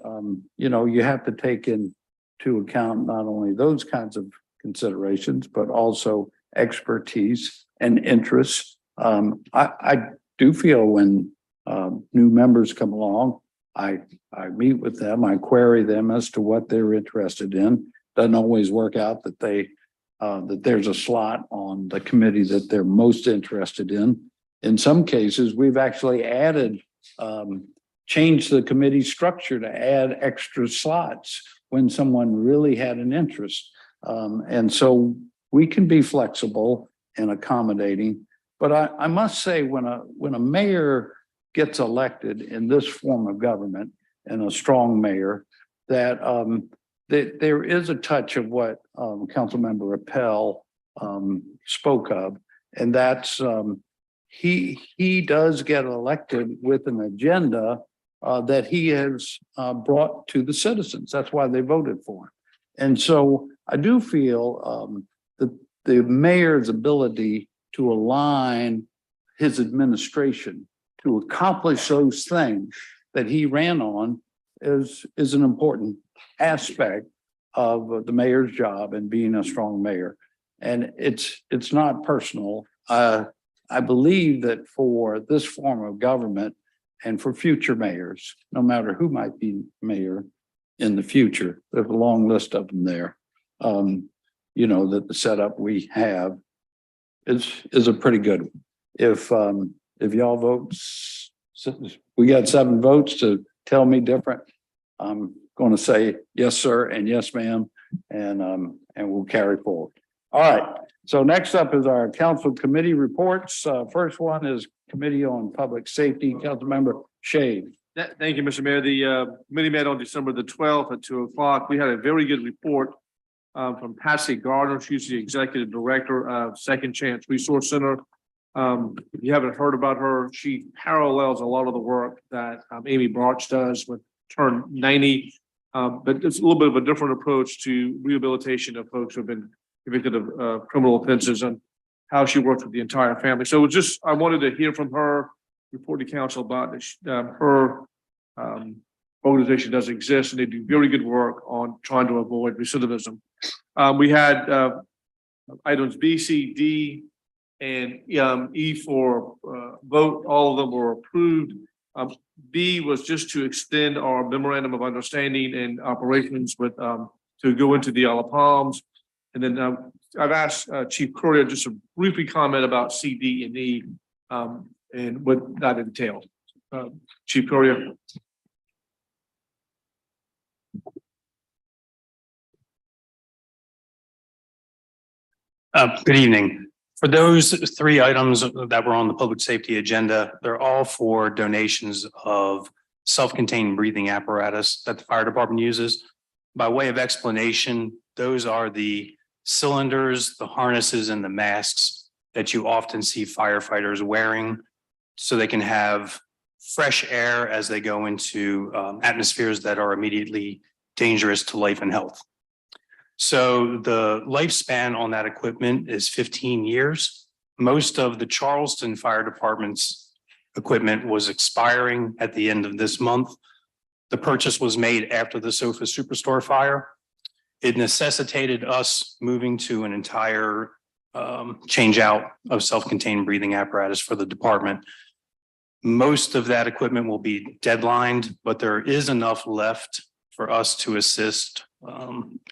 you have to take into account not only those kinds of considerations, but also expertise and interests. I do feel when new members come along, I meet with them, I query them as to what they're interested in. Doesn't always work out that that there's a slot on the committee that they're most interested in. In some cases, we've actually added, changed the committee structure to add extra slots when someone really had an interest. And so we can be flexible and accommodating. But I must say, when a mayor gets elected in this form of government, and a strong mayor, that there is a touch of what Councilmember Appel spoke of, and that's he does get elected with an agenda that he has brought to the citizens. That's why they voted for him. And so I do feel that the mayor's ability to align his administration to accomplish those things that he ran on is an important aspect of the mayor's job and being a strong mayor. And it's not personal. I believe that for this form of government and for future mayors, no matter who might be mayor in the future, there's a long list of them there. You know, that the setup we have is a pretty good one. If y'all vote, we got 7 votes to tell me different, I'm going to say yes, sir, and yes, ma'am, and we'll carry forward. All right. So next up is our council committee reports. First one is Committee on Public Safety. Councilmember Shade. Thank you, Mr. Mayor. The committee met on December the 12th at 2:00. We had a very good report from Patsy Gardner. She's the executive director of Second Chance Resource Center. If you haven't heard about her, she parallels a lot of the work that Amy Barch does with Turn 90. But it's a little bit of a different approach to rehabilitation of folks who have been convicted of criminal offenses and how she works with the entire family. So it was just, I wanted to hear from her, report to council about her organization does exist and they do very good work on trying to avoid recidivism. We had items B, C, D, and E for vote. All of them were approved. B was just to extend our memorandum of understanding and operations with to go into the Isle of Palms. And then I've asked Chief Courier just to briefly comment about C, D, and E and what that entails. Chief Courier. Good evening. For those 3 items that were on the public safety agenda, they're all for donations of self-contained breathing apparatus that the fire department uses. By way of explanation, those are the cylinders, the harnesses, and the masks that you often see firefighters wearing so they can have fresh air as they go into atmospheres that are immediately dangerous to life and health. So the lifespan on that equipment is 15 years. Most of the Charleston Fire Department's equipment was expiring at the end of this month. The purchase was made after the Sofa Superstore fire. It necessitated us moving to an entire change out of self-contained breathing apparatus for the department. Most of that equipment will be deadlined, but there is enough left for us to assist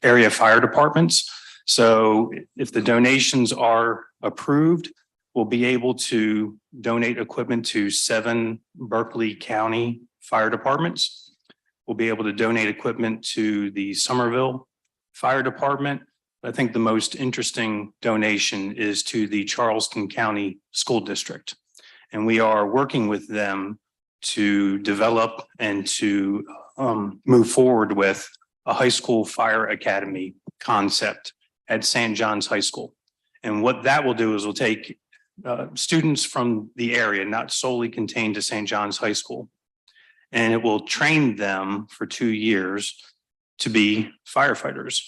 area fire departments. So if the donations are approved, we'll be able to donate equipment to 7 Berkeley County fire departments. We'll be able to donate equipment to the Somerville Fire Department. I think the most interesting donation is to the Charleston County School District. And we are working with them to develop and to move forward with a high school fire academy concept at St. John's High School. And what that will do is we'll take students from the area, not solely contained to St. John's High School, and it will train them for 2 years to be firefighters.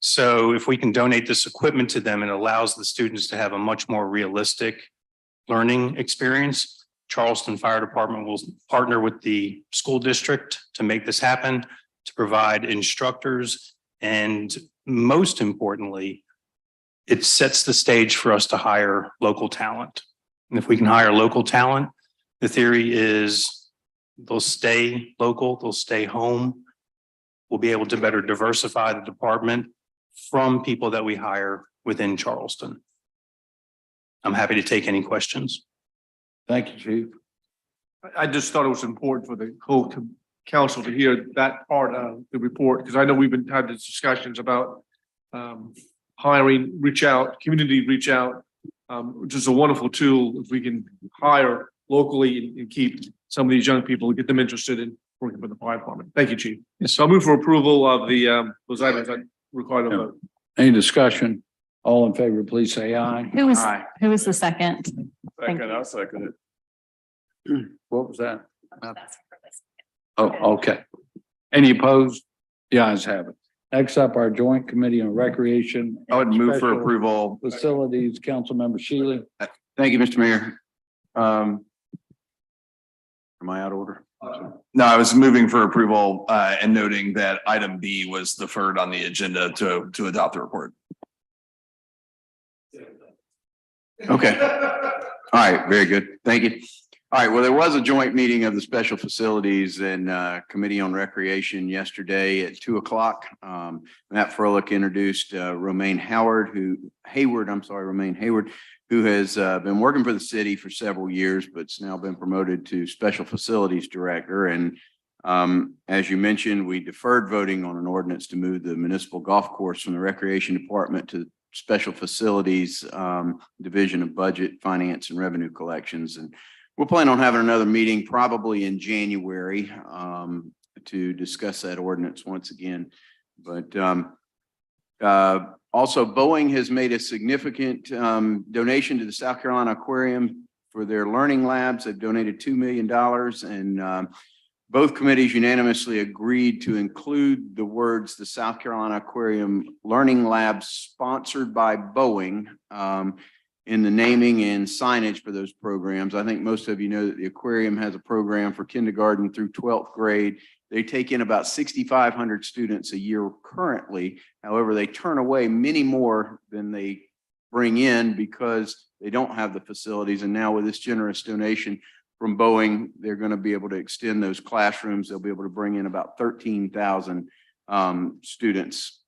So if we can donate this equipment to them, it allows the students to have a much more realistic learning experience. Charleston Fire Department will partner with the school district to make this happen, to provide instructors, and most importantly, it sets the stage for us to hire local talent. And if we can hire local talent, the theory is they'll stay local, they'll stay home. We'll be able to better diversify the department from people that we hire within Charleston. I'm happy to take any questions. Thank you, Chief. I just thought it was important for the whole council to hear that part of the report, because I know we've been having discussions about hiring, community reach out, which is a wonderful tool if we can hire locally and keep some of these young people, get them interested in working for the fire department. Thank you, Chief. Yes. So I'll move for approval of the those items that require a vote. Any discussion? All in favor, please say aye. Who was the second? Second, I'll second it. What was that? Oh, okay. Any opposed? The ayes have it. Next up, our joint committee on recreation. I would move for Special approval. Facilities, Councilmember Shealy. Thank you, Mr. Mayor. Am I out of order? No, I was moving for approval and noting that item B was deferred on the agenda to adopt the report. Okay. All right, very good. Thank you. All right, well, there was a joint meeting of the Special Facilities and Committee on Recreation yesterday at 2:00. Matt Froelich introduced Romaine Hayward, who has been working for the city for several years, but's now been promoted to Special Facilities Director. And as you mentioned, we deferred voting on an ordinance to move the municipal golf course from the Recreation Department to Special Facilities Division of Budget, Finance, and Revenue Collections. And we'll plan on having another meeting probably in January to discuss that ordinance once again. But also, Boeing has made a significant donation to the South Carolina Aquarium for their learning labs. They've donated $2 million, and both committees unanimously agreed to include the words "the South Carolina Aquarium Learning Labs sponsored by Boeing" in the naming and signage for those programs. I think most of you know that the aquarium has a program for kindergarten through 12th grade. They take in about 6,500 students a year currently. However, they turn away many more than they bring in because they don't have the facilities. And now with this generous donation from Boeing, they're going to be able to extend those classrooms. They'll be able to bring in about 13,000 students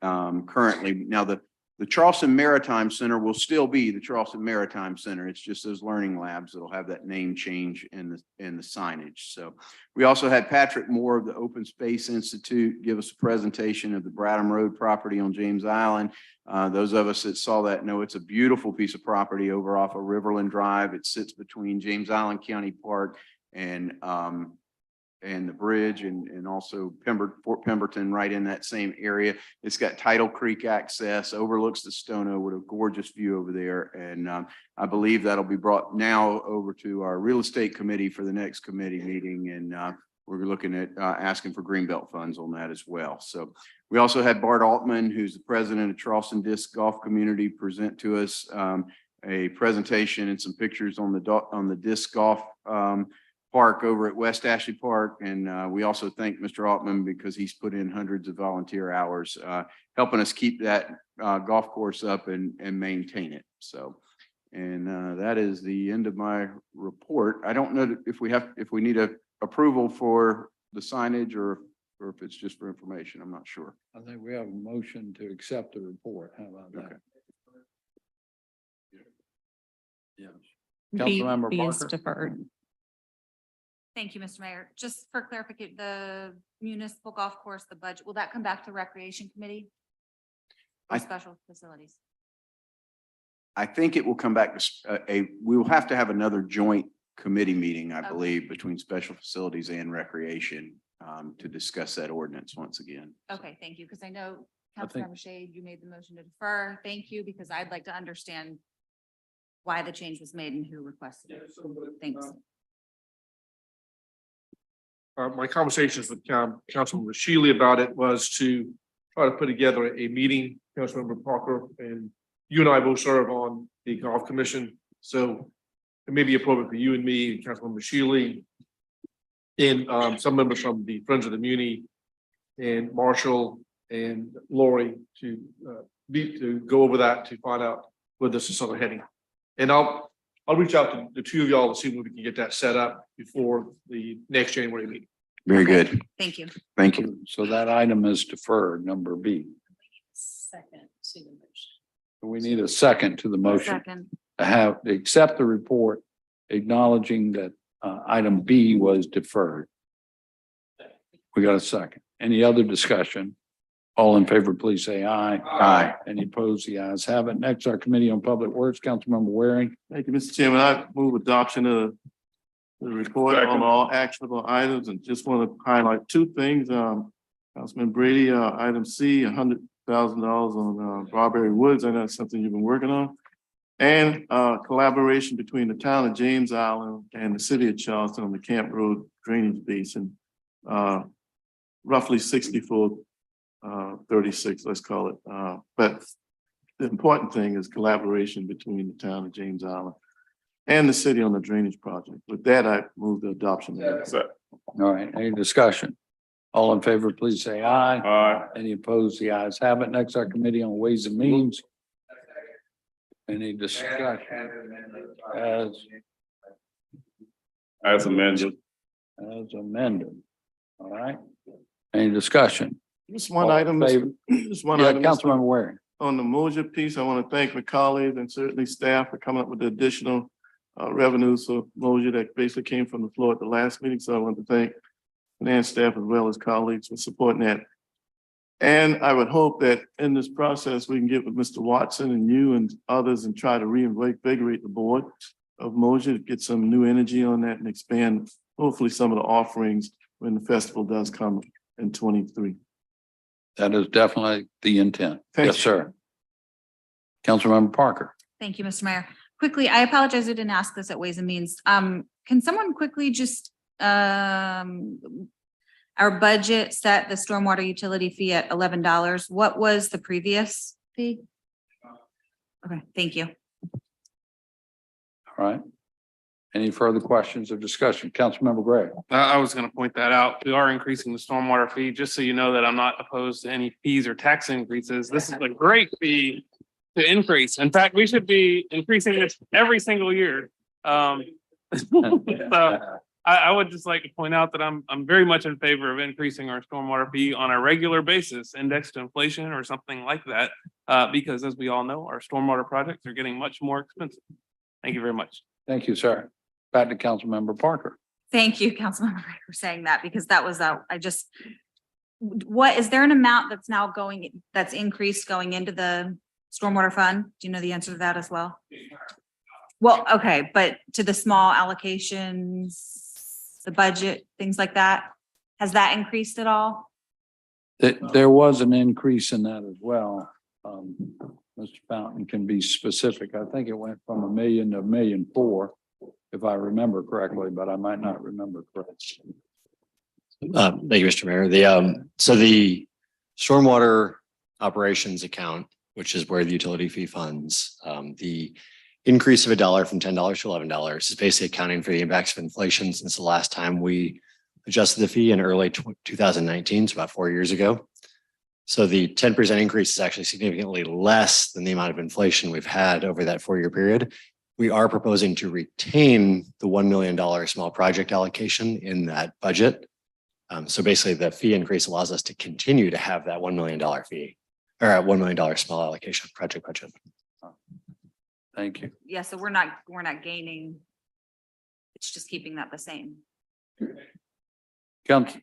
currently. Now, the Charleston Maritime Center will still be the Charleston Maritime Center. It's just those learning labs that'll have that name change in the signage. So we also had Patrick Moore of the Open Space Institute give us a presentation of the Bradham Road property on James Island. Those of us that saw that know it's a beautiful piece of property over off of Riverland Drive. It sits between James Island County Park and the bridge and also Fort Pemberton right in that same area. It's got Tidal Creek access, overlooks the Stono with a gorgeous view over there. And I believe that'll be brought now over to our real estate committee for the next committee meeting. And we're looking at asking for Greenbelt funds on that as well. So we also had Bart Altman, who's the president of Charleston Disc Golf Community, present to us a presentation and some pictures on the disc golf park over at West Ashley Park. And we also thank Mr. Altman because he's put in hundreds of volunteer hours helping us keep that golf course up and maintain it. So, and that is the end of my report. I don't know if we need a approval for the signage or if it's just for information. I'm not sure. I think we have a motion to accept the report. How about that? Okay. Yes. B Councilmember is Parker? deferred. Thank you, Mr. Mayor. Just for clarification, the municipal golf course, the budget, will that come back to Recreation Committee? Or Special Facilities? I think it will come back to we will have to have another joint committee meeting, I believe, between Special Facilities and Recreation to discuss that ordinance once again. Okay, thank you, because I know I think- Councilmember Shade, you made the motion to defer. Thank you, because I'd like to understand why the change was made and who requested it. Thanks. My conversations with Councilmember Shealy about it was to try to put together a meeting. Councilmember Parker and you and I both serve on the golf commission. So it may be appropriate for you and me, Councilmember Shealy, and some members from the Friends of the Muni and Marshall and Lori to go over that to find out where this is sort of heading. And I'll reach out to the two of y'all to see if we can get that set up before the next January meeting. Very good. Thank you. Thank you. So that item is deferred, number B. Second to the motion. We need a second to the motion Second. to accept the report, acknowledging that item B was deferred. We got a second. Any other discussion? All in favor, please say aye. Aye. Any opposed? The ayes have it. Next, our Committee on Public Works, Councilmember Waring. Thank you, Mr. Chairman. I move adoption of the report on all actionable items and just want to highlight two things. Councilman Brady, item C, $100,000 on Barberry Woods. I know that's something you've been working on. And collaboration between the town of James Island and the city of Charleston on the Camp Road drainage basin. roughly 64, 36, let's call it. But the important thing is collaboration between the town of James Island and the city on the drainage project. With that, I move the adoption. All right, any discussion? All in favor, please say aye. Aye. Any opposed? The ayes have it. Next, our Committee on Ways and Means. Any discussion? As amended. As amended. All right. Any discussion? Just one All in item, favor? just one Yeah, item. Councilmember Waring. On the Moser piece, I want to thank my colleagues and certainly staff for coming up with the additional revenues for Moser that basically came from the floor at the last meeting. So I want to thank finance staff as well as colleagues for supporting that. And I would hope that in this process, we can get with Mr. Watson and you and others and try to reinvigorate the board of Moser to get some new energy on that and expand hopefully some of the offerings when the festival does come in 23. That is definitely the intent. Thank Yes, you. sir. Councilmember Parker. Thank you, Mr. Mayor. Quickly, I apologize, I didn't ask this at Ways and Means. Can someone quickly just, our budget set the stormwater utility fee at $11. What was the previous fee? Okay, thank you. All right. Any further questions or discussion? Councilmember Gray. I was gonna point that out. We are increasing the stormwater fee, just so you know that I'm not opposed to any fees or tax increases. This is a great fee to increase. In fact, we should be increasing this every single year. So I would just like to point out that I'm very much in favor of increasing our stormwater fee on a regular basis, indexed to inflation or something like that. Because as we all know, our stormwater projects are getting much more expensive. Thank you very much. Thank you, sir. Back to Councilmember Parker. Thank you, Councilmember, for saying that, because that was, what, is there an amount that's now that's increased going into the stormwater fund? Do you know the answer to that as well? Well, okay, but to the small allocations, the budget, things like that, has that increased at all? There was an increase in that as well. Mr. Fountain can be specific. I think it went from $1 million to $1.4 million, if I remember correctly, but I might not remember correctly. Thank you, Mr. Mayor. So the stormwater operations account, which is where the utility fee funds, the increase of $1 from $10 to $11 is basically accounting for the impacts of inflation since the last time we adjusted the fee in early 2019, so about 4 years ago. So the 10% increase is actually significantly less than the amount of inflation we've had over that 4-year period. We are proposing to retain the $1 million small project allocation in that budget. So basically the fee increase allows us to continue to have that $1 million fee or a $1 million small allocation project budget. Thank you. Yeah, so we're not gaining. It's just keeping that the same. Council,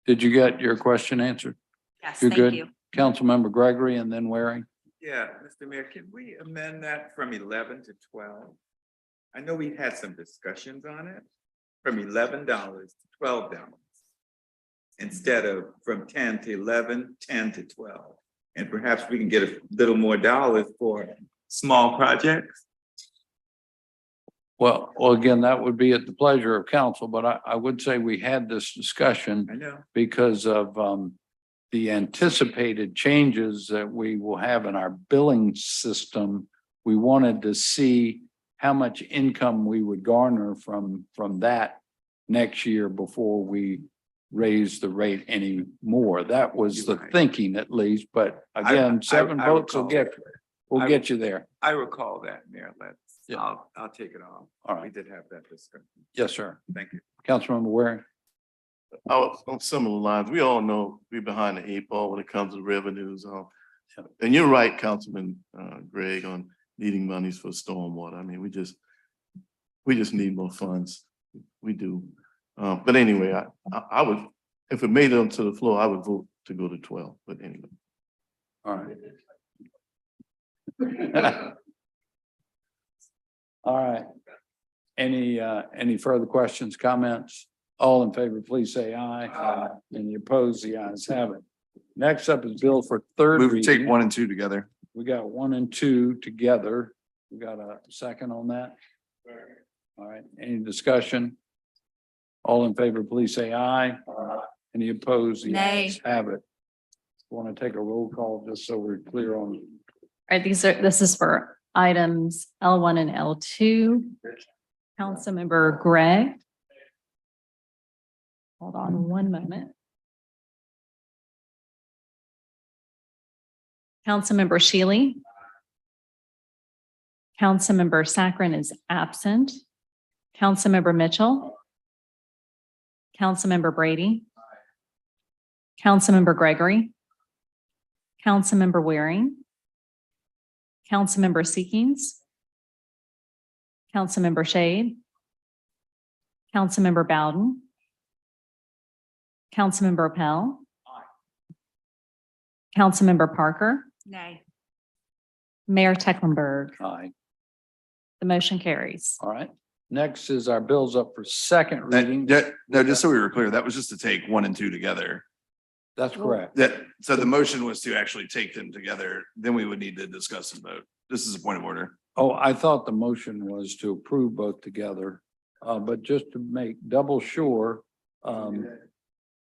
did you get your question answered? Yes, You're thank good. you. Councilmember Gregory and then Waring. Yeah, Mr. Mayor, can we amend that from 11 to 12? I know we had some discussions on it, from $11 to $12. Instead of from 10 to 11, 10 to 12. And perhaps we can get a little more dollars for small projects. Well, again, that would be at the pleasure of council, but I would say we had this discussion I know. because of the anticipated changes that we will have in our billing system. We wanted to see how much income we would garner from that next year before we raise the rate any more. That was the thinking at least, but again, 7 votes will get you there. I recall that, Mayor. Yeah. I'll take it off. All right. We did have that discussion. Yes, sir. Thank you. Councilmember Waring. On similar lines, we all know we're behind the 8 ball when it comes to revenues. And you're right, Councilman Greg, on needing monies for stormwater. I mean, we just need more funds. We do. But anyway, I would, if it made it onto the floor, I would vote to go to 12. But anyway. All right. All right. Any further questions, comments? All in favor, please say aye. Aye. Any opposed? The ayes have it. Next up is bill for third Move to reading. take 1 and 2 together. We got 1 and 2 together. We got a second on that? All right. Any discussion? All in favor, please say aye. Any opposed? The Nay. ayes have it. Want to take a roll call just so we're clear on. All right, this is for items L1 and L2. Councilmember Gregg. Hold on one moment. Councilmember Shealy. Councilmember Saccharin is absent. Councilmember Mitchell. Councilmember Brady. Councilmember Gregory. Councilmember Waring. Councilmember Seekings. Councilmember Shade. Councilmember Bowden. Councilmember Appel. Councilmember Parker. Nay. Mayor Tecklenburg. Aye. The motion carries. All right. Next is our bills up for second reading. No, just so we were clear, that was just to take 1 and 2 together. That's correct. So the motion was to actually take them together, then we would need to discuss and vote. This is a point of order. Oh, I thought the motion was to approve both together. But just to make double sure,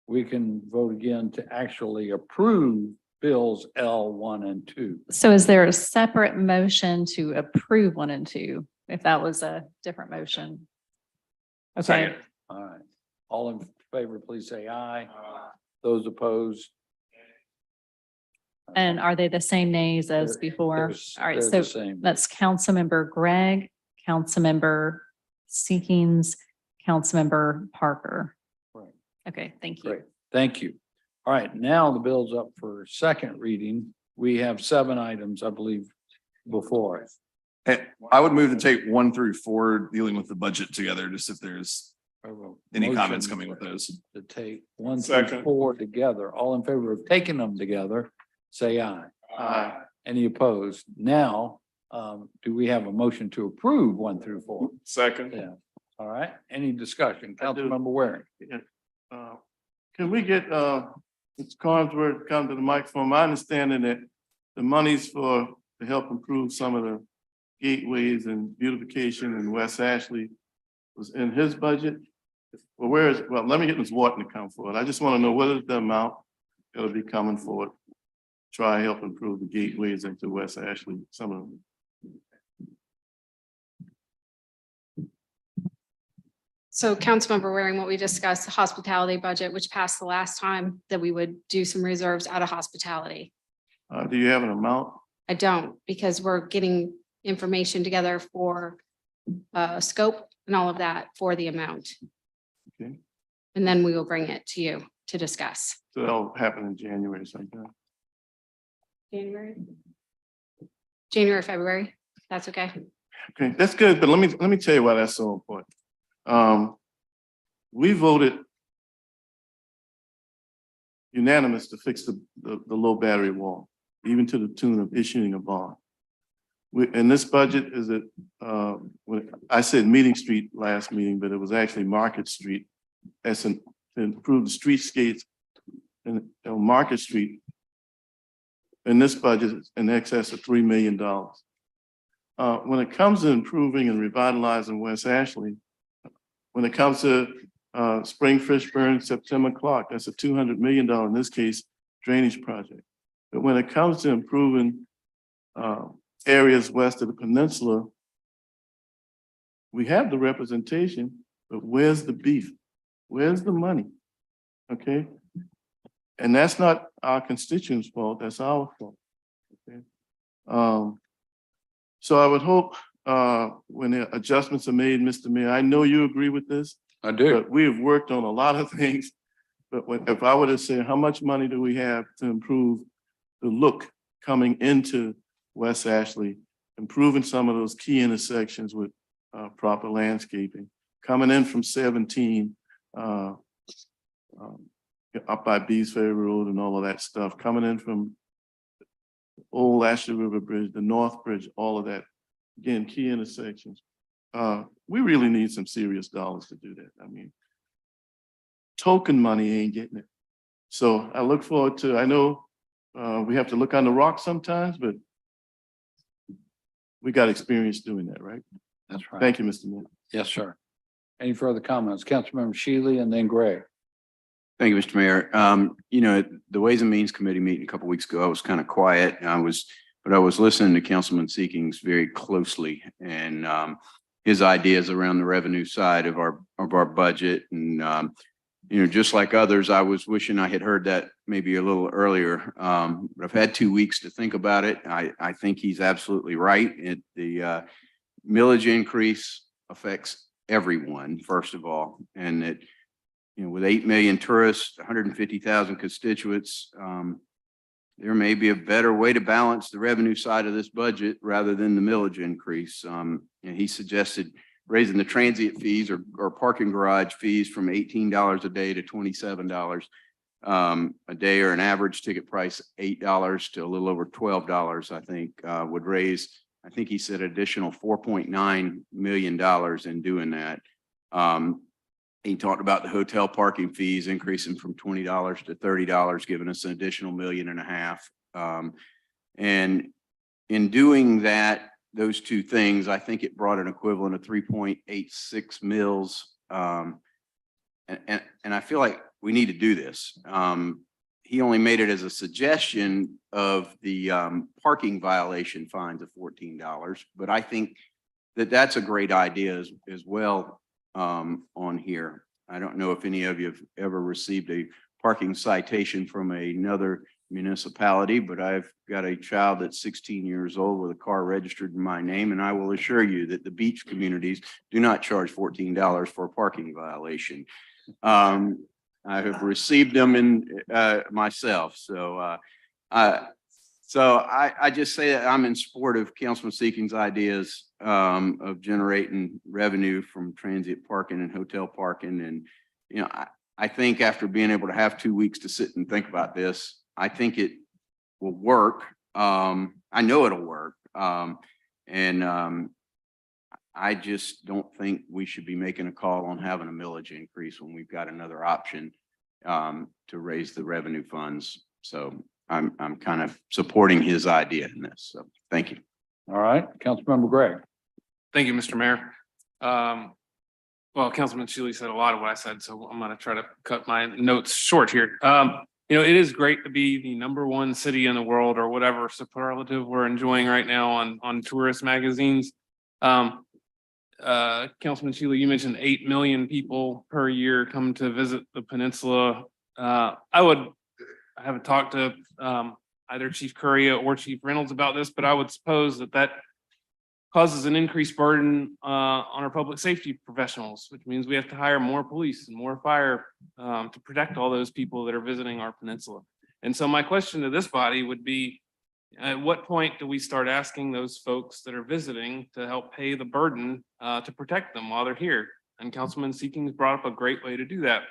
we can vote again to actually approve bills L1 and 2. So is there a separate motion to approve 1 and 2? If that was a different motion? Okay, Second. All right. All in favor, please say aye. Those opposed? and are they the same nays as They're- before? they're- All right, they're so the same. that's Councilmember Gregg, Councilmember Seekings, Councilmember Parker. Right. Okay, thank you. Great, thank you. All right, now the bill's up for second reading. We have 7 items, I believe, before us. I would move to take 1 through 4 dealing with the budget together, just if there's any comments coming with those. To take 1 through Second. 4 together. All in favor of taking them together, say aye. Aye. Any opposed? Now, do we have a motion to approve 1 through 4? Second. Yeah. All right, any discussion? I do. Councilmember Waring. Can we get, Mr. Carnsworth to come to the microphone? My understanding that the monies to help improve some of the gateways and beautification in West Ashley was in his budget. Well, let me get Ms. Wharton to come forward. I just want to know what is the amount that'll be coming forward. Try help improve the gateways into West Ashley, some of them. So Councilmember Waring, what we discussed, the hospitality budget, which passed the last time, that we would do some reserves out of hospitality. Do you have an amount? I don't, because we're getting information together for scope and all of that for the amount. Okay. And then we will bring it to you to discuss. So that'll happen in January sometime. January, February, that's okay. Okay, that's good, but let me tell you why that's so important. We voted unanimous to fix the low battery wall, even to the tune of issuing a bond. And this budget is I said Meeting Street last meeting, but it was actually Market Street. To improve the streetscapes in Market Street. In this budget, it's in excess of $3 million. When it comes to improving and revitalizing West Ashley, when it comes to Spring Fishburne, September Clark, that's a $200 million, in this case, drainage project. But when it comes to improving areas west of the peninsula, we have the representation, but where's the beef? Where's the money? Okay? And that's not our constituents' fault, that's our fault. Okay? So I would hope when the adjustments are made, Mr. Mayor, I know you agree with this. I do. But we have worked on a lot of things. But if I were to say, how much money do we have to improve the look coming into West Ashley, improving some of those key intersections with proper landscaping, coming in from 17, up by Bees Ferry Road and all of that stuff, coming in from Old Ashley River Bridge, the North Bridge, all of that. Again, key intersections. We really need some serious dollars to do that. I mean, token money ain't getting it. So I look forward to, I know we have to look on the rock sometimes, but we got experience doing that, right? That's right. Thank you, Mr. Mayor. Yes, sir. Any further comments? Councilmember Shealy and then Gray. Thank you, Mr. Mayor. You know, the Ways and Means Committee meeting a couple weeks ago, I was kind of quiet. But I was listening to Councilman Seekings very closely and his ideas around the revenue side of our budget. And you know, just like others, I was wishing I had heard that maybe a little earlier. But I've had 2 weeks to think about it. I think he's absolutely right. The millage increase affects everyone, first of all, and it, you know, with 8 million tourists, 150,000 constituents, there may be a better way to balance the revenue side of this budget rather than the millage increase. And he suggested raising the transient fees or parking garage fees from $18 a day to $27 a day, or an average ticket price $8 to a little over $12, I think, would raise, I think he said, additional $4.9 million in doing that. He talked about the hotel parking fees increasing from $20 to $30, giving us an additional $1.5 million. And in doing that, those two things, I think it brought an equivalent of 3.86 mils. And I feel like we need to do this. He only made it as a suggestion of the parking violation fines of $14, but I think that that's a great idea as well. On here, I don't know if any of you have ever received a parking citation from another municipality, but I've got a child that's 16 years old with a car registered in my name, and I will assure you that the beach communities do not charge $14 for a parking violation. I have received them in myself, so I just say that I'm in support of Councilman Seeking's ideas of generating revenue from transient parking and hotel parking. And, you know, I think after being able to have 2 weeks to sit and think about this, I think it will work. I know it'll work. I just don't think we should be making a call on having a millage increase when we've got another option to raise the revenue funds. So I'm kind of supporting his idea in this. So thank you. All right, Councilmember Gray. Thank you, Mr. Mayor. Well, Councilman Shealy said a lot of what I said, so I'm going to try to cut my notes short here. You know, it is great to be the #1 city in the world, or whatever superlative we're enjoying right now on tourist magazines. Councilman Shealy, you mentioned 8 million people per year come to visit the peninsula. I haven't talked to either Chief Curria or Chief Reynolds about this, but I would suppose that causes an increased burden on our public safety professionals, which means we have to hire more police and more fire to protect all those people that are visiting our peninsula. And so my question to this body would be, at what point do we start asking those folks that are visiting to help pay the burden to protect them while they're here? And Councilman Seekings brought up a great way to do that.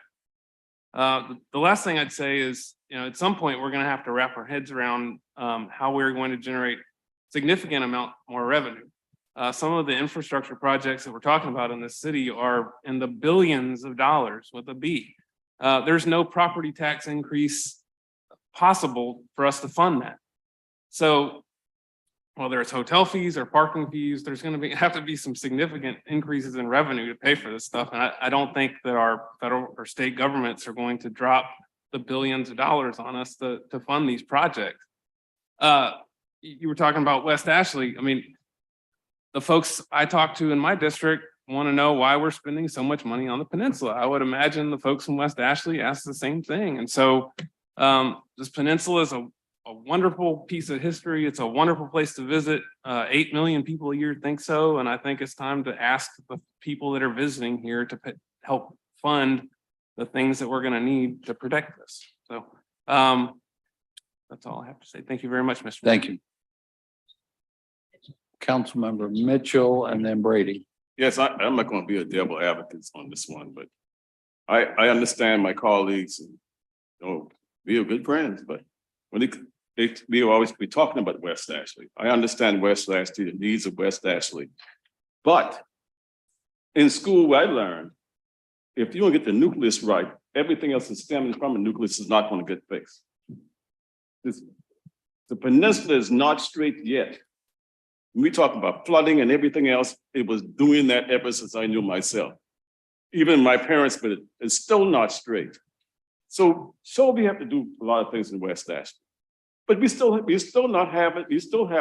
The last thing I'd say is, you know, at some point we're going to have to wrap our heads around how we're going to generate significant amount more revenue. Some of the infrastructure projects that we're talking about in this city are in the billions of dollars with a B. There's no property tax increase possible for us to fund that. So whether it's hotel fees or parking fees, there's going to have to be some significant increases in revenue to pay for this stuff. And I don't think that our federal or state governments are going to drop the billions of dollars on us to fund these projects. You were talking about West Ashley. I mean, the folks I talk to in my district want to know why we're spending so much money on the peninsula. I would imagine the folks in West Ashley ask the same thing. And so this peninsula is a wonderful piece of history. It's a wonderful place to visit. 8 million people a year think so. And I think it's time to ask the people that are visiting here to help fund the things that we're going to need to protect this. So that's all I have to say. Thank you very much, Mr. Thank you. Councilmember Mitchell and then Brady. Yes, I'm not going to be a devil advocate on this one, but I understand my colleagues, and, you know, we are good friends, but when we always be talking about West Ashley. I understand West Ashley, the needs of West Ashley. But in school, I learned if you don't get the nucleus right, everything else is stemming from the nucleus is not going to get fixed. The peninsula is not straight yet. When we talk about flooding and everything else, it was doing that ever since I knew myself. Even my parents, but it's still not straight. So sure, we have to do a lot of things in West Ashton. But we still have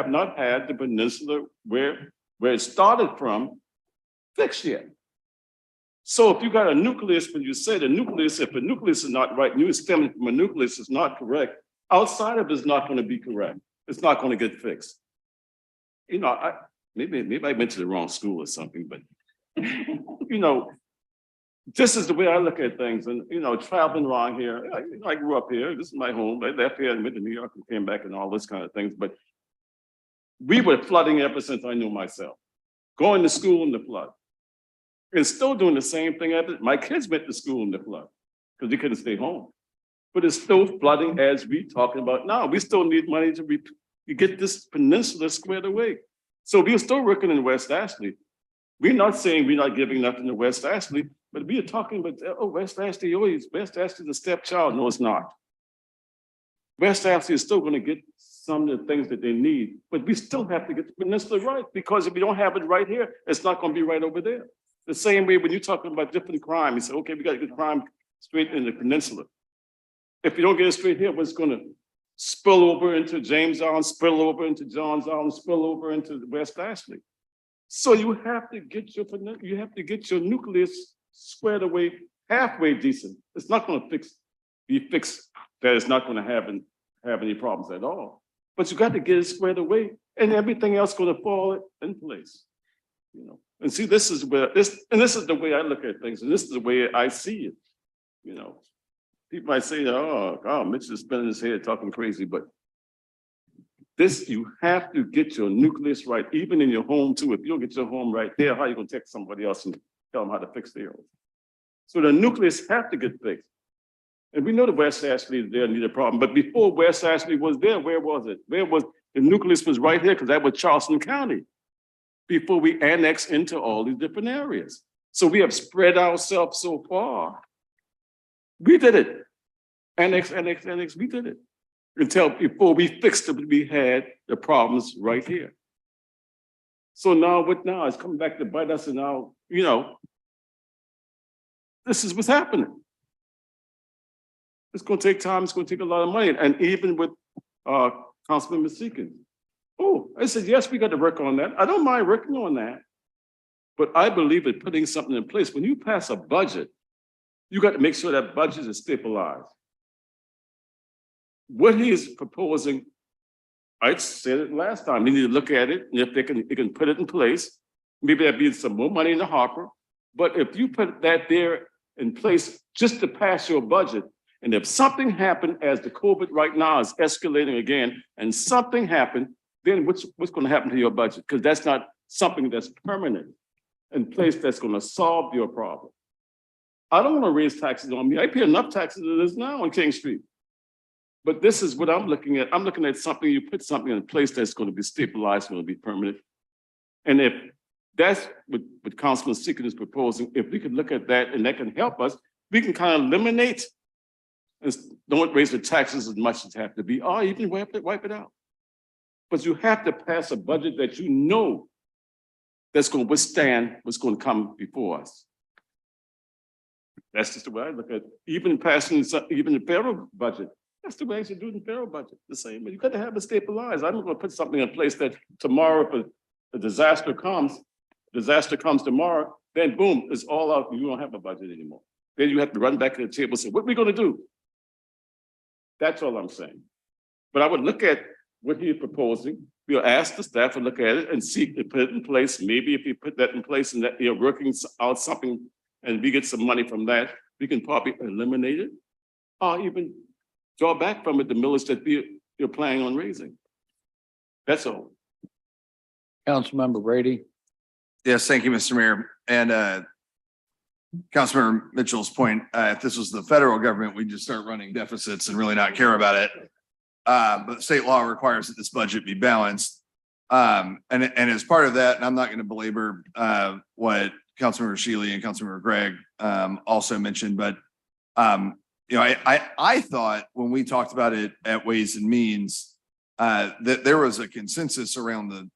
not had the peninsula where it started from fixed yet. So if you got a nucleus, when you say the nucleus, if the nucleus is not right, and you stemming from a nucleus is not correct, outside of it is not going to be correct. It's not going to get fixed. You know, maybe I went to the wrong school or something, but you know, this is the way I look at things. And you know, traveling around here, I grew up here. This is my home. I left here and went to New York and came back and all this kind of things. But we were flooding ever since I knew myself. Going to school in the flood. And still doing the same thing. My kids went to school in the flood because they couldn't stay home. But it's still flooding as we talking about now. We still need money to get this peninsula squared away. So we're still working in West Ashley. We're not saying we're not giving nothing to West Ashley, but we are talking about, oh, West Ashley, West Ashley's a stepchild. No, it's not. West Ashley is still going to get some of the things that they need, but we still have to get the peninsula right, because if we don't have it right here, it's not going to be right over there. The same way when you're talking about different crime, you say, okay, we got to get crime straight in the peninsula. If you don't get it straight here, what's going to spill over into James Island, spill over into Johns Island, spill over into West Ashley. So you have to get your nucleus squared away halfway decent. It's not going to be fixed that it's not going to have any problems at all. But you got to get it squared away, and everything else going to fall in place. You know, and see, this is the way I look at things, and this is the way I see it. You know, people might say, "Oh, Mitch is spinning his head, talking crazy," but this, you have to get your nucleus right, even in your home too. If you don't get your home right there, how are you going to text somebody else and tell them how to fix theirs? So the nucleus have to get fixed. And we know the West Ashley is there, need a problem. But before West Ashley was there, where was it? The nucleus was right here, because that was Charleston County, before we annexed into all these different areas. So we have spread ourselves so far. We did it. Annex, we did it. Until before we fixed it, we had the problems right here. So now what now? It's coming back to bite us, and now, you know, this is what's happening. It's going to take time. It's going to take a lot of money. And even with Councilman Masikin, I said, yes, we got to work on that. I don't mind working on that. But I believe in putting something in place. When you pass a budget, you got to make sure that budget is stabilized. What he is proposing, I said it last time, they need to look at it, and if they can put it in place, maybe there'd be some more money in the hopper. But if you put that there in place just to pass your budget, and if something happened, as the COVID right now is escalating again, and something happened, then what's going to happen to your budget? Because that's not something that's permanent in place that's going to solve your problem. I don't want to raise taxes on me. I pay enough taxes as it is now on King Street. But this is what I'm looking at. I'm looking at something, you put something in place that's going to be stabilized, going to be permanent. And if that's what Councilman Seekin is proposing, if we could look at that and that can help us, we can kind of eliminate and don't raise the taxes as much as have to be, or even wipe it out. But you have to pass a budget that you know that's going to withstand what's going to come before us. That's just the way I look at it. Even passing even the federal budget. That's the way I should do the federal budget. The same way. You got to have it stabilized. I'm going to put something in place that tomorrow, if a disaster comes tomorrow, then boom, it's all out. You don't have a budget anymore. Then you have to run back to the table and say, what are we going to do? That's all I'm saying. But I would look at what he's proposing. We'll ask the staff to look at it and see if put it in place. Maybe if you put that in place and that you're working out something and we get some money from that, we can probably eliminate it or even draw back from it the millage that you're planning on raising. That's all. Councilmember Brady. Yes, thank you, Mr. Mayor. And Councilmember Mitchell's point, if this was the federal government, we'd just start running deficits and really not care about it. But state law requires that this budget be balanced. And as part of that, and I'm not going to belabor what Councilmember Shealy and Councilmember Gregg also mentioned, but you know, I thought when we talked about it at Ways and Means that there was a consensus around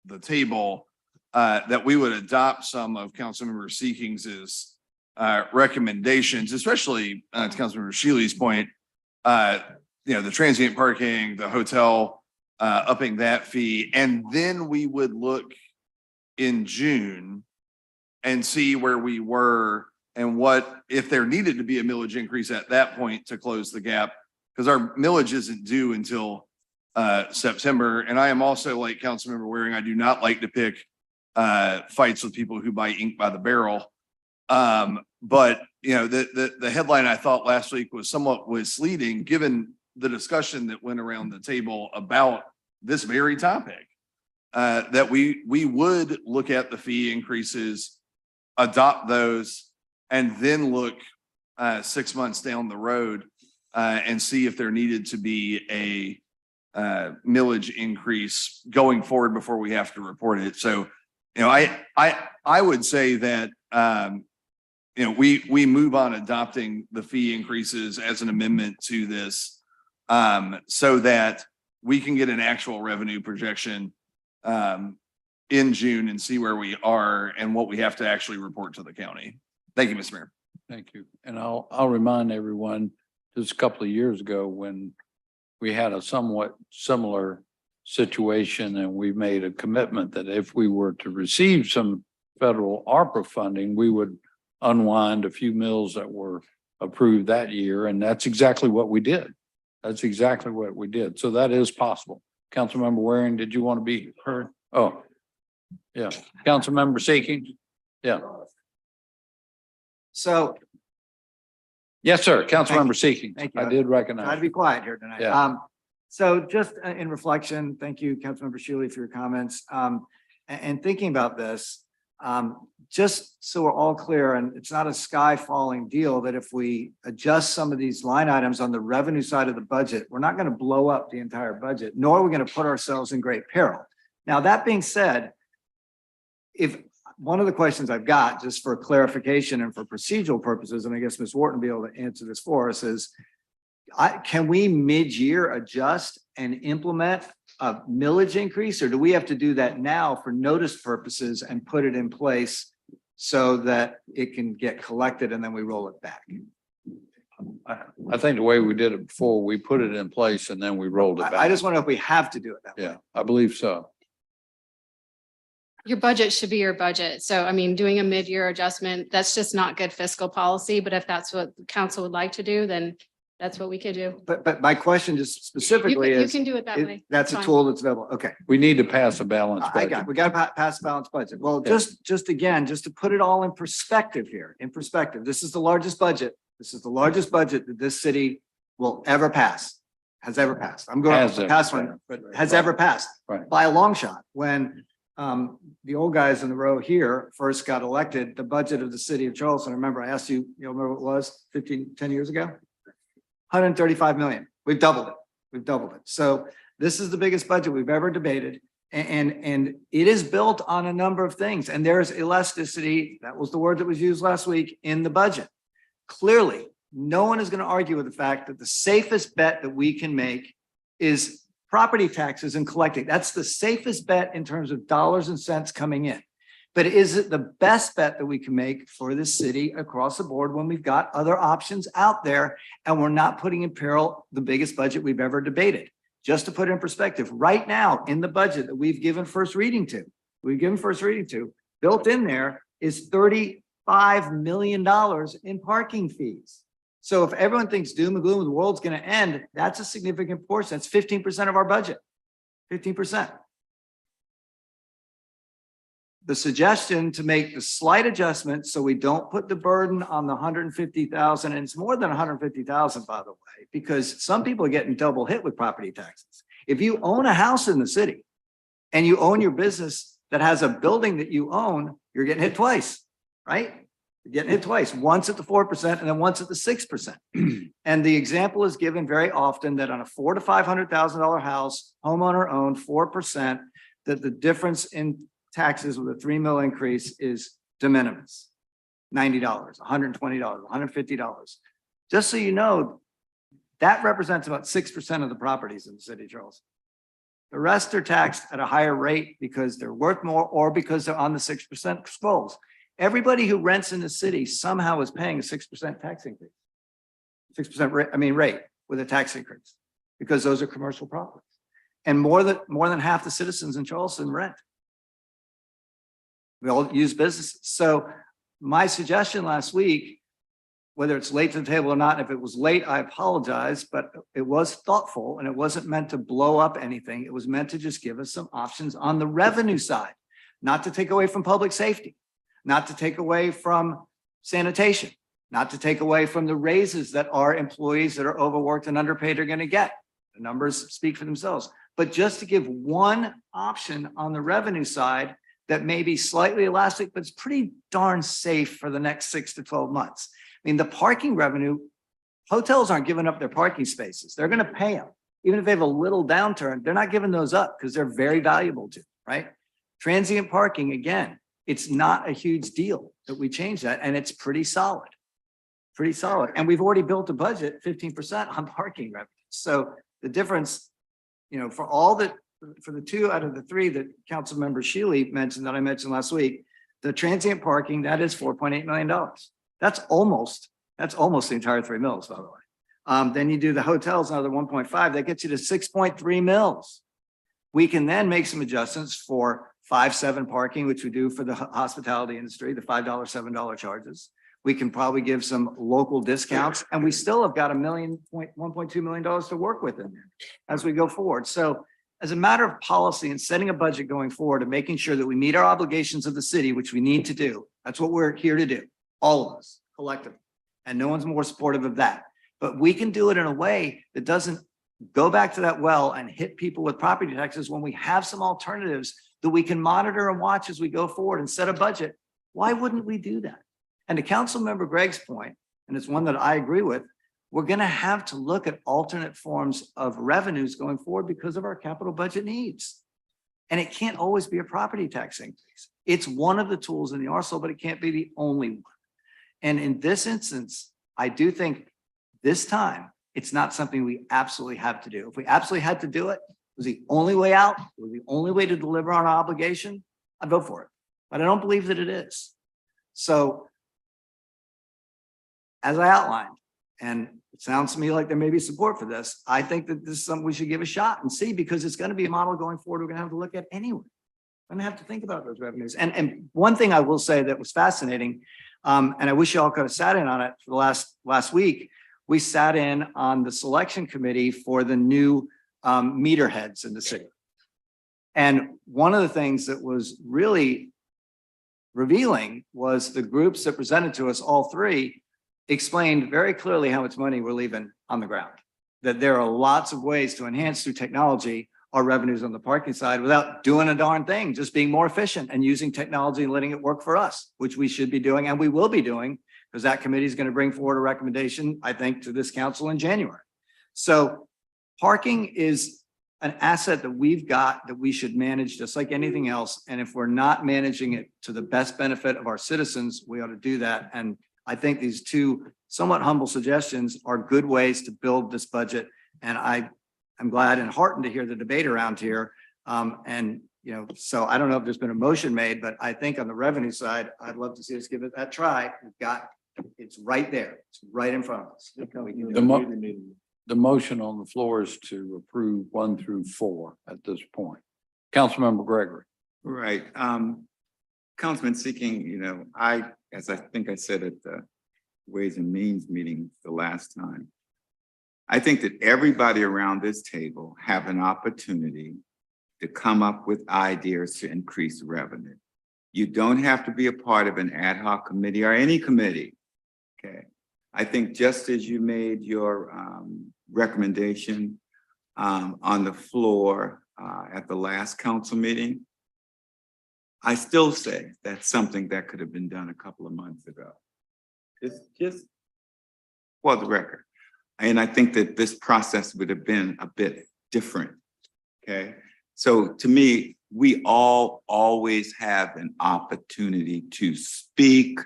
the table that we would adopt some of Councilmember Seekings's recommendations, especially to Councilmember Shealy's point, the transient parking, the hotel, upping that fee. And then we would look in June and see where we were and what, if there needed to be a millage increase at that point to close the gap, because our millage isn't due until September. And I am also like Councilmember Waring, I do not like to pick fights with people who buy ink by the barrel. But the headline I thought last week was somewhat misleading, given the discussion that went around the table about this very topic. That we would look at the fee increases, adopt those, and then look 6 months down the road and see if there needed to be a millage increase going forward before we have to report it. So, I would say that we move on adopting the fee increases as an amendment to this so that we can get an actual revenue projection in June and see where we are and what we have to actually report to the county. Thank you, Mr. Mayor. Thank you. And I'll remind everyone, just a couple of years ago when we had a somewhat similar situation and we made a commitment that if we were to receive some federal ARPA funding, we would unwind a few mills that were approved that year. And that's exactly what we did. That's exactly what we did. So that is possible. Councilmember Waring, did you want to be heard? Oh, yeah. Councilmember Seeking? Yeah. So. Yes, sir. Councilmember Seeking. Thank you. I did recognize. Try to be quiet here tonight. Yeah. So just in reflection, thank you, Councilmember Shealy, for your comments. And thinking about this, just so we're all clear, and it's not a sky falling deal that if we adjust some of these line items on the revenue side of the budget, we're not going to blow up the entire budget, nor are we going to put ourselves in great peril. Now, that being said, if one of the questions I've got just for clarification and for procedural purposes, and I guess Ms. Wharton will be able to answer this for us, is can we mid-year adjust and implement a millage increase, or do we have to do that now for notice purposes and put it in place so that it can get collected and then we roll it back? I think the way we did it before, we put it in place and then we rolled it back. I just wonder if we have to do it that way. Yeah, I believe so. Your budget should be your budget. So, I mean, doing a mid-year adjustment, that's just not good fiscal policy. But if that's what the council would like to do, then that's what we could do. But my question just specifically You is. can do it that way. That's a Fine. tool that's available. Okay. We need to pass a balanced I budget. got it. We got to pass a balanced budget. Well, Yeah. just again, just to put it all in perspective here, this is the largest budget. This is the largest budget that this city will ever pass, has ever passed. I'm going Has to ever pass one, but has ever passed Right. by a long shot. When the old guys in the row here first got elected, the budget of the city of Charleston, remember I asked you, remember what it was 10 years ago? 135 million. We've doubled it. So this is the biggest budget we've ever debated. And it is built on a number of things. And there's elasticity. That was the word that was used last week in the budget. Clearly, no one is going to argue with the fact that the safest bet that we can make is property taxes and collecting. That's the safest bet in terms of dollars and cents coming in. But is it the best bet that we can make for the city across the board when we've got other options out there and we're not putting in peril the biggest budget we've ever debated? Just to put it in perspective, right now in the budget that we've given first reading to, built in there is $35 million in parking fees. So if everyone thinks doom and gloom, the world's going to end, that's a significant portion. That's 15% of our budget, 15%. The suggestion to make the slight adjustment so we don't put the burden on the 150,000, and it's more than 150,000, by the way, because some people are getting double hit with property taxes. If you own a house in the city and you own your business that has a building that you own, you're getting hit twice, right? You're getting hit twice, once at the 4% and then once at the 6%. And the example is given very often that on a $400,000 to $500,000 house, homeowner owned 4%, that the difference in taxes with a $3 million increase is de minimis, $90, $120, $150. Just so you know, that represents about 6% of the properties in the city of Charleston. The rest are taxed at a higher rate because they're worth more or because they're on the 6% scrolls. Everybody who rents in the city somehow is paying a 6% tax increase. 6% rate with a tax increase, because those are commercial properties. And more than half the citizens in Charleston rent. We all use businesses. So my suggestion last week, whether it's late to the table or not, if it was late, I apologize, but it was thoughtful and it wasn't meant to blow up anything. It was meant to just give us some options on the revenue side, not to take away from public safety, not to take away from sanitation, not to take away from the raises that our employees that are overworked and underpaid are going to get. The numbers speak for themselves, but just to give one option on the revenue side that may be slightly elastic, but it's pretty darn safe for the next 6 to 12 months. I mean, the parking revenue, hotels aren't giving up their parking spaces. They're going to pay them. Even if they have a little downturn, they're not giving those up because they're very valuable to them, right? Transient parking, again, it's not a huge deal that we change that, and it's pretty solid. Pretty solid. And we've already built a budget 15% on parking revenue. So the difference, for the 2 out of the 3 that Councilmember Shealy mentioned that I mentioned last week, the transient parking, that is $4.8 million. That's almost the entire 3 mills, by the way. Then you do the hotels, another 1.5, that gets you to 6.3 mills. We can then make some adjustments for 5-7 parking, which we do for the hospitality industry, the $5, $7 charges. We can probably give some local discounts, and we still have got $1.2 million to work with in there as we go forward. So as a matter of policy and setting a budget going forward and making sure that we meet our obligations of the city, which we need to do, that's what we're here to do, all of us collectively. And no one's more supportive of that. But we can do it in a way that doesn't go back to that well and hit people with property taxes when we have some alternatives that we can monitor and watch as we go forward and set a budget. Why wouldn't we do that? And to Councilmember Gregg's point, and it's one that I agree with, we're going to have to look at alternate forms of revenues going forward because of our capital budget needs. And it can't always be a property tax increase. It's one of the tools in the arsenal, but it can't be the only one. And in this instance, I do think this time, it's not something we absolutely have to do. If we absolutely had to do it, it was the only way out, it was the only way to deliver on our obligation, I'd vote for it. But I don't believe that it is. So, as I outlined, and it sounds to me like there may be support for this, I think that this is something we should give a shot and see, because it's going to be a model going forward we're going to have to look at anyway. We're going to have to think about those revenues. And one thing I will say that was fascinating, and I wish you all could have sat in on it for the last week, we sat in on the selection committee for the new meter heads in the city. And one of the things that was really revealing was the groups that presented to us, all 3, explained very clearly how much money we're leaving on the ground, that there are lots of ways to enhance through technology our revenues on the parking side without doing a darn thing, just being more efficient and using technology and letting it work for us, which we should be doing and we will be doing, because that committee is going to bring forward a recommendation, I think, to this council in January. So parking is an asset that we've got that we should manage just like anything else. And if we're not managing it to the best benefit of our citizens, we ought to do that. And I think these 2 somewhat humble suggestions are good ways to build this budget. And I'm glad and heartened to hear the debate around here. So I don't know if there's been a motion made, but I think on the revenue side, I'd love to see us give it that try. It's right there. It's right in front of us. The motion on the floor is to approve 1 through 4 at this point. Councilmember Gregory. Right. Councilman Seeking, as I think I said at the Ways and Means meeting the last time, I think that everybody around this table have an opportunity to come up with ideas to increase revenue. You don't have to be a part of an ad hoc committee or any committee, okay? I think just as you made your recommendation on the floor at the last council meeting, I still say that's something that could have been done a couple of months ago. It's just for the record. And I think that this process would have been a bit different, okay? So to me, we all always have an opportunity to speak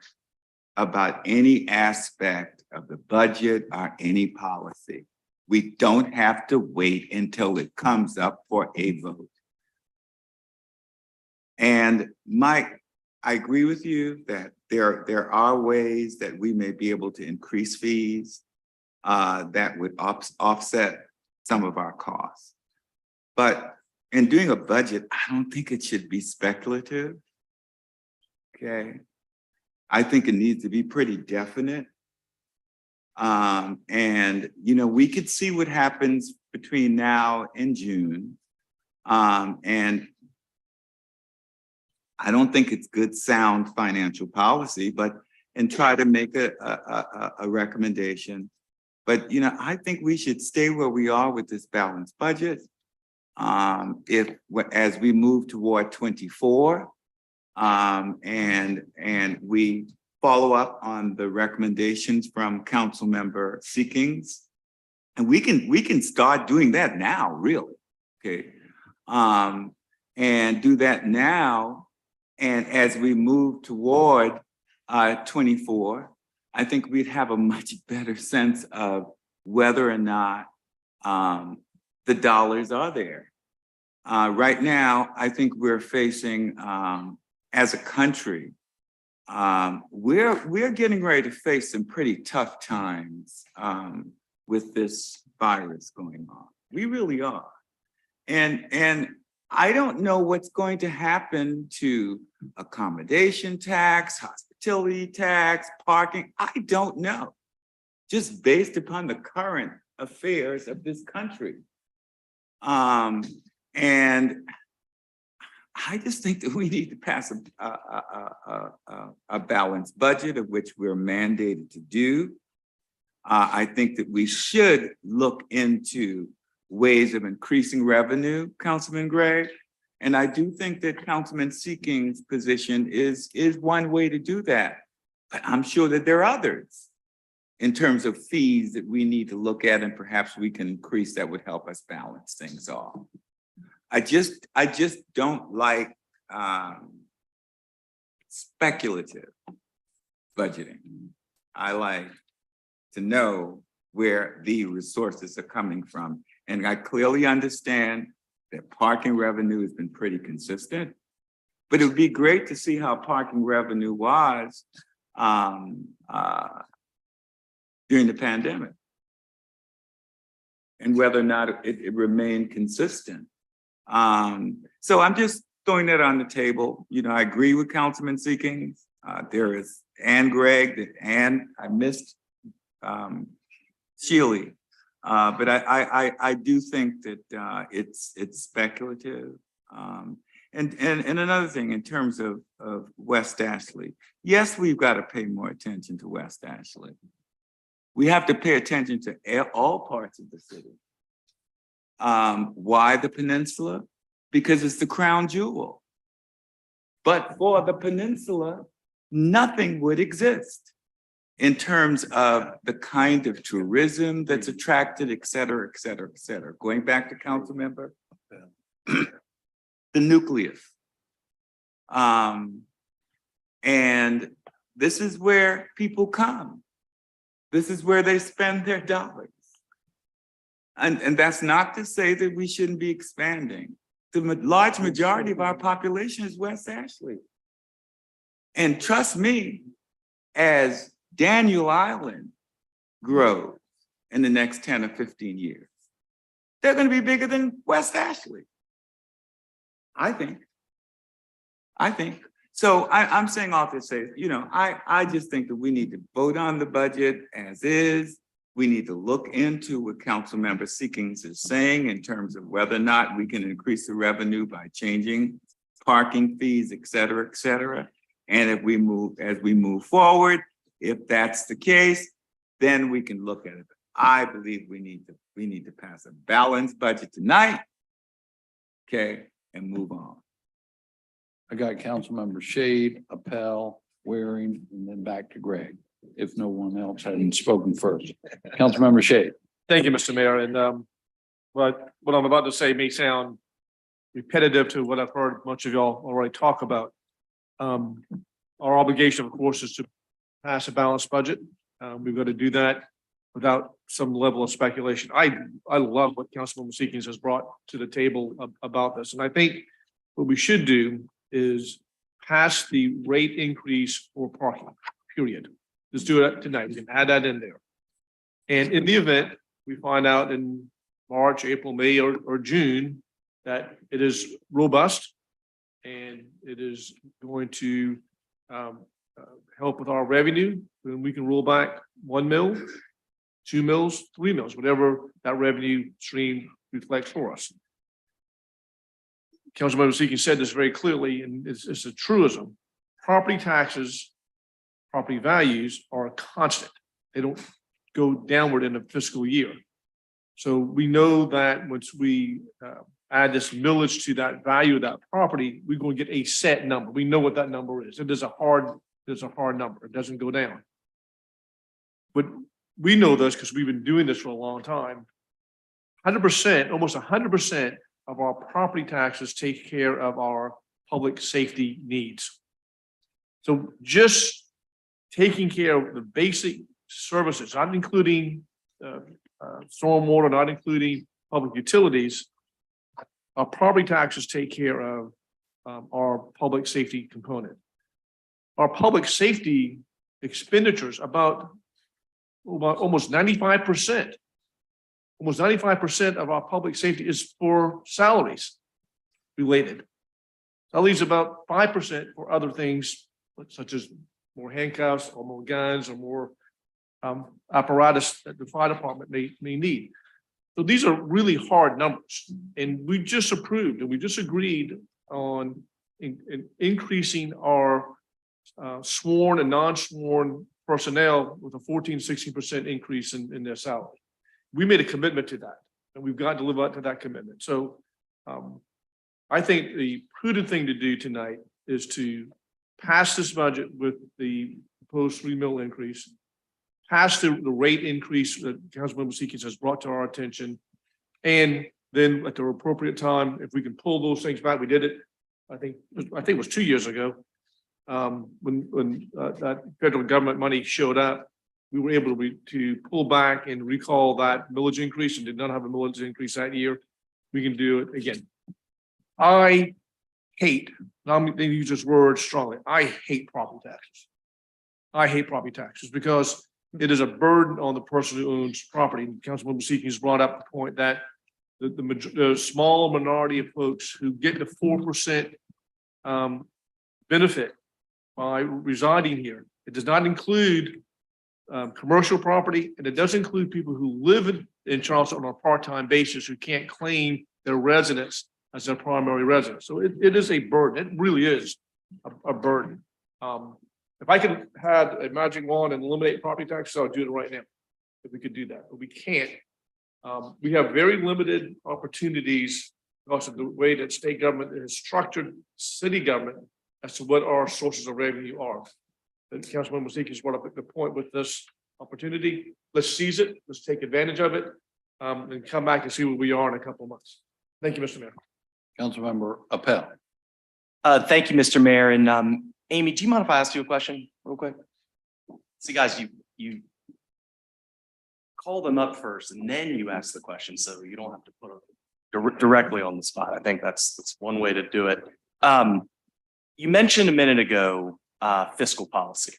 about any aspect of the budget or any policy. We don't have to wait until it comes up for a vote. And Mike, I agree with you that there are ways that we may be able to increase fees that would offset some of our costs. But in doing a budget, I don't think it should be speculative. Okay. I think it needs to be pretty definite. And, you know, we could see what happens between now and June. And I don't think it's good, sound financial policy, and try to make a recommendation. But, you know, I think we should stay where we are with this balanced budget. As we move toward 24, and we follow up on the recommendations from Councilmember Seekings, and we can start doing that now, really, okay, and do that now. And as we move toward 24, I think we'd have a much better sense of whether or not the dollars are there. Right now, I think we're facing, as a country, we're getting ready to face some pretty tough times with this virus going on. We really are. And I don't know what's going to happen to accommodation tax, hospitality tax, parking. I don't know, just based upon the current affairs of this country. And I just think that we need to pass a balanced budget, of which we're mandated to do. I think that we should look into ways of increasing revenue, Councilman Gray. And I do think that Councilman Seeking's position is one way to do that. But I'm sure that there are others in terms of fees that we need to look at, and perhaps we can increase that would help us balance things off. I just don't like speculative budgeting. I like to know where the resources are coming from. And I clearly understand that parking revenue has been pretty consistent, but it would be great to see how parking revenue was during the pandemic, and whether or not it remained consistent. So I'm just throwing that on the table. You know, I agree with Councilman Seekings. There is Ann Gregg, and I missed Shealy. But I do think that it's speculative. And another thing in terms of West Ashley, yes, we've got to pay more attention to West Ashley. We have to pay attention to all parts of the city. Why the peninsula? Because it's the crown jewel. But for the peninsula, nothing would exist in terms of the kind of tourism that's attracted, et cetera, et cetera, et cetera. Going back to council member, the nucleus. And this is where people come. This is where they spend their dollars. And that's not to say that we shouldn't be expanding. The large majority of our population is West Ashley. And trust me, as Daniel Island grows in the next 10 or 15 years, they're going to be bigger than West Ashley. I think. So I'm saying all to say, you know, I just think that we need to vote on the budget as is. We need to look into what Councilmember Seekings is saying in terms of whether or not we can increase the revenue by changing parking fees, et cetera, et cetera. And as we move forward, if that's the case, then we can look at it. I believe we need to pass a balanced budget tonight, okay, and move on. I got Councilmember Shade, Appel, Waring, and then back to Greg, if no one else hadn't spoken first. Councilmember Shade. Thank you, Mr. Mayor. And what I'm about to say may sound repetitive to what I've heard much of y'all already talk about. Our obligation, of course, is to pass a balanced budget. We've got to do that without some level of speculation. I love what Councilmember Seekings has brought to the table about this. And I think what we should do is pass the rate increase for parking, period. Let's do it tonight. We can add that in there. And in the event we find out in March, April, May, or June that it is robust and it is going to help with our revenue, then we can roll back 1 mil, 2 mils, 3 mils, whatever that revenue stream reflects for us. Councilmember Seeking said this very clearly, and it's a truism. Property taxes, property values are constant. They don't go downward in a fiscal year. So we know that once we add this millage to that value of that property, we're going to get a set number. We know what that number is. It is a hard number. It doesn't go down. But we know this because we've been doing this for a long time. 100%, almost 100% of our property taxes take care of our public safety needs. So just taking care of the basic services, not including stormwater, not including public utilities, our property taxes take care of our public safety component. Our public safety expenditures about almost 95%. Almost 95% of our public safety is for salaries related. That leaves about 5% for other things, such as more handcuffs or more guns or more apparatus that the fire department may need. So these are really hard numbers. And we just approved and we just agreed on increasing our sworn and non-sworn personnel with a 16% increase in their salary. We made a commitment to that, and we've got to live up to that commitment. So I think the prudent thing to do tonight is to pass this budget with the proposed 3 mil increase, pass the rate increase that Councilmember Seekins has brought to our attention, and then at the appropriate time, if we can pull those things back, we did it. I think it was 2 years ago when that federal government money showed up. We were able to pull back and recall that millage increase and did not have a millage increase that year. We can do it again. I hate, they use this word strongly, I hate property taxes. I hate property taxes because it is a burden on the person who owns property. Councilmember Seeking has brought up the point that the small minority of folks who get the 4% benefit by residing here, it does not include commercial property, and it does include people who live in Charleston on a part-time basis who can't claim their residence as their primary residence. So it is a burden. It really is a burden. If I could have a magic wand and eliminate property taxes, I would do it right now. If we could do that, but we can't. We have very limited opportunities because of the way that state government is structured, city government, as to what our sources of revenue are. And Councilmember Seekins brought up the point with this opportunity. Let's seize it. Let's take advantage of it, and come back and see where we are in a couple of months. Thank you, Mr. Mayor. Councilmember Appel. Thank you, Mr. Mayor. And Amy, do you mind if I ask you a question real quick? See, guys, you call them up first and then you ask the question, so you don't have to put them directly on the spot. I think that's one way to do it. You mentioned a minute ago fiscal policy.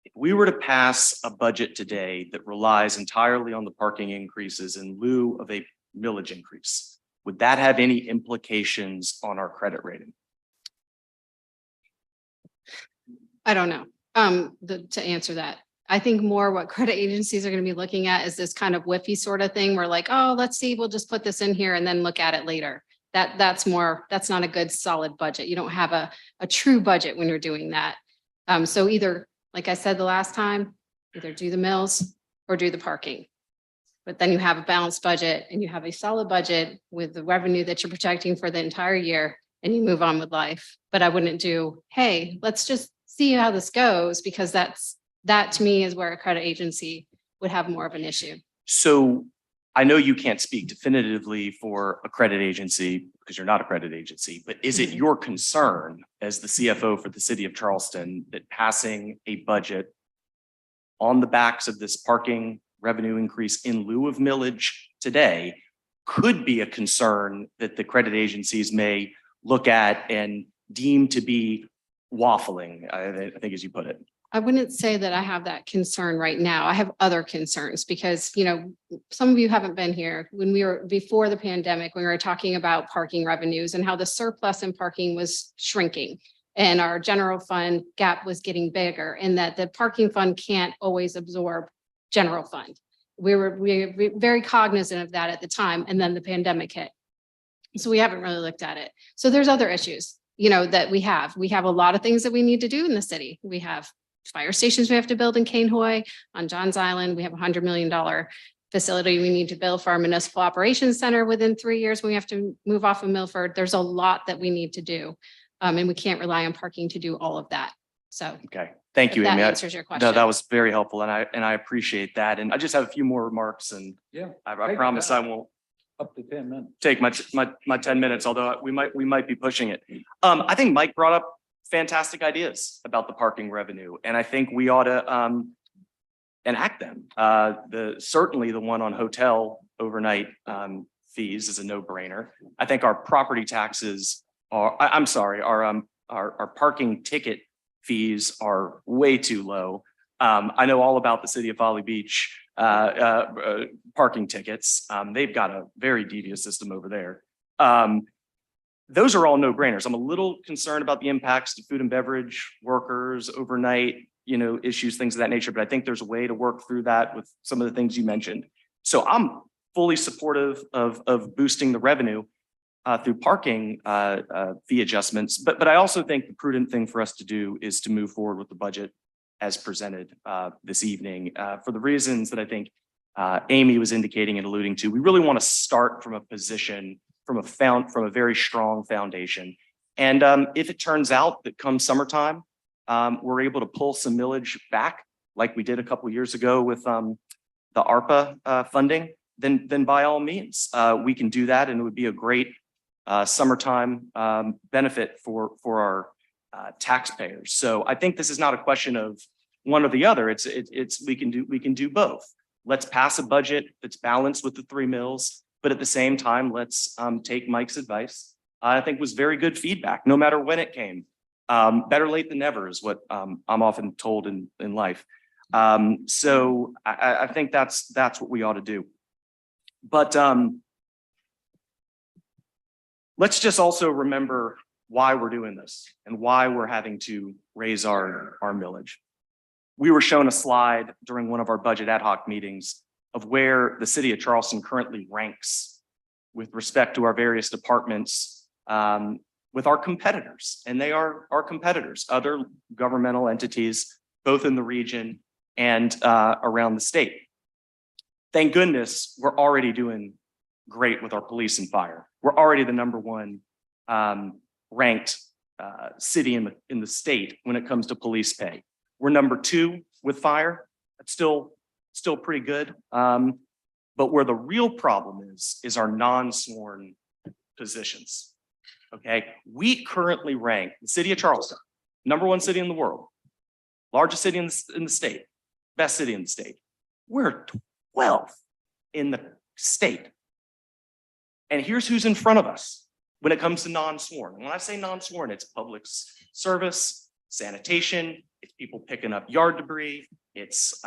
If we were to pass a budget today that relies entirely on the parking increases in lieu of a millage increase, would that have any implications on our credit rating? I don't know. To answer that, I think more what credit agencies are going to be looking at is this kind of whiffy sort of thing. We're like, oh, let's see, we'll just put this in here and then look at it later. That's not a good solid budget. You don't have a true budget when you're doing that. So either, like I said the last time, either do the mills or do the parking. But then you have a balanced budget and you have a solid budget with the revenue that you're protecting for the entire year, and you move on with life. But I wouldn't do, hey, let's just see how this goes, because that to me is where a credit agency would have more of an issue. So I know you can't speak definitively for a credit agency because you're not a credit agency, but is it your concern as the CFO for the city of Charleston that passing a budget on the backs of this parking revenue increase in lieu of millage today could be a concern that the credit agencies may look at and deem to be waffling, I think as you put it. I wouldn't say that I have that concern right now. I have other concerns because, you know, some of you haven't been here. When we were before the pandemic, we were talking about parking revenues and how the surplus in parking was shrinking. And our general fund gap was getting bigger, and that the parking fund can't always absorb general fund. We were very cognizant of that at the time, and then the pandemic hit. So we haven't really looked at it. So there's other issues, you know, that we have. We have a lot of things that we need to do in the city. We have fire stations we have to build in Canehoy, on Johns Island. We have $100 million facility we need to build for our municipal operations center within 3 years. We have to move off of Milford. There's a lot that we need to do. And we can't rely on parking to do all of that. So. Okay, thank you, If that Amy. answers your question. No, that was very helpful, and I appreciate that. And I just have a few more remarks, and Yeah. I promise I won't Up to 10 minutes. take my 10 minutes, although we might be pushing it. I think Mike brought up fantastic ideas about the parking revenue, and I think we ought to enact them. Certainly the one on hotel overnight fees is a no-brainer. I think our property taxes are, I'm sorry, our parking ticket fees are way too low. I know all about the city of Folly Beach parking tickets. They've got a very devious system over there. Those are all no-brainers. I'm a little concerned about the impacts to food and beverage workers, overnight, you know, issues, things of that nature, but I think there's a way to work through that with some of the things you mentioned. So I'm fully supportive of boosting the revenue through parking fee adjustments. But I also think the prudent thing for us to do is to move forward with the budget as presented this evening for the reasons that I think Amy was indicating and alluding to. We really want to start from a position from a very strong foundation. And if it turns out that come summertime, we're able to pull some millage back like we did a couple of years ago with the ARPA funding, then by all means, we can do that. And it would be a great summertime benefit for our taxpayers. So I think this is not a question of one or the other. We can do both. Let's pass a budget that's balanced with the 3 mills, but at the same time, let's take Mike's advice. I think was very good feedback, no matter when it came. Better late than never is what I'm often told in life. So I think that's what we ought to do. But let's just also remember why we're doing this and why we're having to raise our millage. We were shown a slide during one of our budget ad hoc meetings of where the city of Charleston currently ranks with respect to our various departments with our competitors. And they are our competitors, other governmental entities, both in the region and around the state. Thank goodness we're already doing great with our police and fire. We're already the #1 ranked city in the state when it comes to police pay. We're #2 with fire. That's still pretty good. But where the real problem is our non-sworn positions. Okay, we currently rank the city of Charleston, #1 city in the world, largest city in the state, best city in the state. We're 12th in the state. And here's who's in front of us when it comes to non-sworn. When I say non-sworn, it's public service, sanitation, it's people picking up yard debris, it's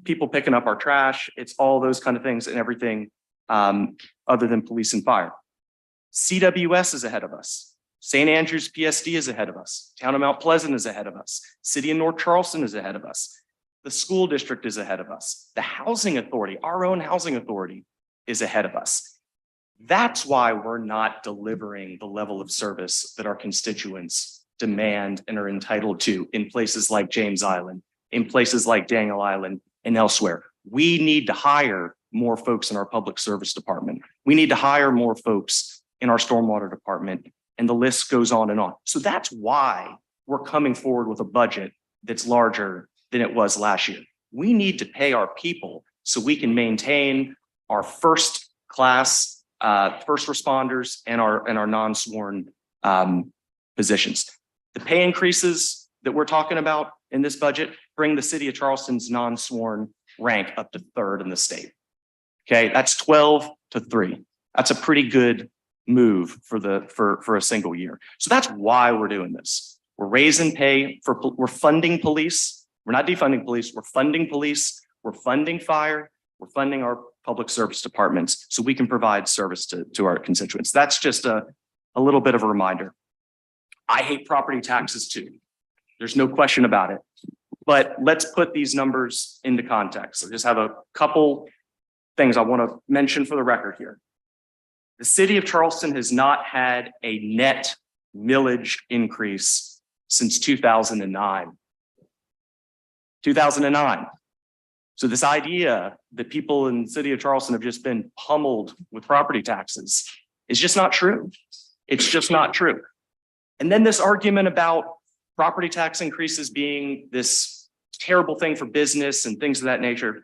people picking up our trash, it's all those kind of things and everything other than police and fire. CWS is ahead of us. St. Andrews PSD is ahead of us. Town of Mount Pleasant is ahead of us. City of North Charleston is ahead of us. The school district is ahead of us. The housing authority, our own housing authority, is ahead of us. That's why we're not delivering the level of service that our constituents demand and are entitled to in places like James Island, in places like Daniel Island, and elsewhere. We need to hire more folks in our public service department. We need to hire more folks in our stormwater department, and the list goes on and on. So that's why we're coming forward with a budget that's larger than it was last year. We need to pay our people so we can maintain our first class first responders and our non-sworn positions. The pay increases that we're talking about in this budget bring the city of Charleston's non-sworn rank up to 3rd in the state. Okay, that's 12-3. That's a pretty good move for a single year. So that's why we're doing this. We're raising pay we're funding police. We're not defunding police. We're funding police. We're funding fire. We're funding our public service departments so we can provide service to our constituents. That's just a little bit of a reminder. I hate property taxes too. There's no question about it. But let's put these numbers into context. I just have a couple things I want to mention for the record here. The city of Charleston has not had a net millage increase since 2009. 2009. So this idea that people in the city of Charleston have just been pummeled with property taxes is just not true. It's just not true. And then this argument about property tax increases being this terrible thing for business and things of that nature.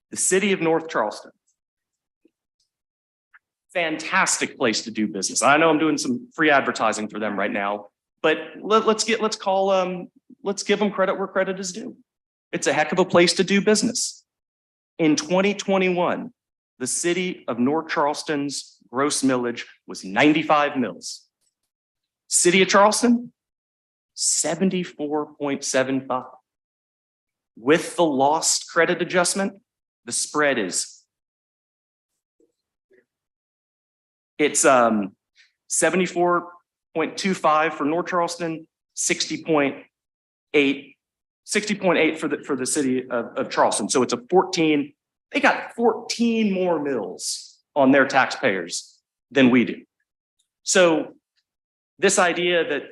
The city of North Charleston, fantastic place to do business. I know I'm doing some free advertising for them right now, but let's give them credit where credit is due. It's a heck of a place to do business. In 2021, the city of North Charleston's gross millage was 95 mils. City of Charleston, 74.75. With the lost credit adjustment, the spread is it's 74.25 for North Charleston, 60.8 for the city of Charleston. So it's a 14, they got 14 more mills on their taxpayers than we do. So this idea that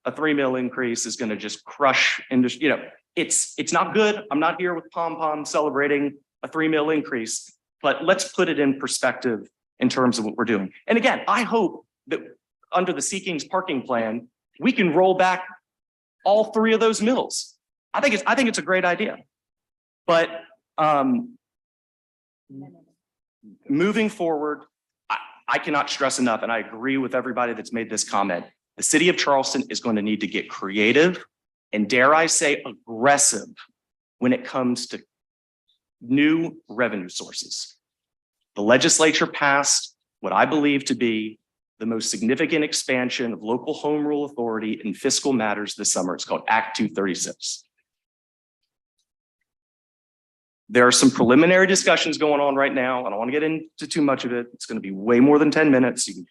a 3 mil increase is going to just crush industry, it's not good. I'm not here with pom-pom celebrating a 3 mil increase, but let's put it in perspective in terms of what we're doing. And again, I hope that under the Sea Kings parking plan, we can roll back all 3 of those mills. I think it's a great idea. But moving forward, I cannot stress enough, and I agree with everybody that's made this comment. The city of Charleston is going to need to get creative and, dare I say, aggressive when it comes to new revenue sources. The legislature passed what I believe to be the most significant expansion of local home rule authority in fiscal matters this summer. It's called Act 236. There are some preliminary discussions going on right now. I don't want to get into too much of it. It's going to be way more than 10 minutes. You can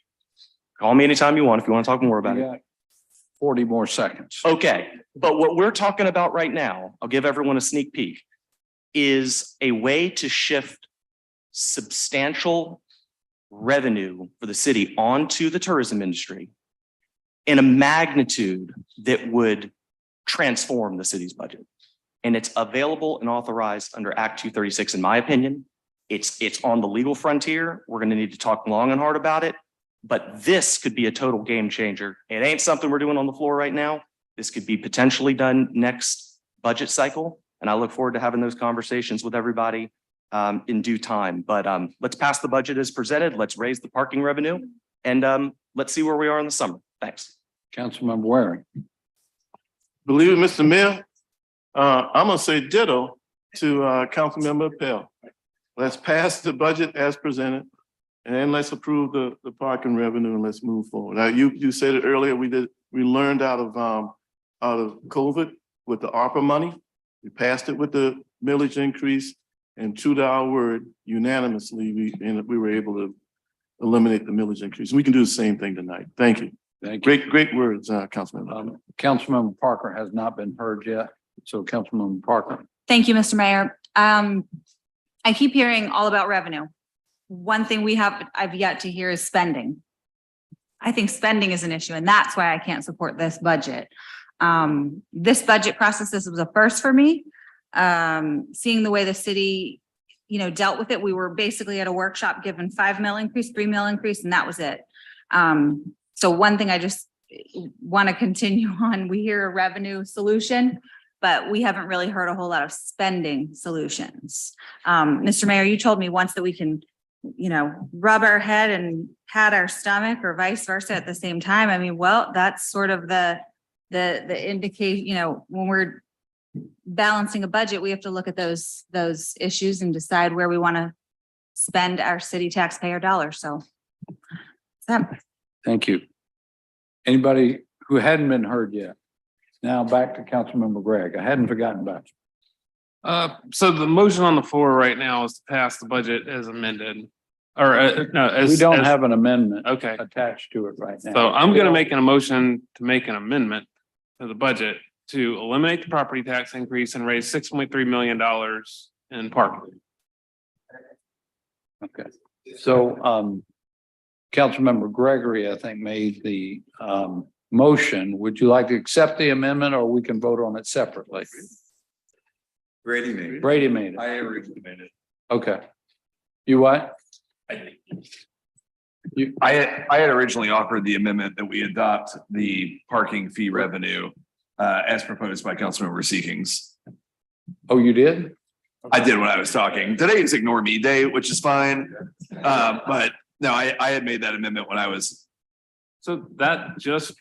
call me anytime you want if you want to talk more about it. 40 more seconds. Okay, but what we're talking about right now, I'll give everyone a sneak peek, is a way to shift substantial revenue for the city onto the tourism industry in a magnitude that would transform the city's budget. And it's available and authorized under Act 236, in my opinion. It's on the legal frontier. We're going to need to talk long and hard about it. But this could be a total game changer. It ain't something we're doing on the floor right now. This could be potentially done next budget cycle. And I look forward to having those conversations with everybody in due time. But let's pass the budget as presented. Let's raise the parking revenue and let's see where we are in the summer. Thanks. Councilmember Waring. Believe it, Mr. Mayor, I'm gonna say ditto to Councilmember Appel. Let's pass the budget as presented and let's approve the parking revenue and let's move forward. Now, you said it earlier, we learned out of COVID with the ARPA money. We passed it with the millage increase, and true to our word, unanimously, we were able to eliminate the millage increase. We can do the same thing tonight. Thank you. Thank you. Great words, Councilmember. Councilmember Parker has not been heard yet. So Councilmember Parker. Thank you, Mr. Mayor. I keep hearing all about revenue. One thing I've yet to hear is spending. I think spending is an issue, and that's why I can't support this budget. This budget process, this was a first for me. Seeing the way the city, dealt with it, we were basically at a workshop given 5 mil increase, 3 mil increase, and that was it. So one thing I just want to continue on, we hear a revenue solution, but we haven't really heard a whole lot of spending solutions. Mr. Mayor, you told me once that we can, rub our head and pat our stomach or vice versa at the same time. I mean, well, that's sort of the indicate, when we're balancing a budget, we have to look at those issues and decide where we want to spend our city taxpayer dollars. So. Thank you. Anybody who hadn't been heard yet. Now back to Councilmember Gregg. I hadn't forgotten about you. So the motion on the floor right now is to pass the budget as amended. Or no, as. We don't as- have an amendment Okay, attached to it right now. so I'm gonna make an motion to make an amendment to the budget to eliminate the property tax increase and raise $6.3 million in parking. Okay, so, Councilmember Gregory, I think, made the, motion. Would you like to accept the amendment or we can vote on it separately? Brady made it. Brady made it. I originally made it. Okay. You what? I had originally offered the amendment that we adopt the parking fee revenue as proposed by Councilmember Seekings. Oh, you did? I did when I was talking. Today is ignore me day, which is fine. But no, I had made that amendment when I was. So that just,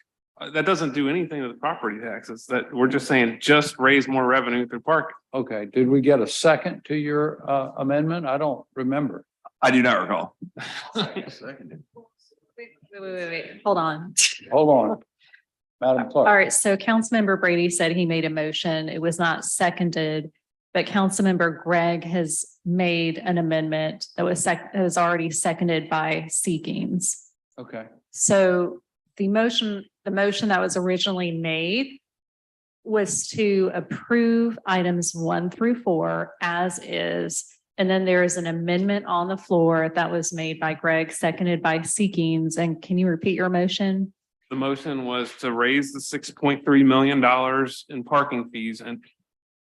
that doesn't do anything to the property taxes. That we're just saying, just raise more revenue through parking. Okay, did we get a second to your, amendment? I don't remember. I do not recall. Wait. Hold on. Hold on. Madam All Clerk. right, so Councilmember Brady said he made a motion. It was not seconded. But Councilmember Gregg has made an amendment that was that was already seconded by Seekings. Okay, So the motion that was originally made was to approve items 1 through 4 as is. And then there is an amendment on the floor that was made by Greg, seconded by Seekings. And can you repeat your motion? The motion was to raise the $6.3 million in parking fees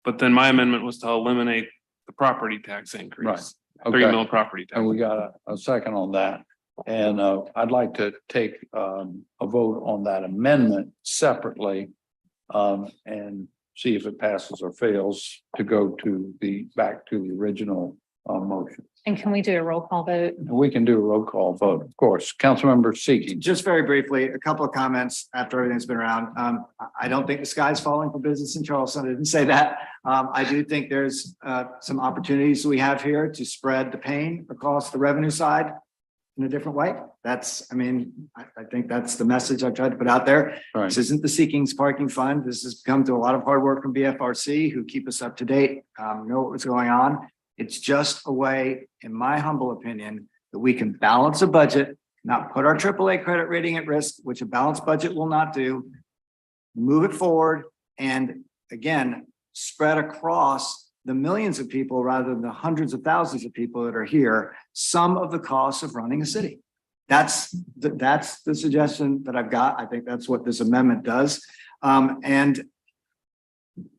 but then my amendment was to eliminate the property tax increase. Right. 3 Okay. mil property tax. And we got a second on that. And I'd like to take a vote on that amendment separately. And see if it passes or fails to go to back to the original motion. And can we do a roll call vote? And we can do a roll call vote, of course. Councilmember Seeking. Just very briefly, a couple of comments after everything's been around. I don't think the sky's falling for business in Charleston. I didn't say that. I do think there's some opportunities we have here to spread the pain across the revenue side in a different way. I think that's the message I've tried to put out there. Right. This isn't the Seekings Parking Fund. This has come to a lot of hard work from BFRC who keep us up to date, know what's going on. It's just a way, in my humble opinion, that we can balance a budget, not put our AAA credit rating at risk, which a balanced budget will not do, move it forward, and again, spread across the millions of people rather than the hundreds of thousands of people that are here, some of the costs of running a city. That's the suggestion that I've got. I think that's what this amendment does. And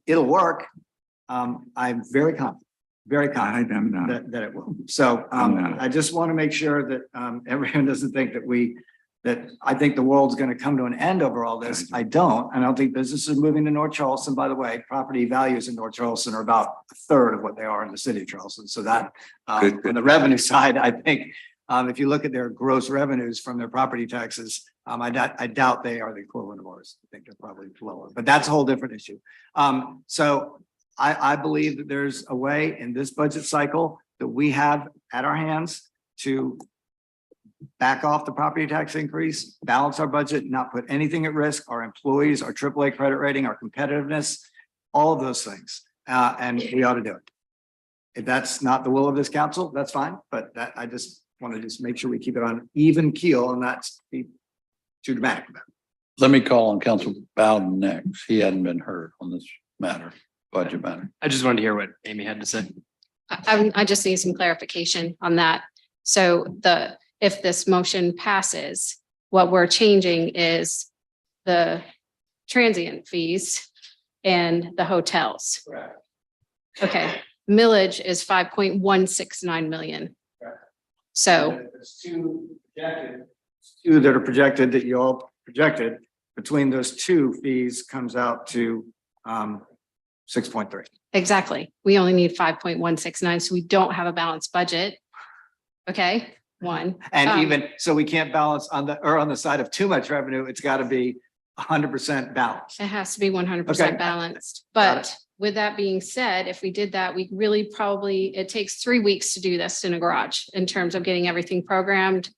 it'll work. I'm very confident that it will. So I just want to make sure that everyone doesn't think that I think the world's going to come to an end over all this. I don't. And I don't think businesses are moving to North Charleston. By the way, property values in North Charleston are about a third of what they are in the city of Charleston. So that on the revenue side, I think if you look at their gross revenues from their property taxes, I doubt they are the equivalent of ours. I think they're probably lower, but that's a whole different issue. So I believe that there's a way in this budget cycle that we have at our hands to back off the property tax increase, balance our budget, not put anything at risk, our employees, our AAA credit rating, our competitiveness, all of those things. And we ought to do it. If that's not the will of this council, that's fine. But I just want to make sure we keep it on even keel and not be too dramatic about it. Let me call on Council Bowden next. He hadn't been heard on this matter, budget matter. I just wanted to hear what Amy had to say. I just need some clarification on that. So if this motion passes, what we're changing is the transient fees and the hotels. Correct. Okay, millage is 5.169 million. So There's two that are projected that you all projected. Between those two fees comes out to 6.3. exactly, we only need 5.169, so we don't have a balanced budget. Okay, one. And even so, we can't balance on the side of too much revenue. It's got to be 100% balanced. It has to be 100% Okay. balanced. Got But with that being said, if we did that, we really it takes 3 weeks to do this in a garage in terms of getting everything programmed.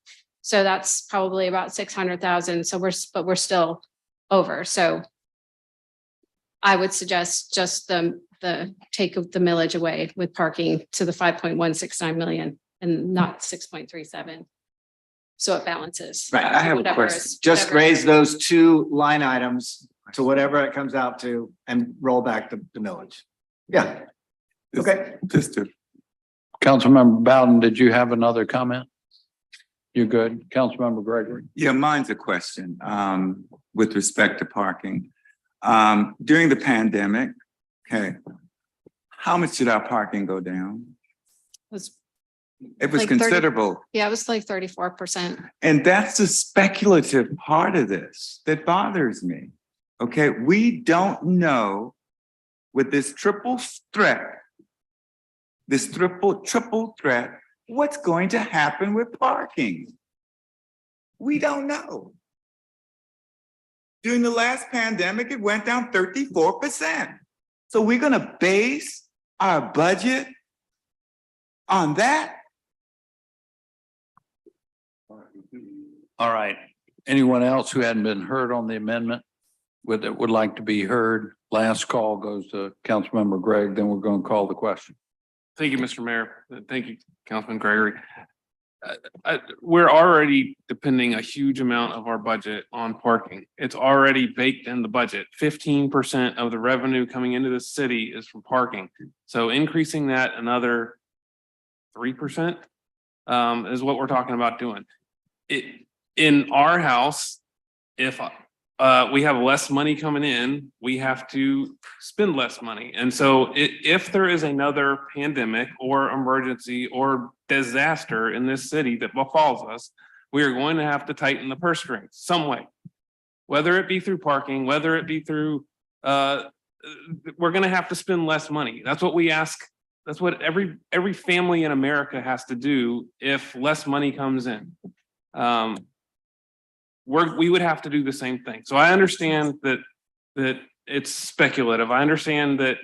So that's probably about 600,000. So we're still over. So I would suggest just the take of the millage away with parking to the 5.169 million and not 6.37. So it balances. Right, I have a Whatever question. is- Just whatever. raise those two line items to whatever it comes out to and roll back the millage. Yeah. Okay. Just to Councilmember Bowden, did you have another comment? You're good. Councilmember Gregory. Yeah, mine's a question with respect to parking. During the pandemic, okay, how much did our parking go down? It was like 30 considerable. Yeah, it was like 34%. And that's the speculative part of this that bothers me. Okay, we don't know with this triple threat, triple threat, what's going to happen with parking. We don't know. During the last pandemic, it went down 34%. So we're gonna base our budget on that? All right. Anyone else who hadn't been heard on the amendment would like to be heard? Last call goes to Councilmember Gregg, then we're going to call the question. Thank you, Mr. Mayor. Thank you, Councilman Gregory. We're already depending a huge amount of our budget on parking. It's already baked in the budget. 15% of the revenue coming into the city is from parking. So increasing that another 3% is what we're talking about doing. In our house, if we have less money coming in, we have to spend less money. And so if there is another pandemic or emergency or disaster in this city that befalls us, we are going to have to tighten the purse strings some way. Whether it be through parking, whether it be through, we're going to have to spend less money. That's what we ask. That's what every family in America has to do if less money comes in. We would have to do the same thing. So I understand that it's speculative. I understand that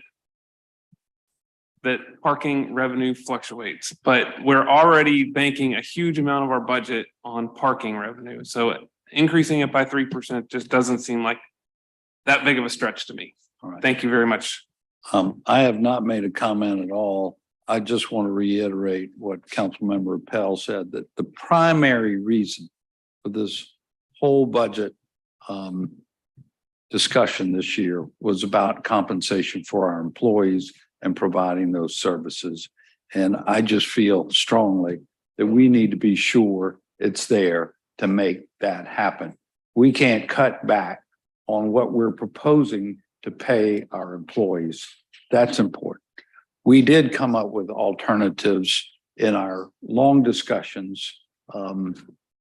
parking revenue fluctuates, but we're already banking a huge amount of our budget on parking revenue. So increasing it by 3% just doesn't seem like that big of a stretch to me. All right. Thank you very much. I have not made a comment at all. I just want to reiterate what Councilmember Pell said, that the primary reason for this whole budget discussion this year was about compensation for our employees and providing those services. And I just feel strongly that we need to be sure it's there to make that happen. We can't cut back on what we're proposing to pay our employees. That's important. We did come up with alternatives in our long discussions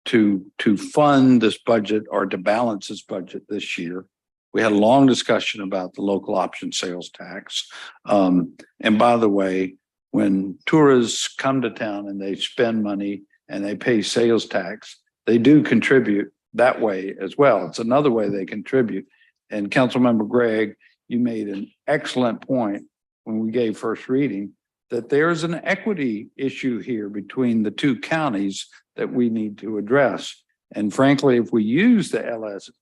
to fund this budget or to balance this budget this year. We had a long discussion about the local option sales tax. And by the way, when tourists come to town and they spend money and they pay sales tax, they do contribute that way as well. It's another way they contribute. And Councilmember Gregg, you made an excellent point when we gave first reading that there's an equity issue here between the two counties that we need to address. And frankly, if we use the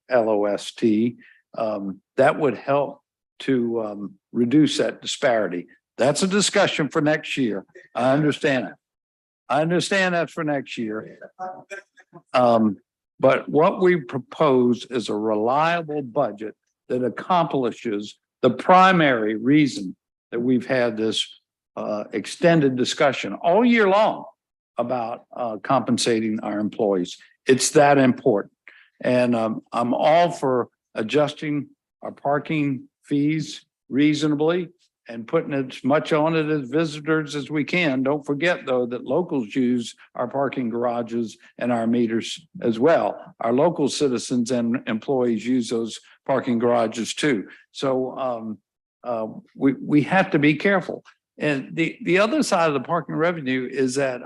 LOST, that would help to reduce that disparity. That's a discussion for next year. I understand it. I understand that's for next year. But what we propose is a reliable budget that accomplishes the primary reason that we've had this extended discussion all year long about compensating our employees. It's that important. And I'm all for adjusting our parking fees reasonably and putting as much on it as visitors as we can. Don't forget, though, that locals use our parking garages and our meters as well. Our local citizens and employees use those parking garages too. So we have to be careful. And the other side of the parking revenue is that,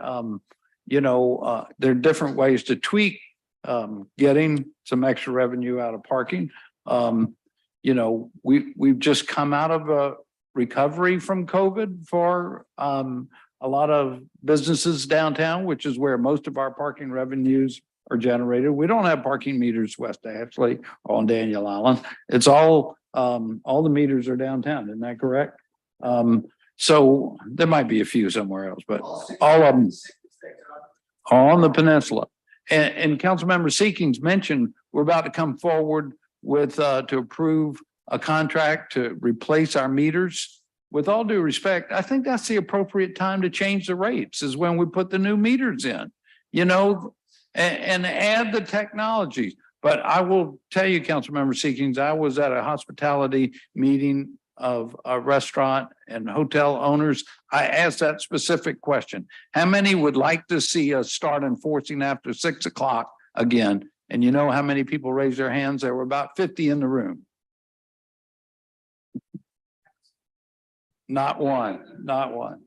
there are different ways to tweak getting some extra revenue out of parking. We've just come out of a recovery from COVID for a lot of businesses downtown, which is where most of our parking revenues are generated. We don't have parking meters West Ashley or on Daniel Island. It's all the meters are downtown. Isn't that correct? So there might be a few somewhere else, but all of them are on the peninsula. And Councilmember Seekings mentioned we're about to come forward with to approve a contract to replace our meters. With all due respect, I think that's the appropriate time to change the rates is when we put the new meters in, you know, and add the technology. But I will tell you, Councilmember Seekings, I was at a hospitality meeting of a restaurant and hotel owners. I asked that specific question. How many would like to see us start enforcing after 6 o'clock again? And you know how many people raised their hands? There were about 50 in the room. Not one, not one.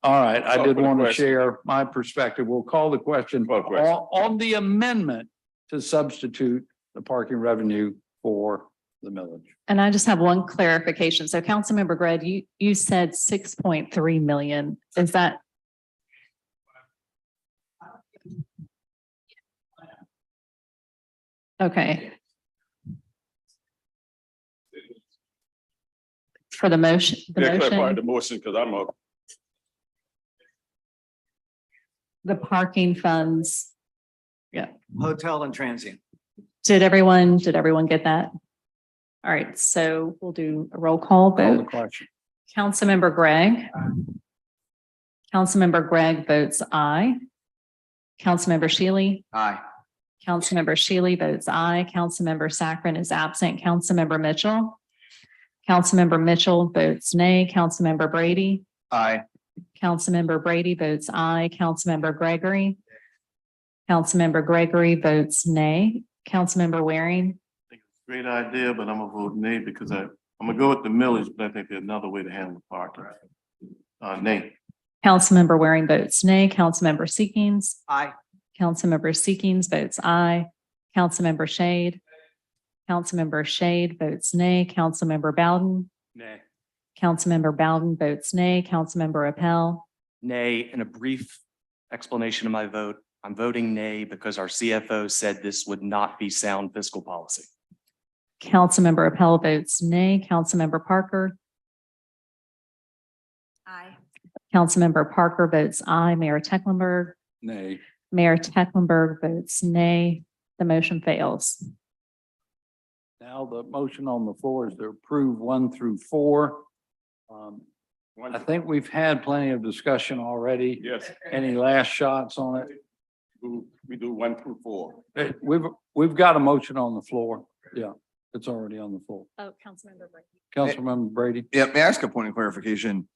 All right, I did want to share my perspective. We'll call the question on the amendment to substitute the parking revenue for the millage. And I just have one clarification. So Councilmember Gregg, you said 6.3 million. Is that? Okay. For the motion, the motion, because I'm a. the parking funds. Yeah. Hotel and transient. Did everyone get that? All right, so we'll do a roll call Call the vote. question. Councilmember Gregg. Councilmember Gregg votes aye. Councilmember Shealy. Aye. Councilmember Shealy votes aye. Councilmember Saccharin is absent. Councilmember Mitchell. Councilmember Mitchell votes nay. Councilmember Brady. Aye. Councilmember Brady votes aye. Councilmember Gregory. Councilmember Gregory votes nay. Councilmember Waring. Great idea, but I'm gonna vote nay because I'm gonna go with the millage, but I think there's another way to handle the parking. Nay. Councilmember Waring votes nay. Councilmember Seekings. Aye. Councilmember Seekings votes aye. Councilmember Shade. Councilmember Shade votes nay. Councilmember Bowden. Nay. Councilmember Bowden votes nay. Councilmember Appel. Nay, in a brief explanation of my vote, I'm voting nay because our CFO said this would not be sound fiscal policy. Councilmember Appel votes nay. Councilmember Parker. Aye. Councilmember Parker votes aye. Mayor Tecklenburg. Nay. Mayor Tecklenburg votes nay. The motion fails. Now the motion on the floor is to approve 1 through 4. I think we've had plenty of discussion already. Yes. Any last shots on it? We do 1 through 4. We've got a motion on the floor. Yeah, it's already on the floor. Oh, Councilmember Brady. Councilmember Brady. Yeah, may I ask a point of clarification?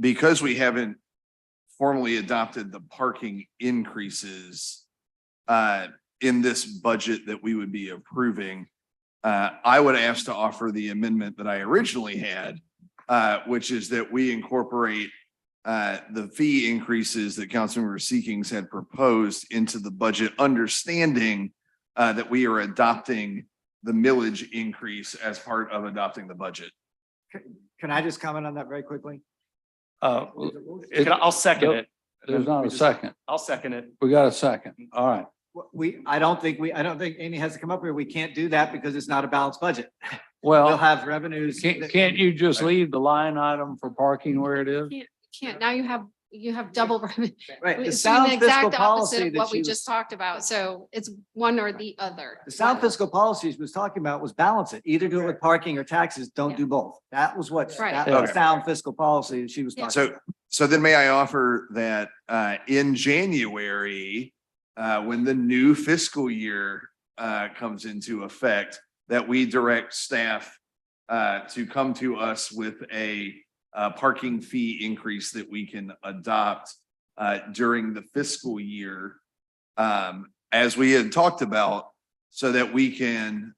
Because we haven't formally adopted the parking increases in this budget that we would be approving, I would ask to offer the amendment that I originally had, which is that we incorporate the fee increases that Councilmember Seekings had proposed into the budget, understanding that we are adopting the millage increase as part of adopting the budget. Can I just comment on that very quickly? I'll second it. There's not a second. I'll second it. We got a second. All right. I don't think Amy has to come up here. We can't do that because it's not a balanced budget. We'll Well, have revenues. can't you just leave the line item for parking where it is? Can't, now you have double revenue. Right, the It's doing sound the fiscal exact policy opposite of that what she we was, just talked about. So it's one or the other. the sound fiscal policy she was talking about was balance it. Either do it with parking or taxes, don't do both. That was what, Right. that was sound fiscal policy that she was Yeah. talking about. So then may I offer that in January, when the new fiscal year comes into effect, that we direct staff to come to us with a parking fee increase that we can adopt during the fiscal year, as we had talked about, so that we can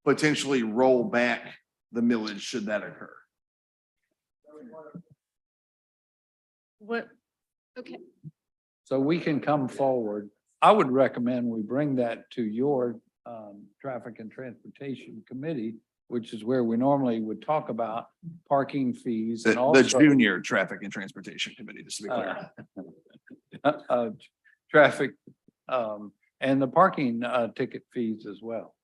potentially roll back the millage should that occur. What? Okay. So we can come forward. I would recommend we bring that to your Traffic and Transportation Committee, which is where we normally would talk about parking fees and The also Junior Traffic and Transportation Committee, just to be clear. Traffic and the parking ticket fees as well.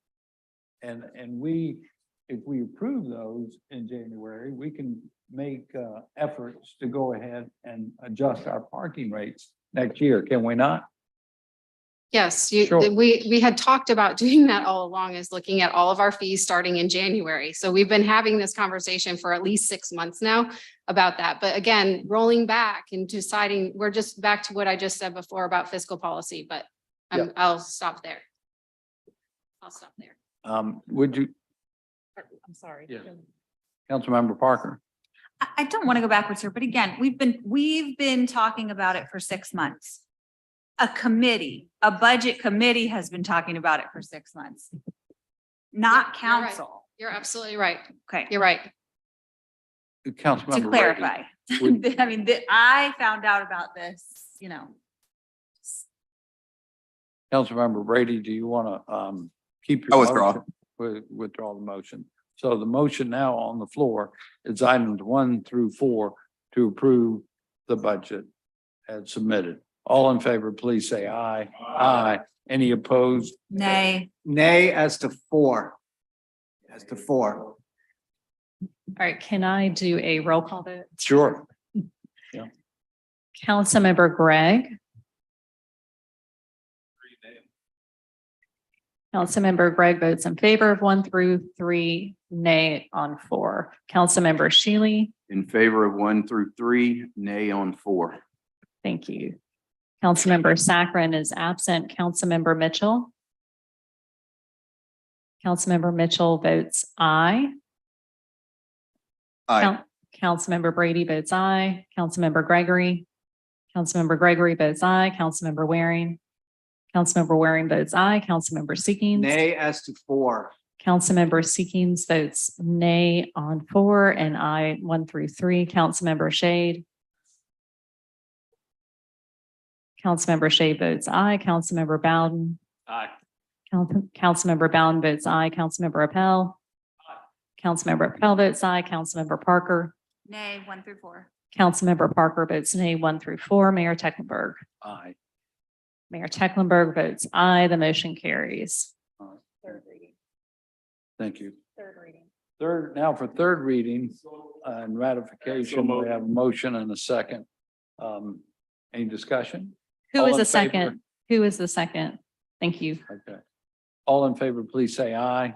And if we approve those in January, we can make efforts to go ahead and adjust our parking rates next year, can we not? Yes, Sure. we had talked about doing that all along, is looking at all of our fees starting in January. So we've been having this conversation for at least 6 months now about that. But again, rolling back and deciding, we're just back to what I just said before about fiscal policy, but I'll stop there. I'll stop there. Would you, I'm sorry. Yeah. Councilmember Parker? I don't want to go backwards here, but again, we've been talking about it for 6 months. A budget committee has been talking about it for 6 months. Not You're right. council. You're absolutely right. Okay. You're right. Councilmember To Brady, clarify, would- I mean, I found out about this, Councilmember Brady, do you want to keep your? I withdraw. motion? Withdraw the motion. So the motion now on the floor is items 1 through 4 to approve the budget as submitted. All in favor, please say aye. Aye. Any opposed? nay. Nay as to 4. As to 4. All right, can I do a roll call vote? Sure. Councilmember Gregg. Councilmember Gregg votes in favor of 1 through 3, nay on 4. Councilmember Shealy, In favor of 1 through 3, nay on 4. thank you. Councilmember Saccharin is absent. Councilmember Mitchell. Councilmember Mitchell votes aye. Aye. Councilmember Brady votes aye. Councilmember Gregory. Councilmember Gregory votes aye. Councilmember Waring. Councilmember Waring votes aye. Councilmember Seekings. Nay as to 4. Councilmember Seekings votes nay on 4 and aye 1 through 3. Councilmember Shade. Councilmember Shade votes aye. Councilmember Bowden. Aye. Councilmember Bowden votes aye. Councilmember Appel. Councilmember Appel votes aye. Councilmember Parker. Nay, 1 through 4. Councilmember Parker votes nay 1 through 4. Mayor Tecklenburg. Aye. Mayor Tecklenburg votes aye. The motion carries. Third reading. Thank you. Third reading. Now for third reading and ratification, we have a motion and a second. Any discussion? Who All is in the favor? second? Who is the second? Thank you. Okay. All in favor, please say aye.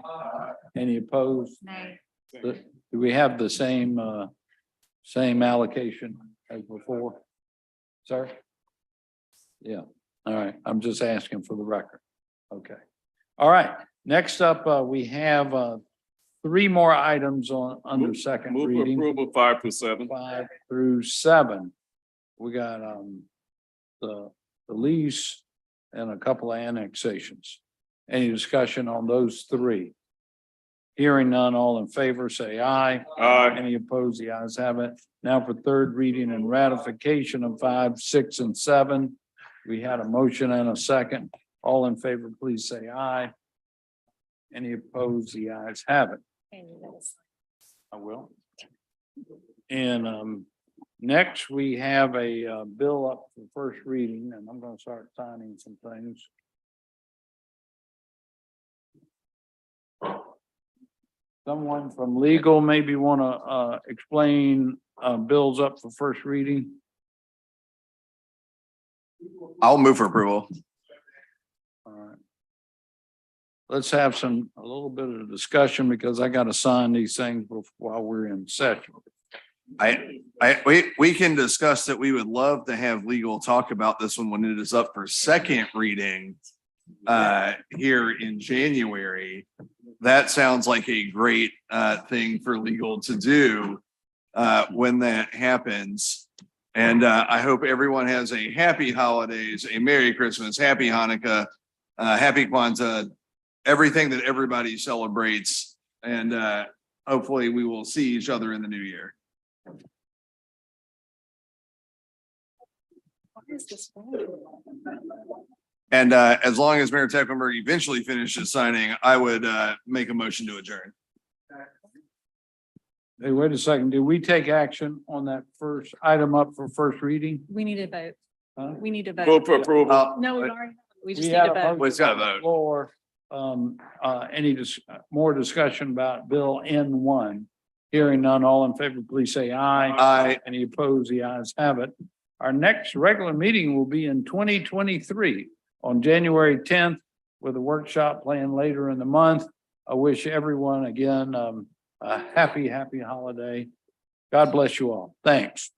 Any opposed? Nay. Do we have the same allocation as before? Sir? Yeah, all right. I'm just asking for the record. Okay. All right. Next up, we have 3 more items under second Move for reading. approval 5 through 7. 5 through 7. We got the lease and a couple of annexations. Any discussion on those 3? Hearing none, all in favor, say aye. Aye. Any opposed? The ayes have it. Now for third reading and ratification of 5, 6, and 7. We had a motion and a second. All in favor, please say aye. Any opposed? The ayes have it. I will. And next, we have a bill up for first reading, and I'm going to start signing some things. Someone from legal maybe want to explain bills up for first reading? I'll move for approval. All right. Let's have a little bit of discussion because I got to sign these things while we're in session. We can discuss that. We would love to have legal talk about this one when it is up for second reading here in January. That sounds like a great thing for legal to do when that happens. And I hope everyone has a happy holidays, a Merry Christmas, Happy Hanukkah, Happy Kwanzaa, everything that everybody celebrates. And hopefully we will see each other in the new year. And as long as Mayor Tecklenburg eventually finishes signing, I would make a motion to adjourn. Hey, wait a second. Did we take action on that first item up for first reading? We need to vote. Huh? We need to vote. Move for approval. No, we've already. We just We need had to a vote. motion Well, it's got a on the vote. floor. Any more discussion about Bill N1? Hearing none, all in favor, please say aye. Aye. Any opposed? The ayes have it. Our next regular meeting will be in 2023 on January 10th with a workshop planned later in the month. I wish everyone again, a happy holiday. God bless you all. Thanks.